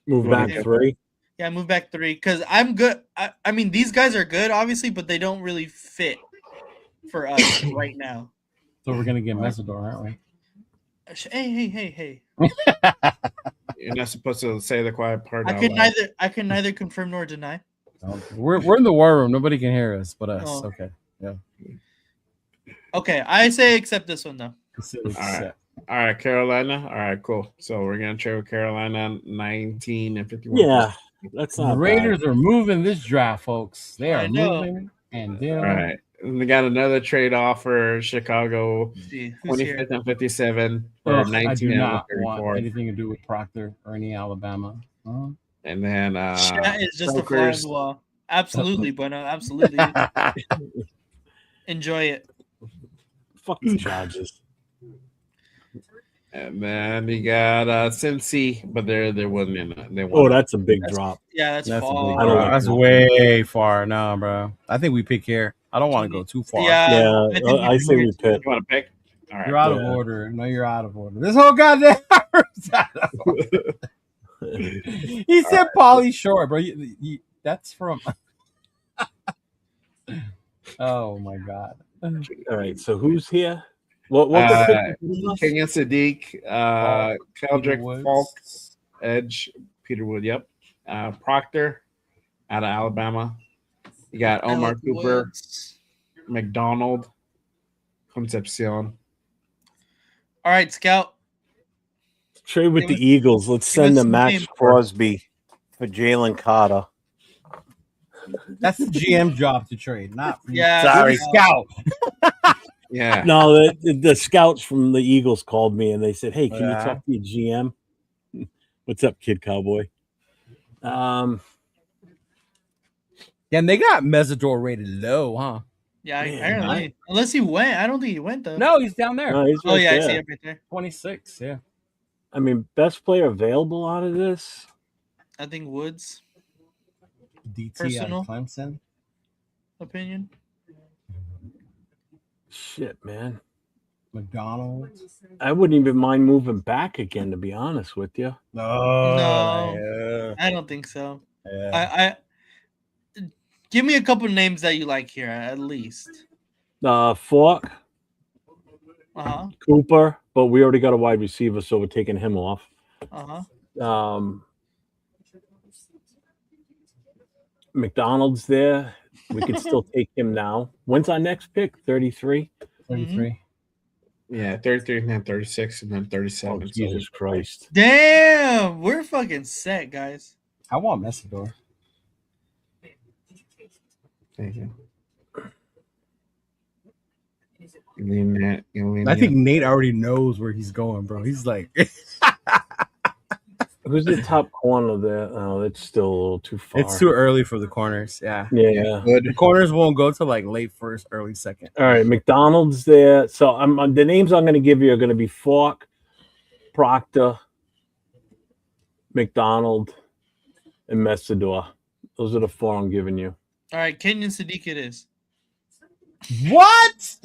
Move back 3. Yeah, move back 3 because I'm good. I mean, these guys are good, obviously, but they don't really fit for us right now. So we're gonna get Messidor, aren't we? Hey. You're not supposed to say the quiet part. I can neither confirm nor deny. We're in the war room. Nobody can hear us but us. Oh. Okay. Yeah. Okay, I say accept this one though. All right, Carolina. All right, cool. So we're gonna trade with Carolina 19 and 51. Yeah, that's The not Raiders are moving this draft, folks. They are I know. moving and All doing. right. And we got another trade offer, Chicago, See, who's here? 25th and 57 for Ugh, 19 I do and not 34. want anything to do with Proctor or any Alabama. And then Chat is just a fly on Strokers. the wall. Absolutely, Bueno. Absolutely. Enjoy it. Fuck the Chargers. And then you got Cincy, but they wasn't in it. They Oh, won. that's a big drop. Yeah, that's That's, far. I don't like that's that. way far now, bro. I think we pick here. I don't want to go too far. Yeah, Yeah, think I say we pick. You want to pick? All right. You're out Yeah. of order. No, you're out of order. This whole goddamn hour's out of order. He said Pauly Shore, bro. That's from. Oh my god. All right, so who's here? What the pick? Kenyon Sadiq, Keldrick Woods. Falk, Edge, Peter Wood, yep. Proctor out of Alabama. You got Omar Alec Cooper, Woods. McDonald, Concepcion. All right, Scout. Trade with Give the Eagles. Let's give us send them some Max names. Crosby for Jalen Carter. That's the GM job to trade, not for Yeah, Sorry. Scout. Yeah. No, the scouts from the Eagles called me and they said, "Hey, can you Yeah. talk to your GM?" What's up, Kid Cowboy? Yeah, and they got Messidor rated low, huh? Yeah, Man, apparently. Unless he went. I don't think he went though. No, he's down there. no, he's Oh right yeah, I there. see him right there. 26, yeah. I mean, best player available out of this. I think Woods DT Personal. out of Clemson. opinion. Shit, man. McDonald. I wouldn't even mind moving back again, to be honest with you. No, I don't think so. I give me a couple names that you like here at least. Falk, Uh-huh. Cooper, but we already got a wide receiver, so we're taking him off. Uh-huh. McDonald's there. We could still take him now. When's our next pick? 33? 33. Yeah, 33 and then 36 and then 37. Oh, Jesus Christ. Damn, we're fucking set, guys. I want Messidor. Thank you. I think Nate already knows where he's going, bro. He's like, Who's the top corner there? Oh, it's still a little too far. it's too early for the corners. Yeah. Yeah. The corners won't go to like late first, early second. All right, McDonald's there. So the names I'm going to give you are going to be Falk, Proctor, McDonald, and Messidor. Those are the 4 I'm giving you. All right, Kenyon Sadiq it is. What?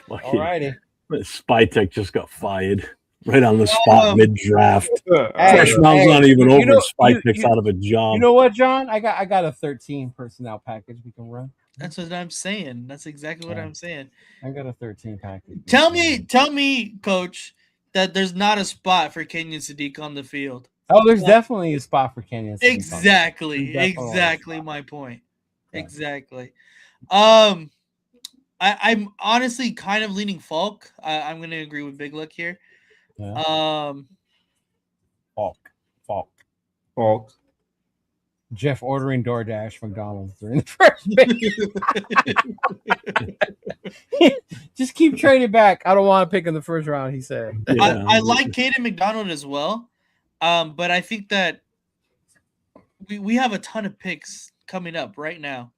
Alrighty. Spytek just got fired right on the spot mid-draft. Hey, First round's not even you over. know- Spytek's you- out of a job. You know what, John? I got a 13 personnel package we can run. That's what I'm saying. That's exactly what Yeah. I'm saying. I got a 13 package. Tell me, Coach, that there's not a spot for Kenyon Sadiq on the field. Oh, there's definitely a spot for Kenyon. Sadiq on there. Exactly. There's definitely Exactly my point. Exactly. I'm honestly kind of leaning Falk. I'm gonna agree with Big Luck here. Yeah. Falk. Jeff ordering DoorDash McDonald's during the first pick. Just keep trading back. I don't want to pick in the first round, he said. I like Caden McDonald as well. But I think that we have a ton of picks coming up right now.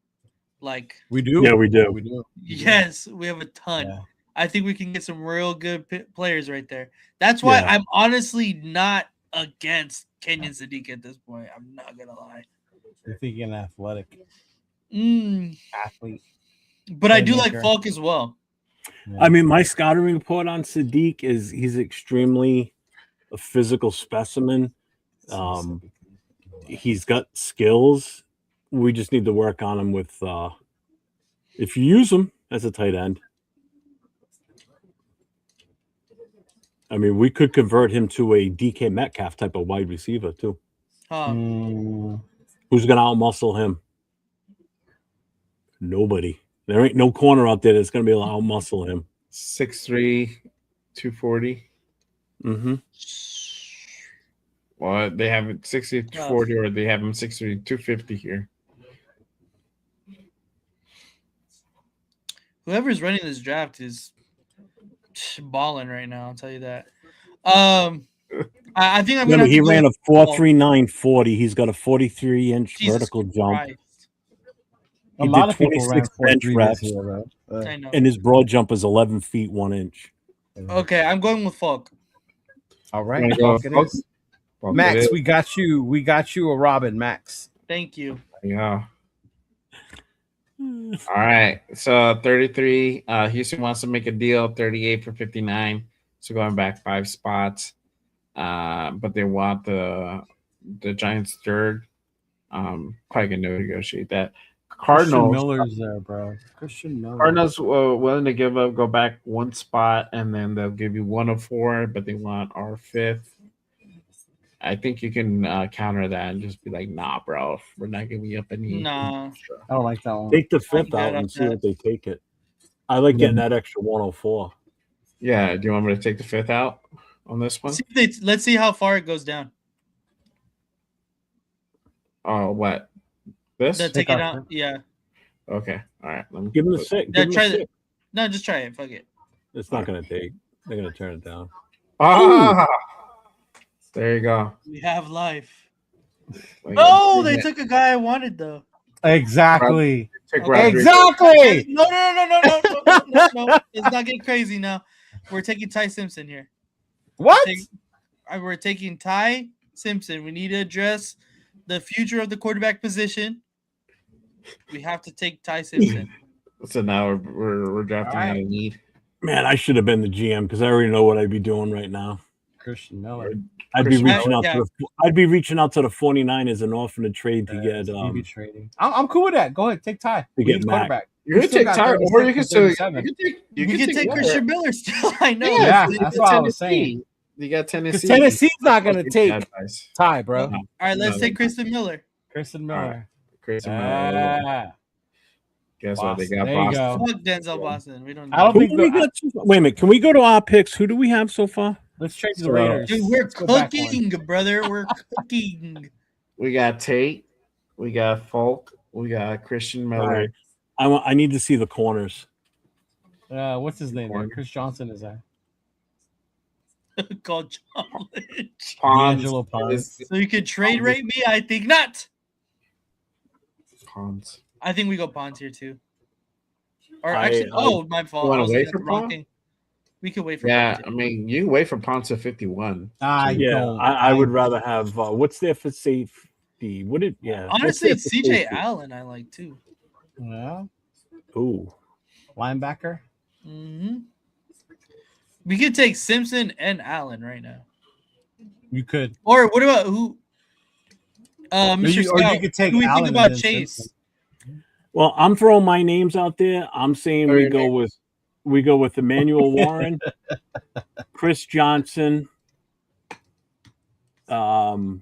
Like We do. Yeah, we do. We do. yes, we have a ton. Yeah. I think we can get some real good players right there. That's why Yeah. I'm honestly not against Kenyon Sadiq at this point. I'm not gonna lie. You're thinking athletic. athlete. But I do like Playmaker. Falk as well. I mean, my scouting report on Sadiq is he's extremely a physical specimen. He's got skills. We just need to work on him with if you use him as a tight end. I mean, we could convert him to a DK Metcalf type of wide receiver too. Who's gonna outmuscle him? Nobody. There ain't no corner out there that's gonna be able to outmuscle him. 6'3", 240. Mm-hmm. Well, they have it 60 to 40, or they have him 6'3", 250 here. Whoever's running this draft is balling right now. I'll tell you that. I think I'm gonna. He ran a 4.3940. He's got a 43-inch vertical jump. Christ. A lot of people ran 26 reps, here, bro. I know. and his broad jump is 11 feet 1 inch. Okay, I'm going with Falk. All right, Wanna go Falk it Falk? is. Falk Max, it is. we got you. We got you a Robin, Max. Thank you. Yeah. All right. So 33. Houston wants to make a deal. 38 for 59. So going back 5 spots. But they want the Giants third. Probably gonna negotiate that. Cardinals. Christian Miller's there, bro. Christian Miller. Cardinals willing to go back 1 spot, and then they'll give you 104, but they want our 5th. I think you can counter that and just be like, nah, bro, we're not giving you up any. Nah. I don't like that one. Take the 5th out and see what they take it. I like getting that extra 104. Yeah, do you want me to take the 5th out on this one? Let's see how far it goes down. Oh, what? This? Take it out. Yeah. Okay. All right. Let me Give him the 6. Yeah, try it. No, just try it. Fuck it. It's not going to take. They're going to turn it down. Ah! There you go. We have life. Like, Oh, they took a guy I wanted though. Exactly. Exactly. No. Let's not get crazy now. We're taking Ty Simpson here. What? We're taking Ty Simpson. We need to address the future of the quarterback position. We have to take Ty Simpson. So now we're drafting out of need. Man, I should have been the GM because I already know what I'd be doing right now. Christian Miller. I'd be reaching out to the 49ers and offering a trade to get trading. I'm cool with that. Go ahead, take Ty. To get Mac. You can take Ty, or you can still we can take Christian Miller still. I know. Yeah, that's what I was saying. You got Tennessee. Tennessee's not going to take Ty, bro. All right, let's take Kristen Miller. Kristen Miller. Kristen Miller. Guess what? They got Boston. Fuck Denzel Boston. We don't. I don't think. Wait a minute. Can we go to our picks? Who do we have so far? Let's trade the Raiders. Dude, we're cooking, brother. We're cooking. We got Tate. We got Falk. We got Christian Miller. Right. I need to see the corners. What's his name? Chris Johnson is there. Called College. Angelo Pons. So you could trade rate me? I think not. Pons. I think we go Pons here too. Or actually, my fault. You want to wait for Pons? We could wait for. Yeah, I mean, you can wait for Pons to 51. I would rather have. What's there for safety? What did? Yeah. Honestly, it's CJ Allen. I like too. Yeah. Ooh. Linebacker. Mm-hmm. We could take Simpson and Allen right now. You could. Or what about who? Mr. Scout, or you could take who we Allen think about and Chase? Simpson. Well, I'm throwing my names out there. I'm saying we go with Emmanuel Warren, Chris Johnson, I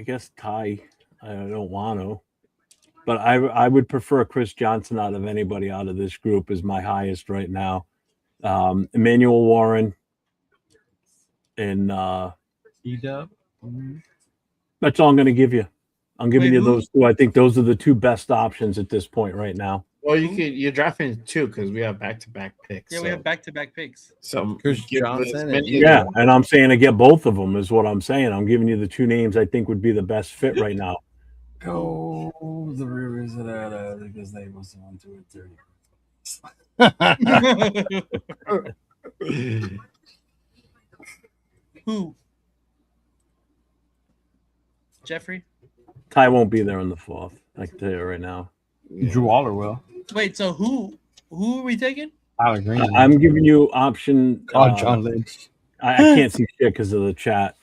guess Ty. I don't want to, but I would prefer Chris Johnson out of anybody out of this group is my highest right now. Emmanuel Warren and E-Dub. That's all I'm going to give you. I'm giving you those two. I think those are the two best options at this point right now. Well, you're drafting 2 because we have back-to-back picks. Yeah, we have back-to-back picks. So Chris Johnson. And I'm saying to get both of them is what I'm saying. I'm giving you the 2 names I think would be the best fit right now. Go the Rivers of that because they must have won 2 and 30. Who? Jeffrey? Ty won't be there on the 4th. I can tell you right now. Drew Waller will. Wait, so who are we taking? Tyler Green. I'm giving you option. John Lynch. I can't see shit because of the chat.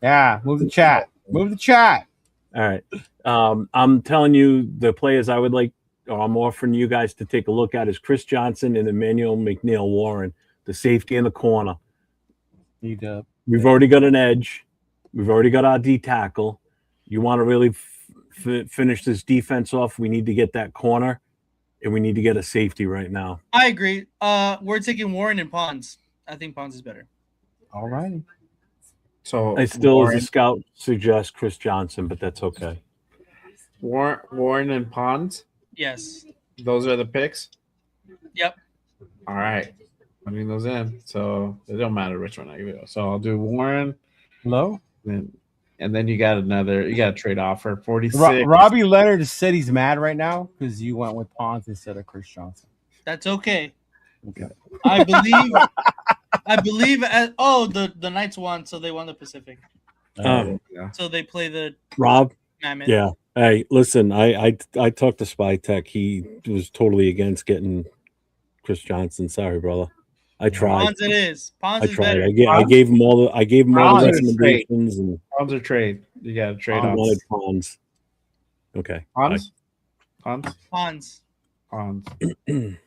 Yeah, move the chat. Move the chat. All right. I'm telling you the players I would like, or I'm offering you guys to take a look at is Chris Johnson and Emmanuel McNeil Warren, the safety in the corner. We've already got an edge. We've already got our D tackle. You want to really finish this defense off? We need to get that corner, and we need to get a safety right now. I agree. We're taking Warren and Pons. I think Pons is better. All righty. So I still, Warren, as a scout, suggest Chris Johnson, but that's okay. Warren and Pons. Yes. Those are the picks. Yep. All right. Putting those in. So it don't matter which one I go. So I'll do Warren. Low. And then you got a trade offer. 46. Robbie Leonard said he's mad right now because you went with Pons instead of Chris Johnson. That's okay. Okay. I believe the Knights won, so they won the Pacific. So they play the Rob. Mammoth. Yeah. Hey, listen, I talked to Spytek. He was totally against getting Chris Johnson. Sorry, brother. I tried. Pons it is. Pons I is tried. better. I gave him all the recommendations and Pons or trade. You got to trade I off. wanted Pons. Okay. Pons. Pons. All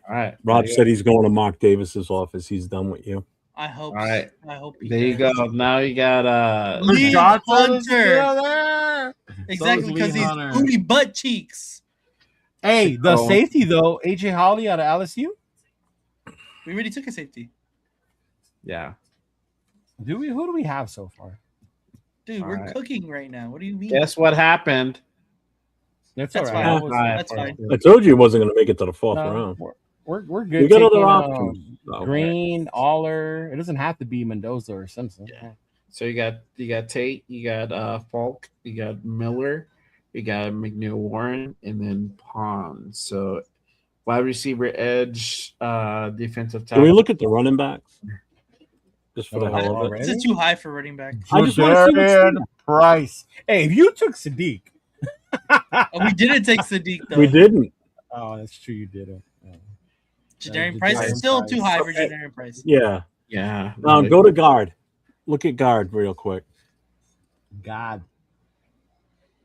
right. Rob said he's going to Mark Davis's office. He's done with you. I hope. All right. I hope. There you go. Now you got Lee Johnson is Hunter. still there. Exactly, So because is Lee he's Hunter. booty butt cheeks. Hey, the safety though, AJ Holly out of LSU. We already took a safety. Yeah. Do we? Who do we have so far? Dude, All we're right. cooking right now. What do you mean? Guess what happened? That's That's all fine. right. That's fine. I told you he wasn't going to make it to the 4th No, round. We're good. You got other taking, options. Green, Aller. It doesn't have to be Mendoza or Simpson. Yeah. So you got Tate, you got Falk, you got Miller, you got McNeil Warren, and then Pons. So wide receiver, edge, defensive tackle. Can we look at the running backs? Just for the hell of it. This is too high for running back. I just want to see what's Jordan there. Price. Hey, if you took Sadiq. We didn't take Sadiq though. We didn't. Oh, that's true. You didn't. Jadarian Price is still too high for Jadarian Price. Yeah. Yeah. Go to guard. Look at guard real quick. God.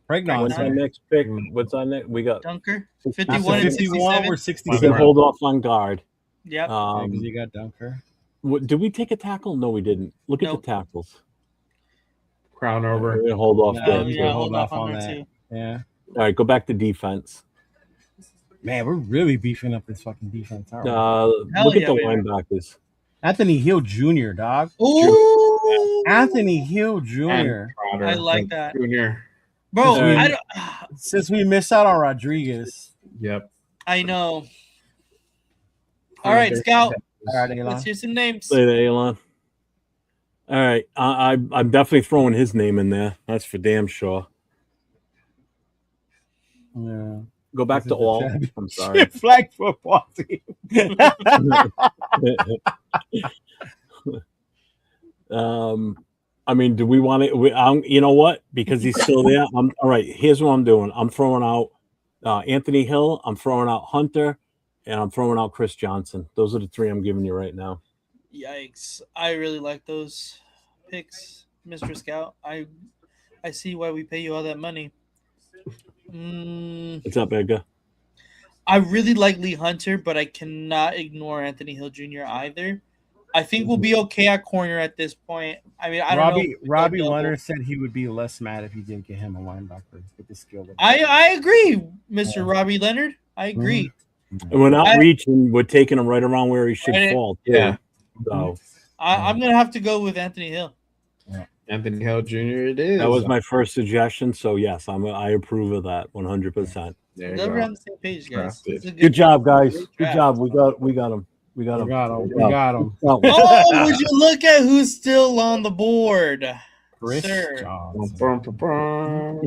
What's our next pick? What's our next? We got Dunker. After 51 and 51, we're 67. We can hold off on guard. Yep. Because you got Dunker. Did we take a tackle? No, we didn't. Look at the tackles. Crown over. We're gonna hold off there. Yeah, hold off on that too. Yeah. All right, go back to defense. Man, we're really beefing up this fucking defense, aren't we? Look at yeah, the we are. linebackers. Anthony Hill Jr., dog. Ooh, Anthony Hill Jr. And Trotter, I like that. Junior. Bro, Dude. I don't. Since we missed out on Rodriguez. Yep. I know. All right, Scout. All right, Elon. Let's hear some names. Later, Elon. All right, I'm definitely throwing his name in there. That's for damn sure. Yeah. Go back to all. I'm sorry. Shit, flag football team. I mean, do we want to? You know what? Because he's still there. All right. Here's what I'm doing. I'm throwing out Anthony Hill. I'm throwing out Hunter, and I'm throwing out Chris Johnson. Those are the three I'm giving you right now. Yikes! I really like those picks, Mr. Scout. I see why we pay you all that money. What's up, Edgar? I really like Lee Hunter, but I cannot ignore Anthony Hill Jr. either. I think we'll be okay at corner at this point. I mean, I don't know. Robbie Leonard said he would be less mad if you didn't get him a linebacker with the skill. I agree, Mr. Robbie Leonard. I agree. And we're not reaching. We're taking him right around where he should fall. Too. Yeah. So I'm gonna have to go with Anthony Hill. Yeah. Anthony Hill Jr. It is. that was my first suggestion. So yes, I approve of that 100%. There you Glad go. we're on the same page, guys. Drafted. It's a Good job, guys. Good draft. job. We got him. We got him. We got him. Oh, would you look at who's still on the board, Chris sir? Johnson. Bum, bum, bum.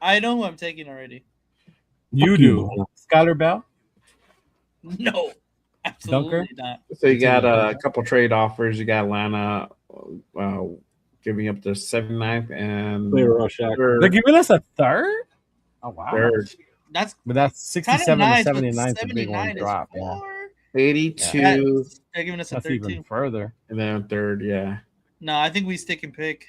I know who I'm taking already. You do. Skylar Bell? No, absolutely Dunker? not. So you got a couple trade offers. You got Atlanta, giving up their 79th and Clear Rorschach. They're giving us a third? Oh, wow. third. That's But that's 67 to nice, but 79 is a big 79 one is drop. Yeah. 82 They're giving us a That's third even too. further. and then third, yeah. No, I think we stick and pick.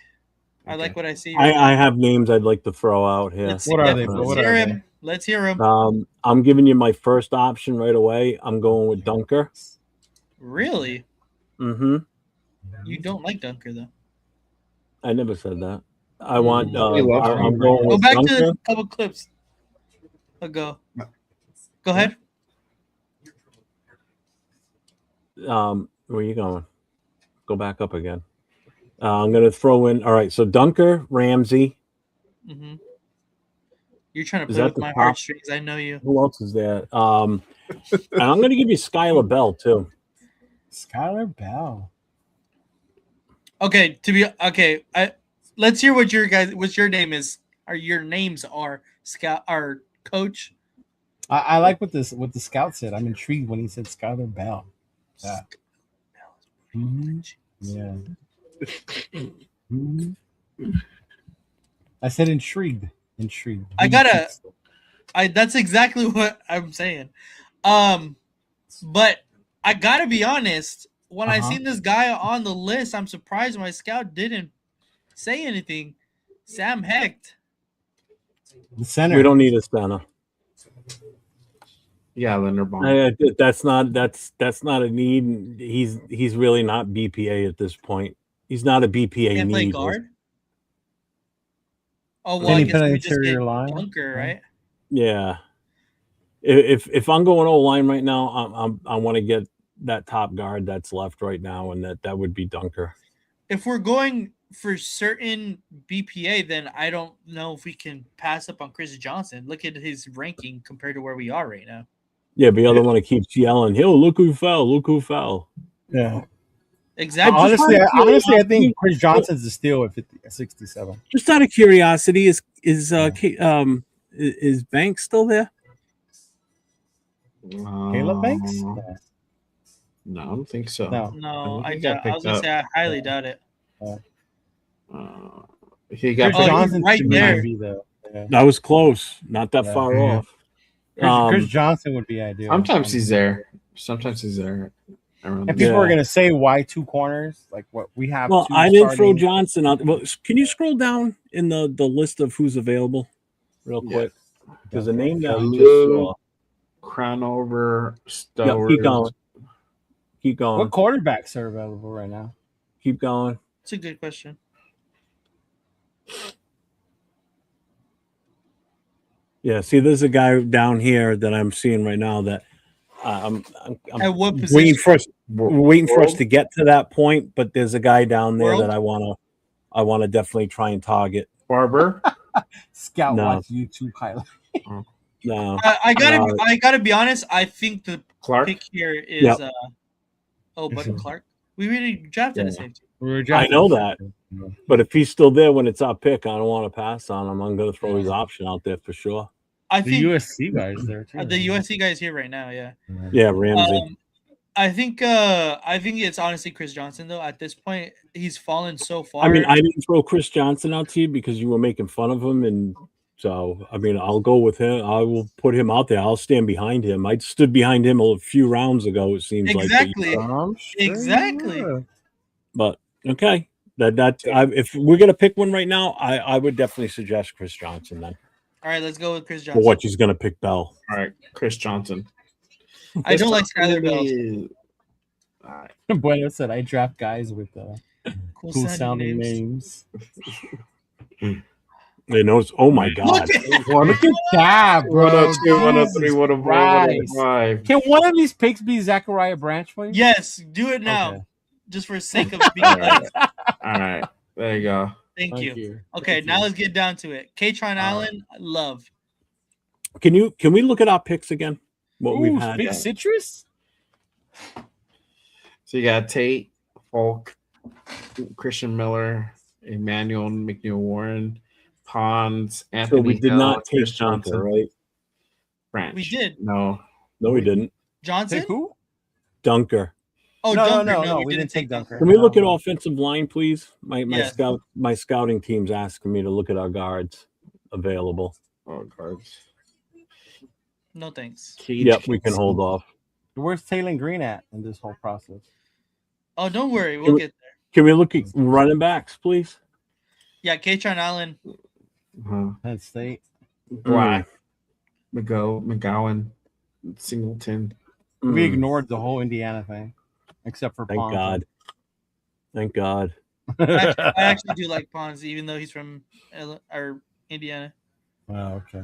I like what I see. I have names I'd like to throw out here. Let's hear him. Let's hear him. I'm giving you my first option right away. I'm going with Dunker. Really? Mm-hmm. You don't like Dunker though. I never said that. I want. We love I'm him. going Go with back Dunker. to a couple clips ago. Go ahead. Where are you going? Go back up again. I'm going to throw in. All right, so Dunker, Ramsey. Mm-hmm. You're trying to Is play that with the my top? heartstrings. I know you. Who else is there? And I'm going to give you Skylar Bell too. Skylar Bell. Okay, let's hear what your name is. Or your names are Scout or Coach. I like what the scout said. I'm intrigued when he said Skylar Bell. Yeah. Mm-hmm. Yeah. Mm-hmm. I said intrigued. Intrigued. That's exactly what I'm saying. But I gotta be honest. When I seen this guy on the list, I'm surprised my scout didn't say anything. Sam Hecht. The center. We don't need a center. Yeah, Linderbaum. That's not a need. He's really not BPA at this point. He's not a BPA Can't play need. guard. Oh well, Can I he guess play we just interior get line? Dunker, right? Yeah. If I'm going O line right now, I want to get that top guard that's left right now, and that would be Dunker. If we're going for certain BPA, then I don't know if we can pass up on Chris Johnson. Look at his ranking compared to where we are right now. Yeah, but the other one that keeps yelling, "Yo, look who fell! Look who fell!" Yeah. Exactly. Honestly, I think Chris Johnson's a steal at 67. Just out of curiosity, is Banks still there? Caleb Banks? No, I don't think so. No, I got was gonna picked say I highly doubt it. He got Chris Johnson right should there. be though. Yeah. That was close, not that far off. Chris Johnson would be ideal. Sometimes he's there. Sometimes he's there. And people are gonna say, "Why two corners?" Like what we have. Well, two I didn't throw starting- Johnson out. Well, can you scroll down in the list of who's available, real quick? There's a name that we just saw. Crownover, Yeah, Stowers. keep going. Keep going. What quarterbacks are available right now? Keep going. It's a good question. Yeah, see, there's a guy down here that I'm seeing right now that I'm At what waiting position? for us to get to that point. But there's a guy down there World? that I want to definitely try and target. Barber. Scout No. watch YouTube highlight. No, I gotta be honest. I think the Clark. pick here is Yep. Button Clark. We really drafted a safety. I know that. But if he's still there when it's our pick, I don't want to pass on him. I'm going to throw his option out there for sure. I The think USC guys there too. the USC guy is here right now. Yeah. Yeah, Ramsey. I think it's honestly Chris Johnson though. At this point, he's fallen so far. I mean, I didn't throw Chris Johnson out to you because you were making fun of him, and so I mean, I'll go with him. I will put him out there. I'll stand behind him. I stood behind him a few rounds ago. It seems exactly, like exactly. But okay, if we're gonna pick one right now, I would definitely suggest Chris Johnson then. All right, let's go with Chris For Johnson. what he's gonna pick Bell. All right, Chris Johnson. I don't like Skyler Bell. Bueno said I draft guys with cool sounding names. They knows. Oh my God! Look at that, bro. 102, 103, 104, Christ. 105. Can one of these picks be Zachariah Branch, please? Yes, do it now, Okay. just for sake of being nice. All right, there you go. Thank you. Okay, now let's get down to it. Katron Allen, love. Can we look at our picks again? What we've had? Big citrus. So you got Tate, Falk, Christian Miller, Emmanuel McNeil Warren, Pons, Anthony. So we did Hill, not take Chris Johnson, right? Branch. We did. No, No, we didn't. Johnson. Take who? Dunker. Oh, No, Dunker, we didn't take Dunker. Can we look at offensive line, please? My Yes. scouting team's asking me to look at our guards available. Oh, guards. No thanks. Yep, we can hold off. Where's Taylor Green at in this whole process? Oh, don't worry, we'll get there. Can we look at running backs, please? Yeah, Katron Allen. Penn State. Black. McGowan. Singleton. We ignored the whole Indiana thing, except for Thank Ponce. God. Thank God. I actually do like Pons, even though he's from Indiana. Oh, okay.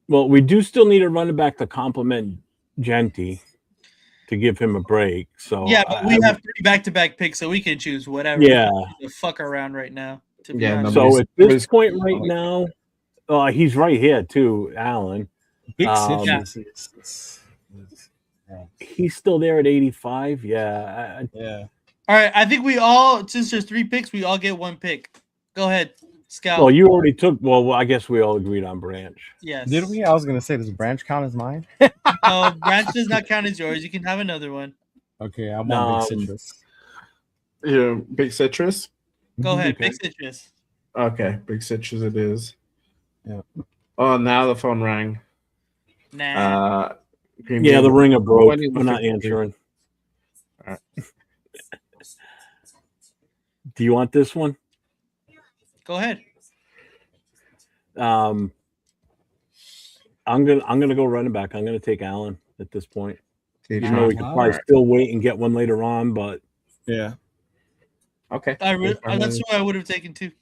Well, we do still need a running back to complement Genty to give him a break. So Yeah, but we have 3 back-to-back picks, so we can choose whatever. Yeah. The fuck around right now. To be Yeah, honest. So at this point right now, he's right here too, Alan. Big Yeah. He's still there at 85. Yeah. Yeah. All right, I think we all, since there's 3 picks, we all get 1 pick. Go ahead, Scout. Well, you already took. Well, I guess we all agreed on Branch. Yes. Did we? I was gonna say, does Branch count as mine? No, Branch does not count as yours. You can have another one. Okay, I'm on Big Citrus. Yeah, Big Citrus. Go ahead, Okay. Big Citrus. Okay, Big Citrus it is. Yeah. Oh, now the phone rang. Nah. Green Yeah, Bay- the ringer broke. When is the We're not 53? answering. All right. Do you want this one? Go ahead. I'm gonna go running back. I'm gonna take Allen at this point. Even though we could probably still wait and get one later on, but yeah. Okay. That's who I would have taken too.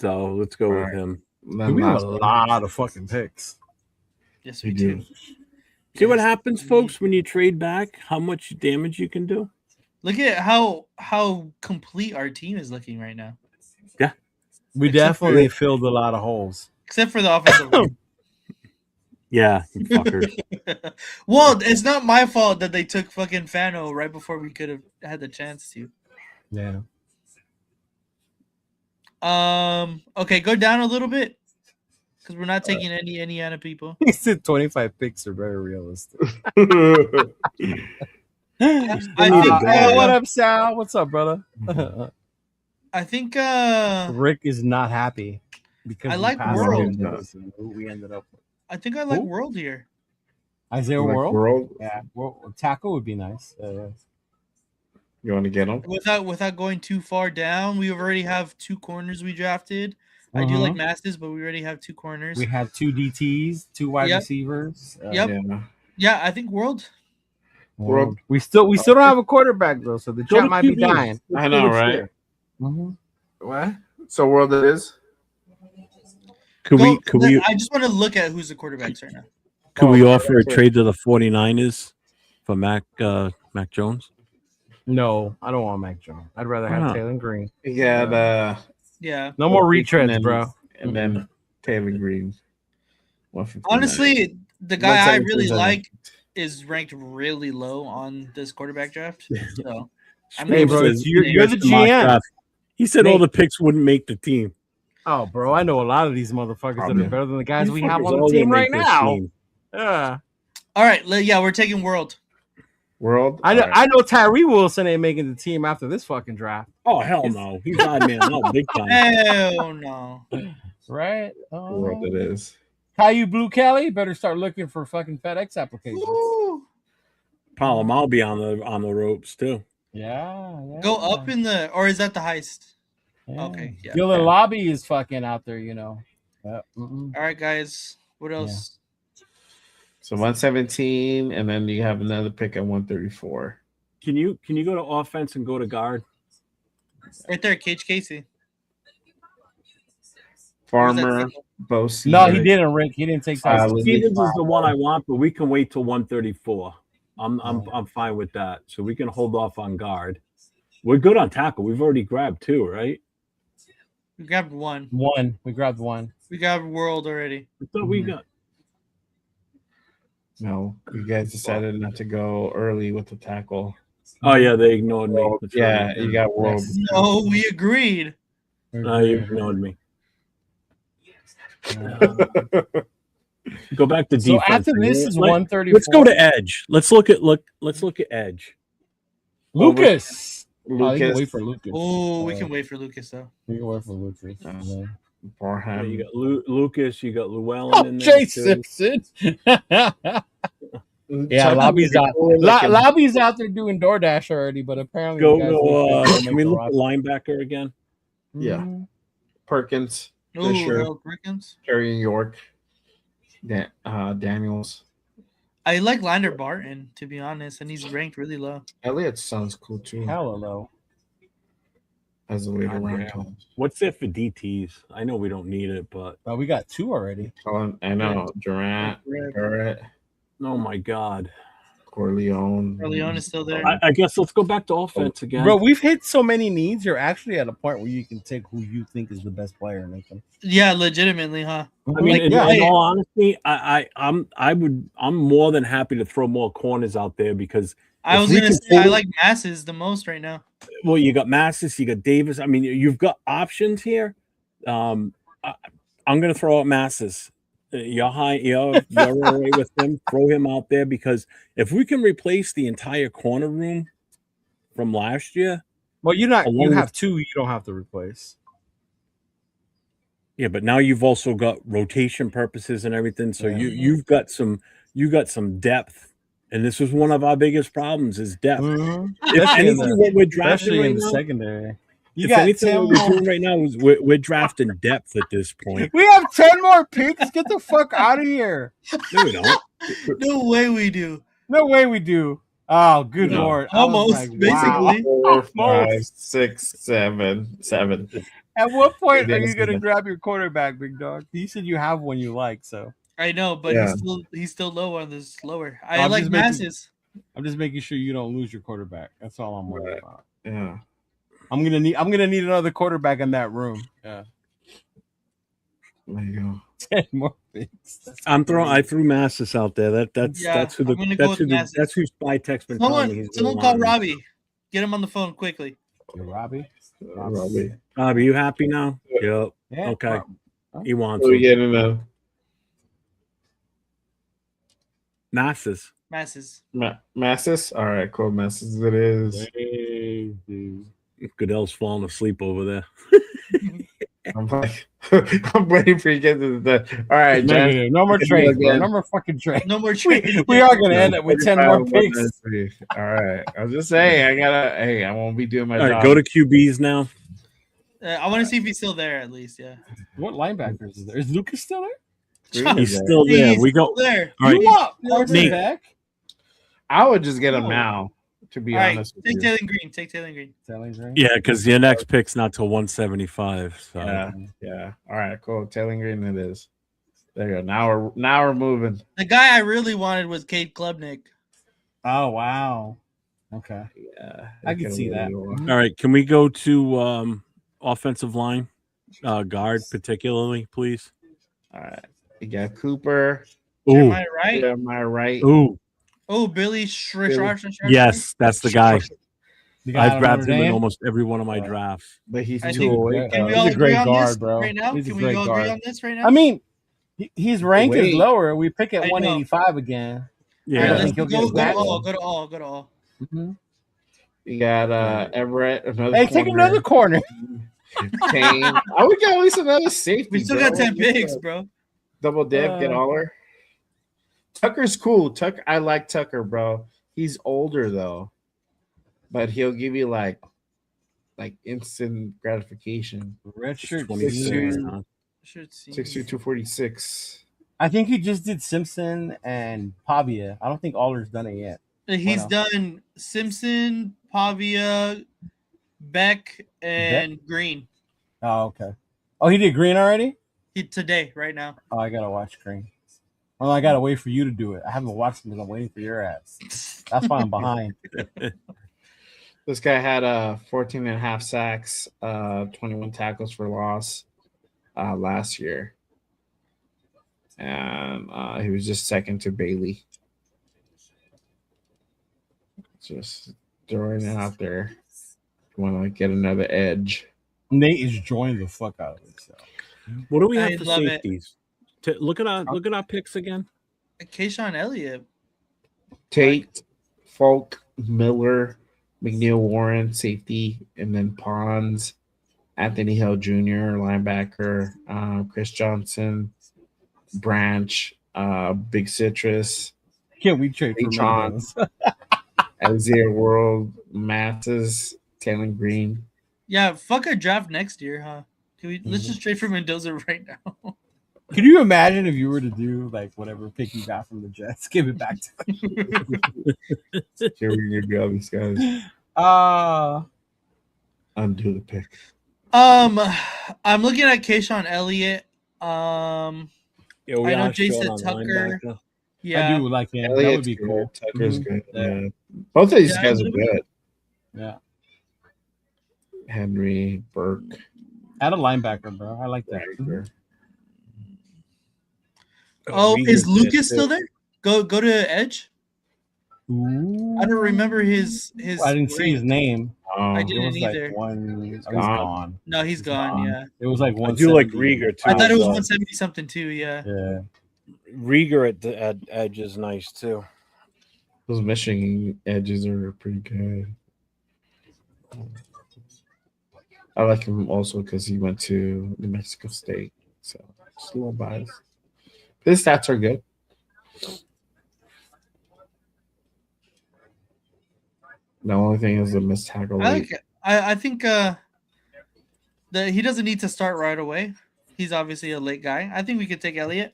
So let's go with him. We have a lot of fucking picks. Yes, we do. See what happens, folks, when you trade back? How much damage you can do? Look at how complete our team is looking right now. Yeah. We definitely filled a lot of holes. Except for the offensive line. Yeah, you fuckers. Well, it's not my fault that they took fucking Fano right before we could have had the chance to. Yeah. Okay, go down a little bit. Because we're not taking any Indiana people. He said 25 picks are very realistic. I think what up, Sal? What's up, brother? I think Rick is not happy because I we like passed World. him. Who we ended up with. I think I like Who? World here. Isaiah You like World? World? Yeah, tackle would be nice. You want to get him? Without going too far down, we already have 2 corners we drafted. I do like Masters, but we already have 2 corners. We have 2 DTs, 2 wide Yep. receivers. Yep. Yeah, I think World. World. We still don't have a quarterback though, so the chat might be dying. I know, right? What? So World it is. Could we I just want to look at who's the quarterbacks right now. could we offer a trade to the 49ers for Mac Jones? No, I don't want Mac Jones. I'd rather have Taylor Green. Yeah, No more retreads, bro. And then Taylor Green. 159. Honestly, the guy I 117 really is on like is ranked really low on this quarterback draft. So I'm Hey, bro, you're the GM. He said all the picks wouldn't make the team. Oh, bro, I know a lot of these motherfuckers that are better than the guys These we have fuckers on all the team gonna right make this now. team. Yeah. all right, yeah, we're taking World. World. I know Tyree Wilson ain't making the team after this fucking draft. Oh hell no, he's odd man, no big time. Hell no. Right? World it is. Caillou Blue Kelly better start looking for fucking FedEx applications. Problem, I'll be on the ropes too. Yeah. Go up in the, or is that the heist? Yeah. Okay. Yeah. Gillen Lobby is fucking out there, you know. All right, guys. What else? So 117, and then you have another pick at 134. Can you go to offense and go to guard? Right there, Cage Casey. Farmer, Bose. No, he didn't, Rick. He didn't take that. Stevens is the one I want, but we can wait till 134. I'm fine with that. So we can hold off on guard. We're good on tackle. We've already grabbed 2, right? We grabbed 1. We grabbed 1. We grabbed World already. I thought we got. No, you guys decided not to go early with the tackle. Oh yeah, they ignored me. That's Yeah, right. you got World. No, we agreed. No, you ignored me. Go back to defense. So after this is 134. Let's go to edge. Let's look at edge. Lucas. You can Lucas. wait for Lucas. Oh, we can wait for Lucas though. You can wait for Lucas. For Yeah, him. you got Lucas, you got Llewellyn in there. Jay too. Simpson. Yeah, Lobby's out. Lobby's out there doing DoorDash already, but apparently Go. the guys Can we look at linebacker again? Yeah. Perkins. Ooh, Fisher. Harold Perkins. Carrie York. Daniels. I like Lander Barton, to be honest, and he's ranked really low. Elliott sounds cool too. Hella low. As a later God round. damn. What's it for DTs? I know we don't need it, but we got 2 already. I know. Durant, Barrett. Oh my God. Corleone. Corleone is still there. I guess let's go back to offense again. Bro, we've hit so many needs. You're actually at a point where you can take who you think is the best player, Nathan. Yeah, legitimately, huh? I mean, in all honesty, I'm more than happy to throw more corners out there because I was gonna say I like Masses the most right now. Well, you got Massis, you got Davis. I mean, you've got options here. I'm gonna throw out Massis. You're all right with him. Throw him out there because if we can replace the entire corner room from last year, well, you have 2 you don't have to replace. Yeah, but now you've also got rotation purposes and everything. So you've got some depth. And this was one of our biggest problems is depth. If anything, what we're drafting right in the now, secondary. If anything, what we're doing right now is we're drafting depth at this point. We have 10 more picks. Get the fuck out of here. No, we don't. No way we do. No way we do. Oh, good Lord. Almost, basically. 4, 5, 6, 7. At what point are you going to grab your quarterback, big dog? You said you have one you like, so. I know, but he's still low on this lower. I I'm like just Masses. I'm just making sure you don't lose your quarterback. That's all I'm worried about. Yeah. I'm gonna need another quarterback in that room. Yeah. There you go. 10 more picks. I threw Massis out there. That's who Spytek's been telling me. Someone call Robbie. Get him on the phone quickly. Robbie. Robbie, you happy now? Yep. Yeah. Okay. He wants. What are we getting now? Massis. Massis? All right, cool. Massis it is. Goodell's falling asleep over there. I'm like, I'm waiting for you to get to the. All right, Negative. No more trades, bro. No more fucking trades. No more trades. We are going to end up with 10 more picks. All right. I was just saying, I won't be doing my job. All right, go to QBs now. I want to see if he's still there at least, yeah. What linebackers is there? Is Lucas still there? He's still there. We go there. All right. You want back? I would just get him now, to be honest with take you. Take Taylor Green. Yeah, because your next pick's not till 175. So Yeah. All right, cool. Taylor Green it is. There you go. Now we're moving. The guy I really wanted was Cade Klubnik. Oh wow. Okay. Yeah. I can see that. all right, can we go to offensive line? Guard particularly, please. All right. You got Cooper. Jeremiah Wright. Jeremiah Wright. Ooh. Oh, Billy Schreiber. Yes, that's the guy. I've grabbed him in Notre almost every one of my drafts. But he's I too think- old. Can we He's all a great agree on guard, this bro. right now? He's a Can we great all agree guard. on this right now? I mean, his rank is Wait. lower. We pick at I know. 185 again. Yeah. All right, I let's think he'll go get back. to all. Go to all. You got Everett. Another Hey, take another corner. Kane. I would get at least another safety. We still bro. got 10 picks, bro. Double dip, get Aller. Tucker's cool. I like Tucker, bro. He's older though, but he'll give you like instant gratification. Redshirt 26. 6'2", 246. I think he just did Simpson and Pavia. I don't think Aller's done it yet. He's done Simpson, Pavia, Beck, and Green. Oh, okay. Oh, he did Green already? Today, right now. Oh, I gotta watch Green. Oh, I gotta wait for you to do it. I haven't watched him because I'm waiting for your ass. That's why I'm behind. This guy had 14 and a half sacks, 21 tackles for loss last year. And he was just second to Bailey. Just throwing it out there. Want to get another edge. Nate is joining the fuck out of himself. What do we have I for love it. safeties? Look at our picks again. Kayshawn Elliott. Tate, Folk, Miller, McNeil Warren, safety, and then Pons, Anthony Hill Jr., linebacker, Chris Johnson, Branch, Big Citrus, Yeah, we trade for Tron, Mendoza. Azir World, Masses, Taylor Green. Yeah, fuck a draft next year, huh? Let's just trade for Mendoza right now. Could you imagine if you were to do like whatever pick you got from the Jets, give it back to Here we go, these guys. Undo the pick. I'm looking at Kayshawn Elliott. Yeah, we I know are Jason short on Tucker. linebacker. Yeah, I do like him. That Elliott's would be good. cool. Tucker's Mhm. good. Yeah. Yeah. Both of these Yeah, guys a are little good. Yeah. Henry, Burke, Add a linebacker, bro. I like that. Riker. Oh, Rieger's is there, Lucas too. still there? Go to Edge. Ooh. I don't remember his. I didn't see his name. I It didn't was like either. he's gone. gone. No, he's gone. Yeah, It was like I one. do like Rieger too. I thought it was so 170 something too. Yeah. Yeah. Rieger at edge is nice too. Those Michigan edges are pretty good. I like him also because he went to New Mexico State. So just a little biased. His stats are good. The only thing is the missed tackle I rate. like it. I think that he doesn't need to start right away. He's obviously a late guy. I think we could take Elliott.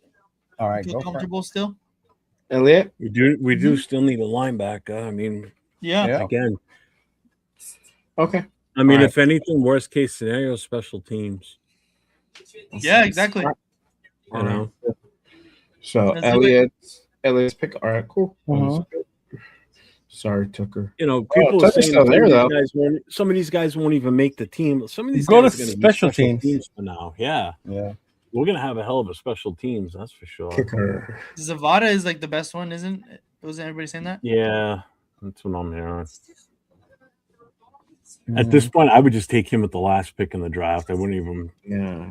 All right, Feel go for it. comfortable still. Elliott? We do still need a linebacker. I mean, Yeah. again. Okay. I mean, All right. if anything, worst case scenario, special teams. Yeah, exactly. You know. So Let's do it. Elliott's pick. All right, cool. Mhm. Sorry, Tucker. You know, people are Tucker's saying still there though. some of these guys won't even make the team. Some of these Go guys to are gonna be special teams. for now. Yeah. Yeah. We're gonna have a hell of a special teams, that's for sure. Kicker. Zavada is like the best one, isn't? Wasn't everybody saying that? Yeah, that's what I'm hearing. At this point, I would just take him at the last pick in the draft. I wouldn't even.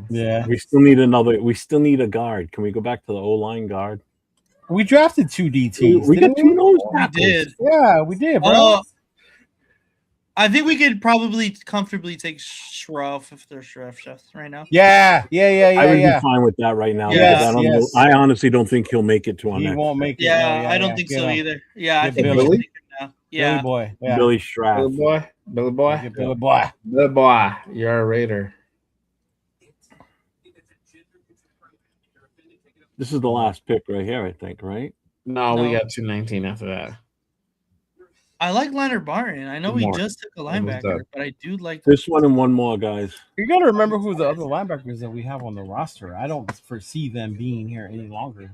Yeah. We still need another. We still need a guard. Can we go back to the O-line guard? We drafted two DTs. We got didn't two nose We tackles. did. Yeah, we did, bro. I think we could probably comfortably take Shroff if they're Shroff right now. Yeah. I would be fine with that right now. Yes, because I don't know. yes. I honestly don't think he'll make it to our He next. won't make it. Yeah, No, I don't think Get so him. either. Yeah, I Get think we Billy. should take him now. Yeah. Billy boy. Yeah. Billy Straff. Billy boy. Billy boy. Get Billy boy. Billy boy. You're a Raider. This is the last pick right here, I think. Right? No, we No. got 219 after that. I like Leonard Barton. I know One we more. just took a Almost linebacker, done. but I do like. This one and one more, guys. You got to remember who the other linebackers that we have on the roster. I don't foresee them being here any longer.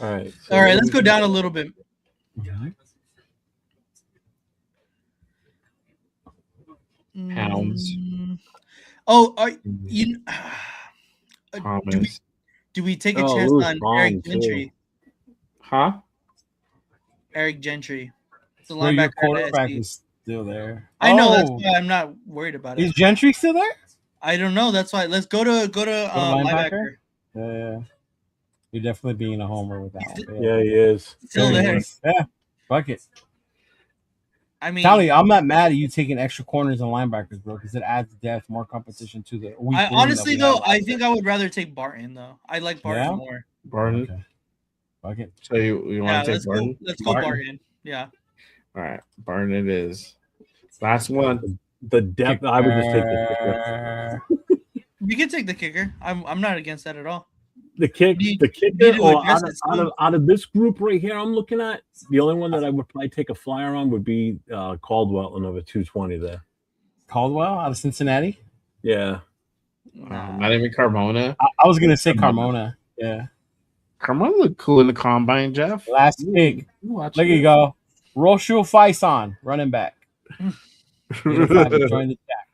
All right. All right, let's go down a little bit. Pounds. Oh, are you? Thomas. Do we take a Oh, chance Louis on Vaughn, Eric too. Gentry? Huh? Eric Gentry, the Bro, your linebacker. quarterback at SC. is still there. I know that's Oh. why I'm not worried about it. Is Gentry still there? I don't know. That's why. Let's go to linebacker. Yeah. You're definitely being a homer with that one. Yeah, he is. Still There he there. is. Yeah. Fuck it. I mean, Tally, I'm not mad at you taking extra corners and linebackers, bro, because it adds depth, more competition to the weak. I room that honestly we though, have. I think I would rather take Barton though. I like Barton Yeah? more. Barton. Okay. Fuck it. So you Yeah, want to let's take Barton? go. Let's go Barton. Yeah. All right. Barton it is. Last one. The depth. I would just take the kicker. We can take the kicker. I'm not against that at all. The kicker. Need- The need kicker. to Or address out it of, soon. out of this group right here, I'm looking at the only one that I would probably take a flyer on would be Caldwell at number 220 there. Caldwell out of Cincinnati? Yeah. Not even Carmona. I was going to say Carmona. Yeah. Carmona looked cool in the combine, Jeff. Last pick. Watch Look it. you go. Roshul Faison, running back. Join the chat.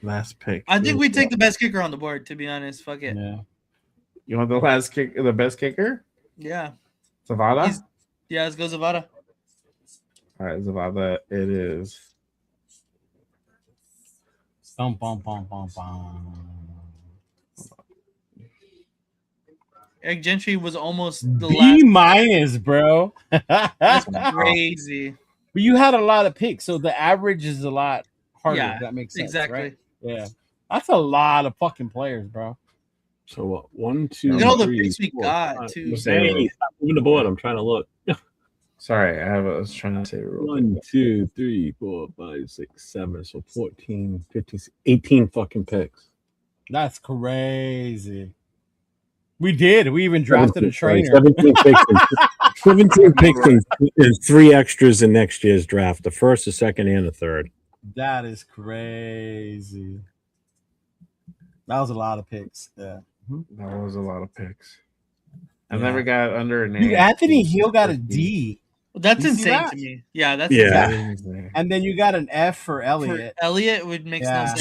Last pick. I think we take the best kicker on the board. To be honest, fuck it. Yeah. You want the last kick, the best kicker? Yeah. Zavada? Yeah, let's go Zavada. All right, Zavada, it is. Bum, bum, bum, bum, bum. Eric Gentry was almost the B last. minus, bro. That's crazy. But you had a lot of picks, so the average is a lot harder. Yeah, If that makes sense, exactly. right? Yeah, that's a lot of fucking players, bro. So what? 1, 2, Look at all the 3, picks we 4, got, 5. too. Hey, stop moving the board. I'm trying to look. Sorry, I was trying to say it real 1, 2, 3, 4, 5, 6, 7. So 14, 15, 18 fucking picks. That's crazy. We did. We even drafted a trainer. 17 picks. 17 picks and 3 extras in next year's draft. The first, the second, and the third. That is crazy. That was a lot of picks. Yeah. That was a lot of picks. I Yeah. never got under an Dude, A. Anthony Hill got a D. That's You see insane that? to me. Yeah, that's insane. And then you got an F for Elliott. For Elliott would make no sense.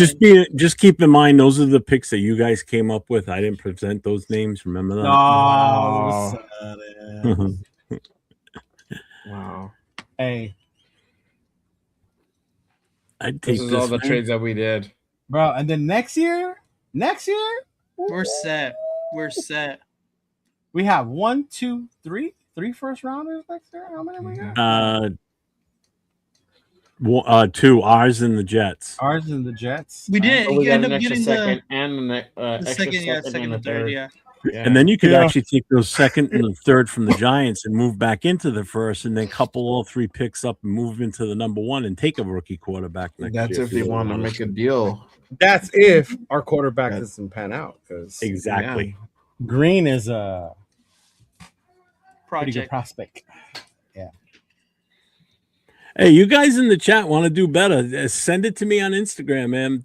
Just keep in mind those are the picks that you guys came up with. I didn't present those names. Remember that? No. Wow. Hey. I'd take This is all the man. trades that we did. Bro, and then next year, we're set. We're set. We have 1, 2, 3 first rounders next year. How many we got? 2 ours and the Jets. Ours and the Jets. We did. So we You got end an up extra getting second the and an extra second and a and third. Yeah. And then you could actually take those second and the third from the Giants and move back into the first, and then couple all 3 picks up and move into the number 1 and take a rookie quarterback next That's year. if they want to make a deal. That's if our quarterback doesn't pan out. Exactly. Green is a pretty good Project. prospect. Yeah. Hey, you guys in the chat want to do better? Send it to me on Instagram, man.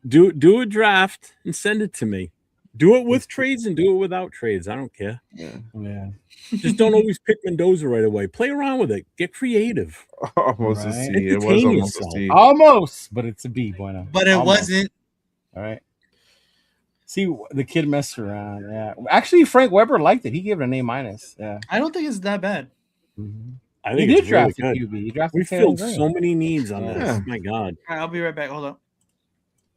Do a draft and send it to me. Do it with trades and do it without trades. I don't care. Yeah. Just don't always pick Mendoza right away. Play around with it. Get creative. Almost a Right. C. It was Entertain almost yourself. a C. Almost, but it's a B, bueno. But it Almost. wasn't. All right. See, the kid messed around. Yeah. Actually, Frank Weber liked it. He gave it an A minus. Yeah. I don't think it's that bad. I He think did it's draft really a good. QB. He drafted We Taylor filled Green. so many needs on Yeah. this. My God. All right, I'll be right back. Hold on.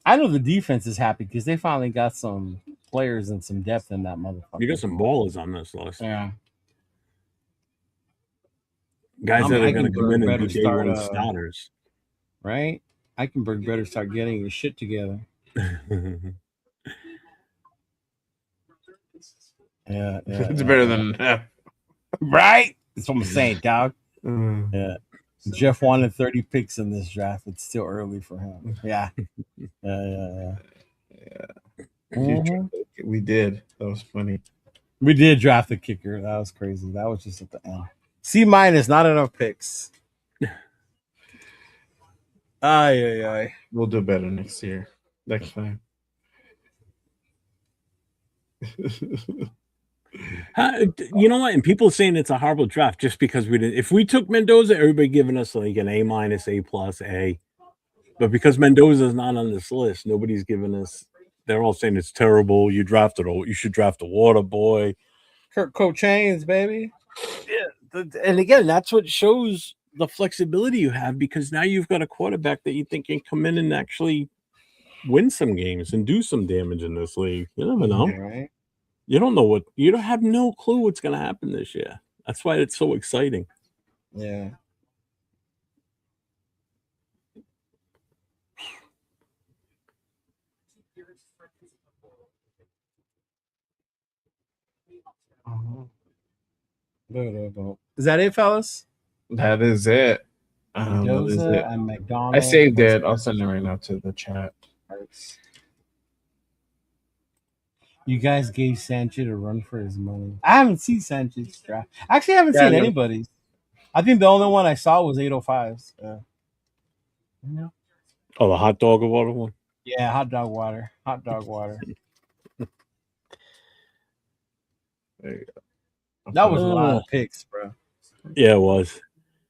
I know the defense is happy because they finally got some players and some depth in that motherfucker. You got some ballers on this list. Yeah. Guys that are going to come in and better be day start, one starters. Right? Eichenberg better start getting his shit together. Yeah. It's better than F. Right? That's what I'm saying, dog. Mm. Yeah. Jeff wanted 30 picks in this draft. It's still early for him. Yeah. Yeah. Mhm. We did. That was funny. We did draft a kicker. That was crazy. That was just at the end. C minus, not enough picks. Aye. We'll do better next year. Next time. You know what? And people saying it's a horrible draft just because we didn't. If we took Mendoza, everybody giving us like an A minus, A plus, A. But because Mendoza's not on this list, nobody's giving us. They're all saying it's terrible. You should draft a water boy. Kirk Chains, baby. Yeah, and again, that's what shows the flexibility you have because now you've got a quarterback that you think can come in and actually win some games and do some damage in this league. You never know. Right? You don't know you don't have no clue what's going to happen this year. That's why it's so exciting. Yeah. Is that it, fellas? That is it. That is Mendoza it. and McDonald. I saved it. I'll send it right now to the chat. You guys gave Sanchez a run for his money. I haven't seen Sanchez draft. Actually, I haven't seen anybody's. I think the only one I saw was 805s. Yeah. Oh, the hot dog or water one? Yeah, hot dog water. Hot dog water. There you go. That was a lot of picks, bro. Yeah, it was.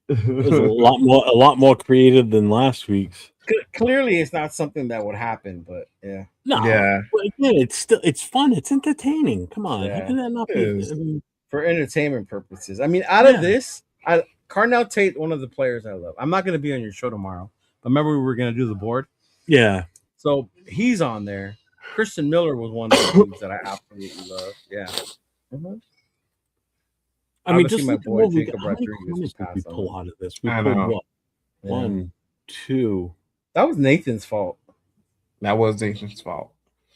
It was a lot more creative than last week's. Clearly, it's not something that would happen, but yeah. No, Yeah. but again, it's fun. It's entertaining. Come on, Yeah. how can that not be? I mean, For entertainment purposes. I mean, out of this, Carnell Tate, one of the players I love. I'm not going to be on your show tomorrow. But remember, we were going to do the board. Yeah. So he's on there. Christian Miller was one of the dudes that I absolutely love. Yeah. I mean, Obviously, just my look at boy what we got. Jacob How many Rodriguez corners was did we passed pull on. out of this? We I pulled know. what? Yeah. 1, 2. That was Nathan's fault. That was Nathan's fault.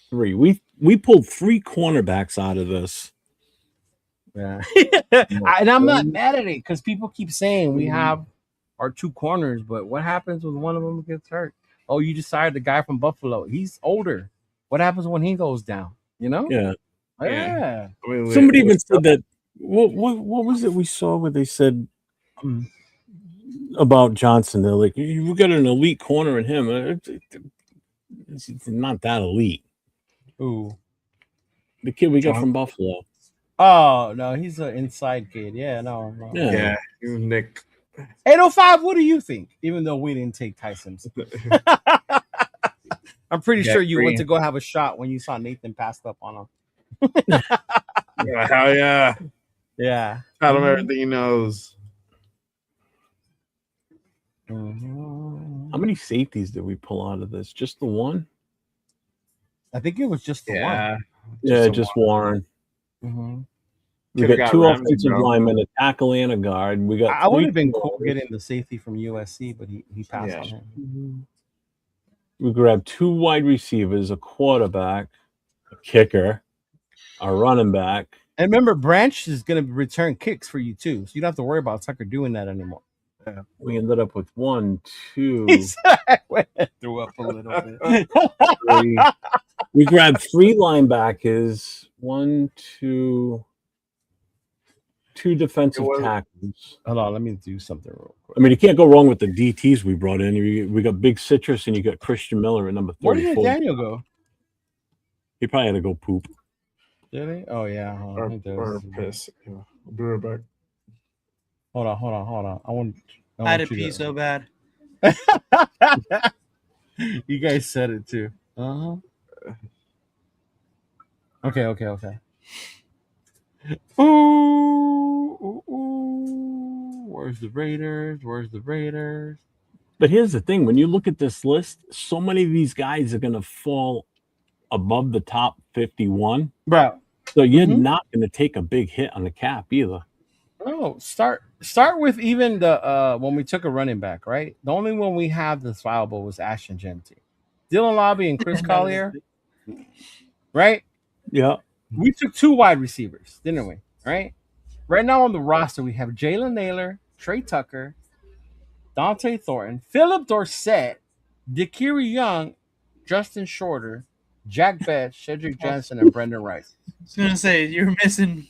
3. We pulled 3 cornerbacks out of this. Yeah. And I'm not mad at it because people keep saying we have our 2 corners, but what happens when one of them gets hurt? Oh, you decided the guy from Buffalo. He's older. What happens when he goes down? You know? Yeah. Yeah. I mean, Somebody even said that. What was it we saw where they said about Johnson? They're like, we got an elite corner in him. It's not that elite. Ooh. The kid we got from Buffalo. Oh, no, he's an inside kid. Yeah, no. Yeah, he's Nick. 805, what do you think? Even though we didn't take Tyson's. I'm pretty sure you went to go have a shot when you saw Nathan passed up on him. Yeah, hell yeah. Yeah. Tell him everything he knows. How many safeties did we pull out of this? Just the one? I think it was just the one. Yeah, just Warren. We got 2 offensive linemen, a tackle, and a guard. We got. I would have been cool getting the safety from USC, but he passed on him. We grabbed 2 wide receivers, a quarterback, a kicker, a running back. And remember, Branch is going to return kicks for you too, so you don't have to worry about Tucker doing that anymore. Yeah. We ended up with 1, 2. Threw up a little bit. 3. We grabbed 3 linebackers, 1, 2. 2 defensive tackles. Hold on, let me do something real quick. I mean, you can't go wrong with the DTs we brought in. We got Big Citrus, and you got Christian Miller at number 34. Where did Daniel go? He probably had to go poop. Did he? Oh yeah. Or piss. Yeah. I'll be right back. Hold on. I had to pee so bad. You guys said it too. Okay. Ooh. Where's the Raiders? But here's the thing: when you look at this list, so many of these guys are going to fall above the top 51, bro. So you're not going to take a big hit on the cap either. No, start with even the when we took a running back, right? The only one we have that's viable was Ashton Genty, Dylan Lobby, and Chris Collier, right? Yeah. We took 2 wide receivers, didn't we? Right now on the roster, we have Jalen Naylor, Trey Tucker, Dante Thornton, Philip Dorsett, Dikiri Young, Justin Shorter, Jack Betts, Cedric Jensen, and Brendan Rice. I was going to say, you're missing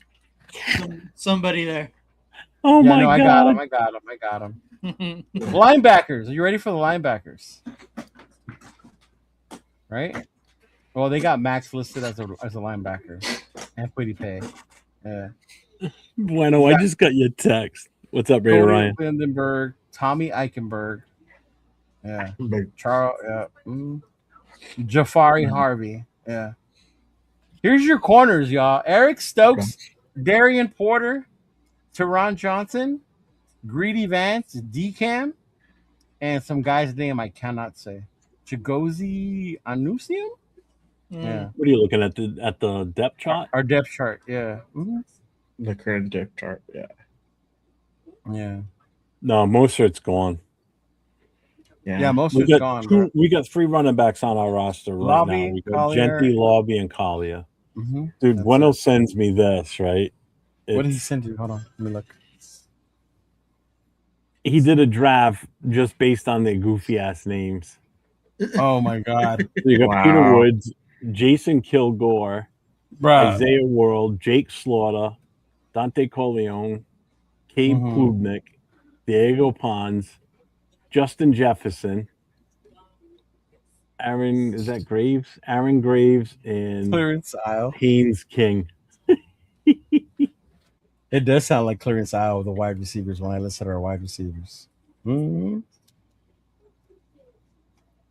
somebody there. Oh, my God. I got him. Linebackers. Are you ready for the linebackers? Right? Well, they got Max listed as a linebacker. And Quiddy Pay. Yeah. Bueno, I just got your text. What's up, Ray Ryan? Lindenberg, Tommy Eichenberg. Yeah. Charles. Yeah. Jafari Harvey. Yeah. Here's your corners, y'all. Eric Stokes, Darian Porter, Teron Johnson, Greedy Vance, Decam, and some guy's name I cannot say. Chigozie Anusium? Yeah. What are you looking at the depth chart? Our depth chart, yeah. The current depth chart, yeah. Yeah. No, most of it's gone. Yeah, most of it's gone. We got 3 running backs on our roster right Lobby, now. We got Collier. Genty, Lobby, and Collier. Dude, Bueno sends me this, right? What did he send you? Hold on. Let me look. He did a draft just based on their goofy ass names. Oh my God. So you got Peter Woods, Jason Kilgore, Isaiah World, Jake Slaughter, Dante Corleone, Cade Klubnik, Diego Pons, Justin Jefferson, Aaron Graves, and Clarence Isle. Haynes King. It does sound like Clarence Isle with the wide receivers when I listed our wide receivers.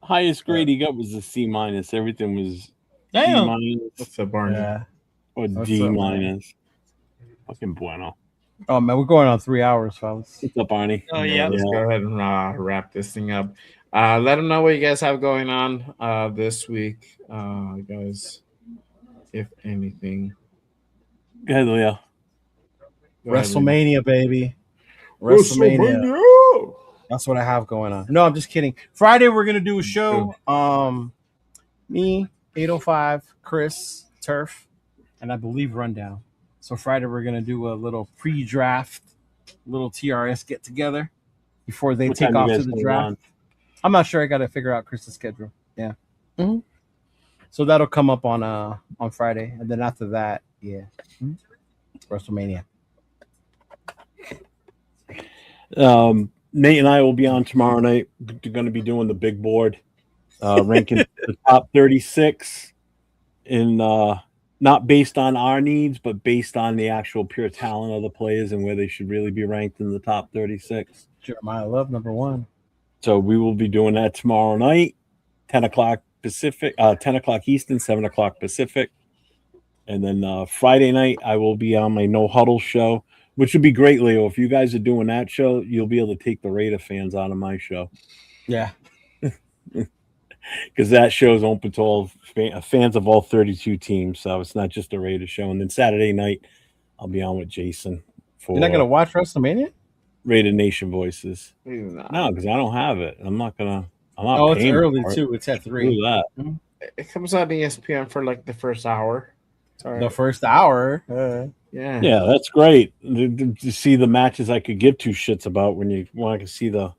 Highest grade he got was a C-. Everything was Damn. C-. What's up, Barney? Yeah. Or D-. Fucking Bueno. Oh man, we're going on 3 hours, fellas. What's up, Arnie? Oh yeah. Let's go ahead and wrap this thing up. Let them know what you guys have going on this week, guys. If anything. Go ahead, Leo. WrestleMania, baby. WrestleMania. That's what I have going on. No, I'm just kidding. Friday we're gonna do a show. Me, 805, Chris, Turf, and I believe Rundown. So Friday we're gonna do a little pre-draft, little TRS get together before they What take time you off to guys the going draft. on? I'm not sure. I gotta figure out Chris's schedule. Yeah. Mm-hmm. So that'll come up on Friday, and then after that, yeah, WrestleMania. Nate and I will be on tomorrow night. We're going to be doing the big board, ranking the top 36 in not based on our needs, but based on the actual pure talent of the players and where they should really be ranked in the top 36. Jeremiah Love, number 1. So we will be doing that tomorrow night, 10 o'clock Pacific, 10 o'clock Eastern, 7 o'clock Pacific. And then Friday night, I will be on my No Huddle show, which would be great, Leo. If you guys are doing that show, you'll be able to take the Raider fans out of my show. Yeah. Because that show is open to all fans of all 32 teams. So it's not just a Raider show. And then Saturday night, I'll be on with Jason for You're not going to watch WrestleMania? Raider Nation Voices. No, because I don't have it. I'm not Oh, it's early, for it. too. It's at 3. Do that. It comes on ESPN for like the first hour. The first hour. Yeah, that's great to see the matches I could give two shits about when you want to see the.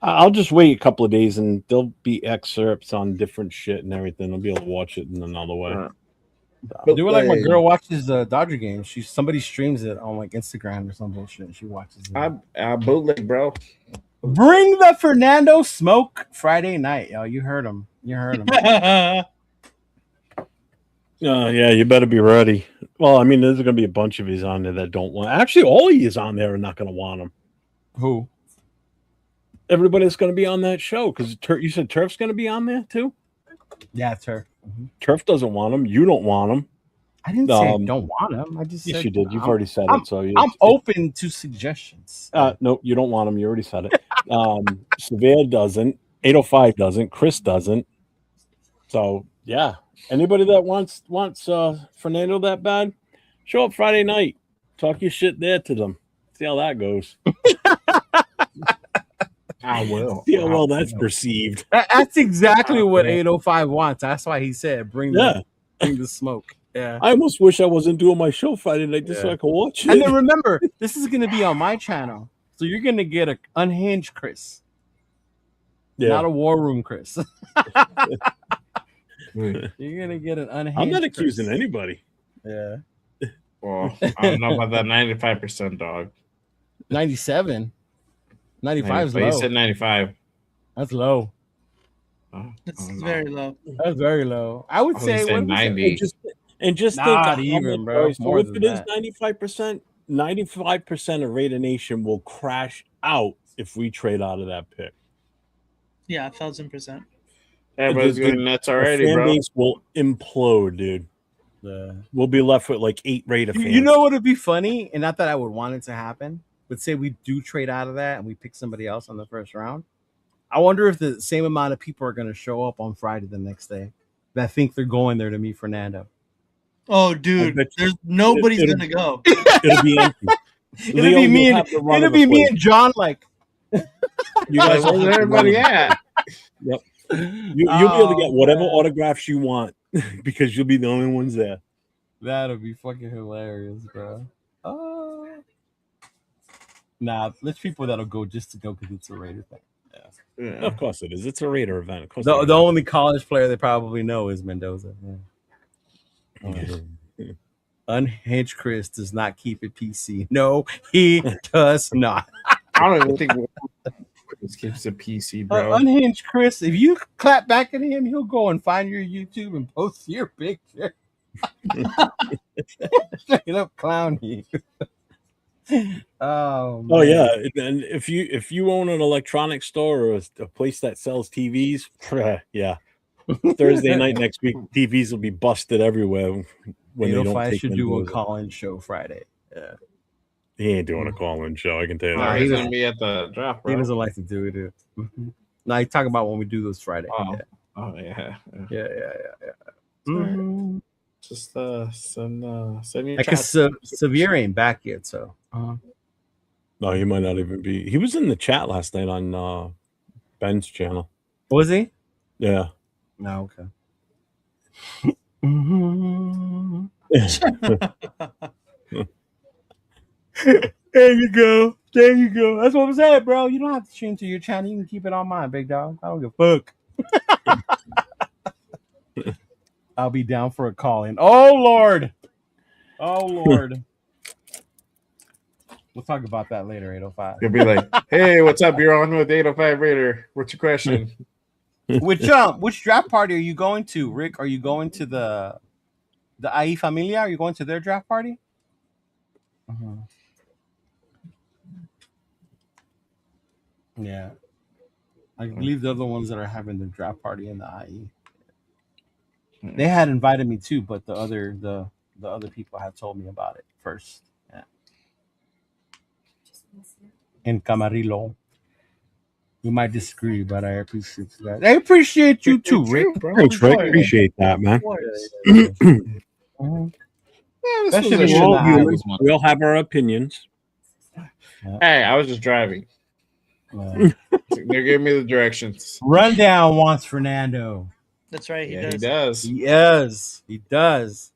I'll just wait a couple of days and there'll be excerpts on different shit and everything. I'll be able to watch it in another way. Do it like my girl watches the Dodger game. Somebody streams it on like Instagram or some bullshit. And she watches it. I bootleg, bro. Bring the Fernando Smoke Friday night, yo. You heard him. Yeah, you better be ready. Well, I mean, there's going to be a bunch of these on there that don't want. Actually, all of you on there are not going to want them. Who? Everybody that's going to be on that show because you said Turf's going to be on there too. Yeah, Turf. Turf doesn't want them. You don't want them. I didn't say I don't want them. I just yes, said you did. You've already said it. So I'm open to suggestions. No, you don't want them. You already said it. Severe doesn't. 805 doesn't. Chris doesn't. So yeah, anybody that wants Fernando that bad, show up Friday night. Talk your shit there to them. See how that goes. I will. See how well that's perceived. That's exactly what 805 wants. That's why he said, bring the smoke. Yeah. I almost wish I wasn't doing my show Friday night just so I could watch it. And then remember, this is going to be on my channel. So you're going to get an unhinged Chris. Yeah. Not a war room Chris. You're going to get an unhinged I'm not accusing Chris. anybody. Yeah. Well, I don't know about that 95% dog. 97. 95 is low. You said 95. That's low. It's very low. That's very low. I would say 90. And just not think even, bro. So if it is 95%, 95% of Raider Nation will crash out if we trade out of that pick. Yeah, 1,000%. Everybody's going nuts already, the fan bro. base will implode, dude. Yeah. We'll be left with like 8 Raider fans. You know what would be funny? And not that I would want it to happen, but say we do trade out of that and we pick somebody else on the first round. I wonder if the same amount of people are going to show up on Friday the next day that think they're going there to meet Fernando. Oh, dude, there's nobody's going to go. It'll be empty. It'll be me and John. Like, you guys, where's everybody at? Yep. You'll be able to get whatever autographs you want because you'll be the only ones there. That'll be fucking hilarious, bro. Nah, there's people that'll go just to go because it's a Raider thing. Yeah. Of course it is. It's a Raider event. Of course the only college player they probably know is Mendoza. Yeah. Unhinged Chris does not keep it PC. No, he does not. I don't even think Chris keeps a PC, bro. Unhinged Chris, if you clap back at him, he'll go and find your YouTube and post your picture. Straight up clown you. Oh yeah, and if you own an electronics store or a place that sells TVs, yeah, Thursday night next week, TVs will be busted everywhere when they don't take should do a Mendoza. call-in show Friday. Yeah, He ain't doing a call-in show. I can tell you No, that. he's gonna be at the draft, bro. He doesn't like to do it. No, I talk about when we do this Friday. Oh, Yeah. oh yeah. Yeah. Mm-hmm. Just send your Like chat. Severe ain't back yet, so. No, he might not even be. He was in the chat last night on Ben's channel. Was he? Yeah. No, okay. There you go. There you go. That's what I'm saying, bro. You don't have to stream to your channel. You can keep it on mine, big dog. I don't give a fuck. I'll be down for a call in. Oh, Lord. Oh, Lord. We'll talk about that later, 805. You'll be like, hey, what's up? You're on with 805 Raider. What's your question? Which draft party are you going to, Rick? Are you going to the IE Familia? Are you going to their draft party? Yeah. I believe they're the ones that are having the draft party in the IE. They had invited me too, but the other people had told me about it first. Yeah. In Camarillo. We might disagree, but I appreciate that. I appreciate you too, Rick. Thanks, Rick. Appreciate that, man. We all have our opinions. Hey, I was just driving. They gave me the directions. Rundown wants Fernando. That's right. He does. He does.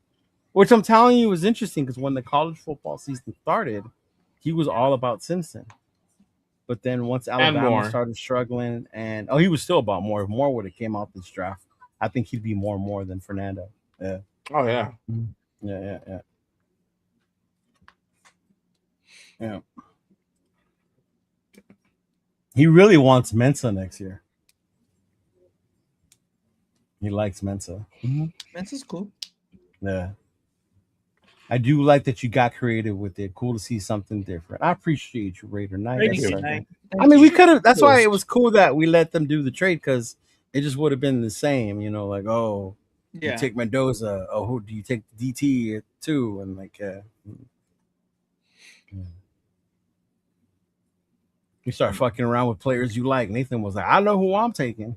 Which I'm telling you was interesting because when the college football season started, he was all about Simpson. But then once Alabama started struggling, and he was still about Moore. If Moore would have came out this draft, I think he'd be more than Fernando. Yeah. Oh yeah. Yeah. He really wants Mensa next year. He likes Mensa. Mensa's cool. Yeah. I do like that you got creative with it. Cool to see something different. I appreciate you, Raider Knight. I mean, we could have. That's why it was cool that we let them do the trade because it just would have been the same. You know, like you take Mendoza. Oh, who do you take DT too? And like, you start fucking around with players you like. Nathan was like, I know who I'm taking.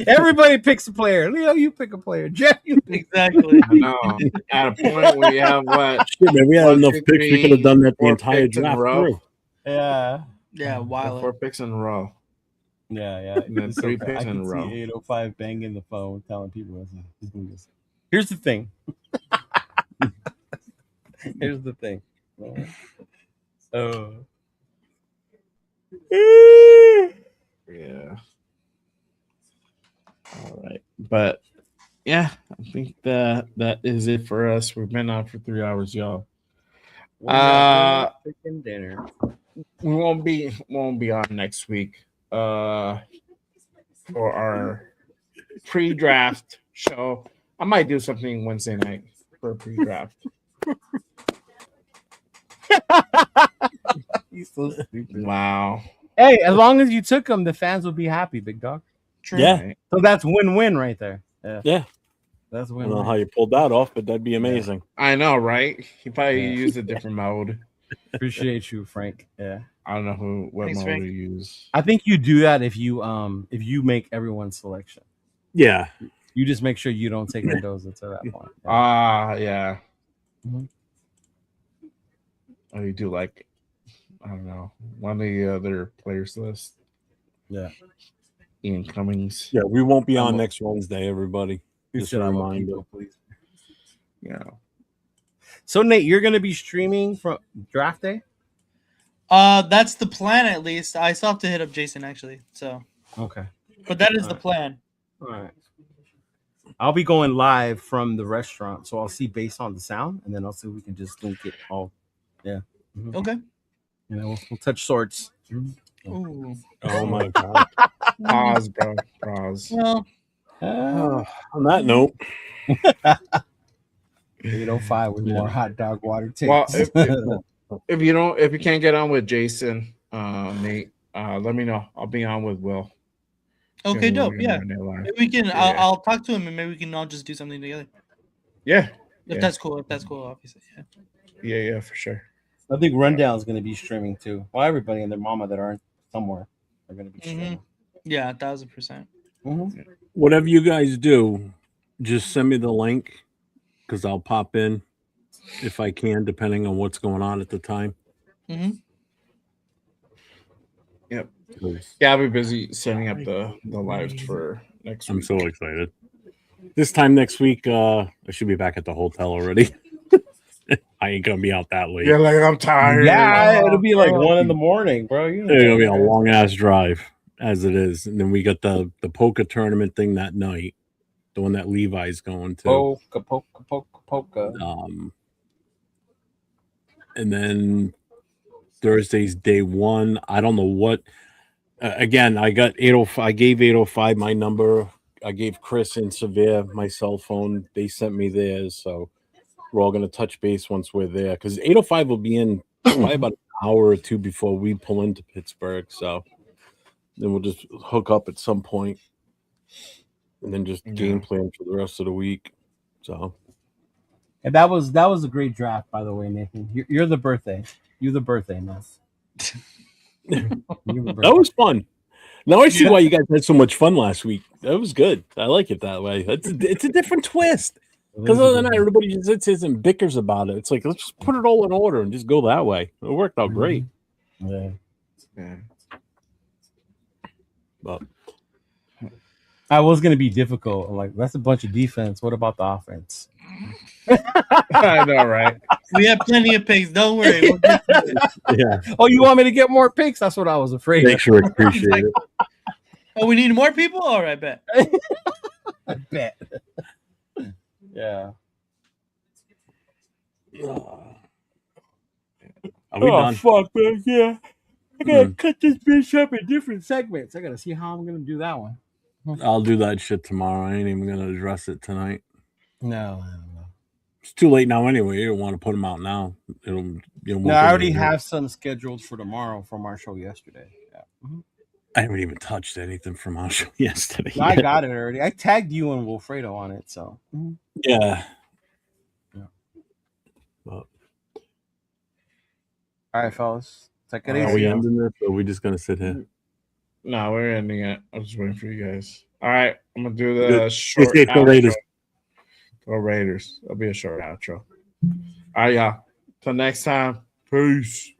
Everybody picks a player. Leo, you pick a player. Jeff, you pick. Exactly. I know. At a point where you have what? Shit, man, we had enough picks. We could have done that the entire draft through. Yeah. Yeah. Wild. 4 picks in a row. Yeah. And then 3 picks in a row. 805 banging the phone, telling people. Here's the thing. Here's the thing. Yeah. All right. But yeah, I think that is it for us. We've been on for 3 hours, y'all. Chicken dinner. We won't be on next week for our pre-draft show. I might do something Wednesday night for a pre-draft. He's so stupid. Wow. Hey, as long as you took them, the fans will be happy, big dog. True. Yeah. So that's win-win right there. Yeah. That's I win-win. don't know how you pulled that off, but that'd be amazing. I know, right? He probably used a different mode. Appreciate you, Frank. Yeah. I don't know what Thanks, mode Frank. to use. I think you do that if you make everyone's selection. Yeah. You just make sure you don't take Mendoza to that point. Yeah. Mhm. Oh, you do like, I don't know, one of the other players list. Yeah. Ian Cummings. Yeah, we won't be on next Wednesday, everybody. Just a reminder. Please. Yeah. So Nate, you're gonna be streaming from draft day? That's the plan at least. I still have to hit up Jason actually. So Okay. but that is the plan. All right. I'll be going live from the restaurant, so I'll see based on the sound, and then I'll see if we can just link it all. Yeah. Mhm. Okay. You know, we'll touch swords. Ooh. Oh my god. Pause, bro. Pause. Well, On that note, 805 with more hot dog water takes. Well, if you can't get on with Jason, Nate, let me know. I'll be on with Will. okay, And dope. we're Yeah. gonna run that live. Maybe we can. Yeah. I'll talk to him and maybe we can all just do something together. Yeah. If that's cool. Obviously. Yeah. Yeah, for sure. I think Rundown is going to be streaming too. Well, everybody and their mama that aren't somewhere are going to be streaming. Yeah, 1,000%. Whatever you guys do, just send me the link because I'll pop in if I can, depending on what's going on at the time. Yep. Yeah, I'll be busy setting up the lives for next week. I'm so excited. This time next week, I should be back at the hotel already. I ain't gonna be out that late. Yeah, like I'm tired. Yeah, it'll be like 1 a.m, bro. It's gonna be a long ass drive as it is, and then we got the poker tournament thing that night, the one that Levi's going to. Poker. And then Thursday's day one. I don't know what. Again, I got 805. I gave 805 my number. I gave Chris and Severe my cell phone. They sent me theirs, so we're all gonna touch base once we're there because 805 will be in probably about an hour or two before we pull into Pittsburgh. So then we'll just hook up at some point, and then just game plan for the rest of the week. So. And that was a great draft, by the way, Nathan. You're the birthday. You're the birthday, man. That was fun. Now I see why you guys had so much fun last week. That was good. I like it that way. It's a different twist. Because other than that, everybody just sits and bickers about it. It's like, let's just put it all in order and just go that way. It worked out great. Yeah. But I was going to be difficult. I'm like, that's a bunch of defense. What about the offense? I know, right? We have plenty of picks. Don't worry. We'll get to it. Yeah. Oh, you want me to get more picks? That's what I was afraid Thanks, of. Rick. Appreciate it. Oh, we need more people? All right, bet. I bet. Yeah. Are we done? Fuck, man. Yeah. I gotta cut this bitch up in different segments. I gotta see how I'm gonna do that one. I'll do that shit tomorrow. I ain't even gonna address it tonight. No. It's too late now anyway. You don't want to put them out now. No, I already have some scheduled for tomorrow from our show yesterday. Yeah. I haven't even touched anything from our show yesterday. I got it already. I tagged you and Wilfredo on it, so yeah. All right, fellas. Take it Are easy. we ending this or are we just gonna sit here? No, we're ending it. I'm just waiting for you guys. All right, I'm gonna do the Good. short Stay safe, outro. Raiders. Go Raiders. It'll be a short outro. All right, y'all. Till next time. Peace.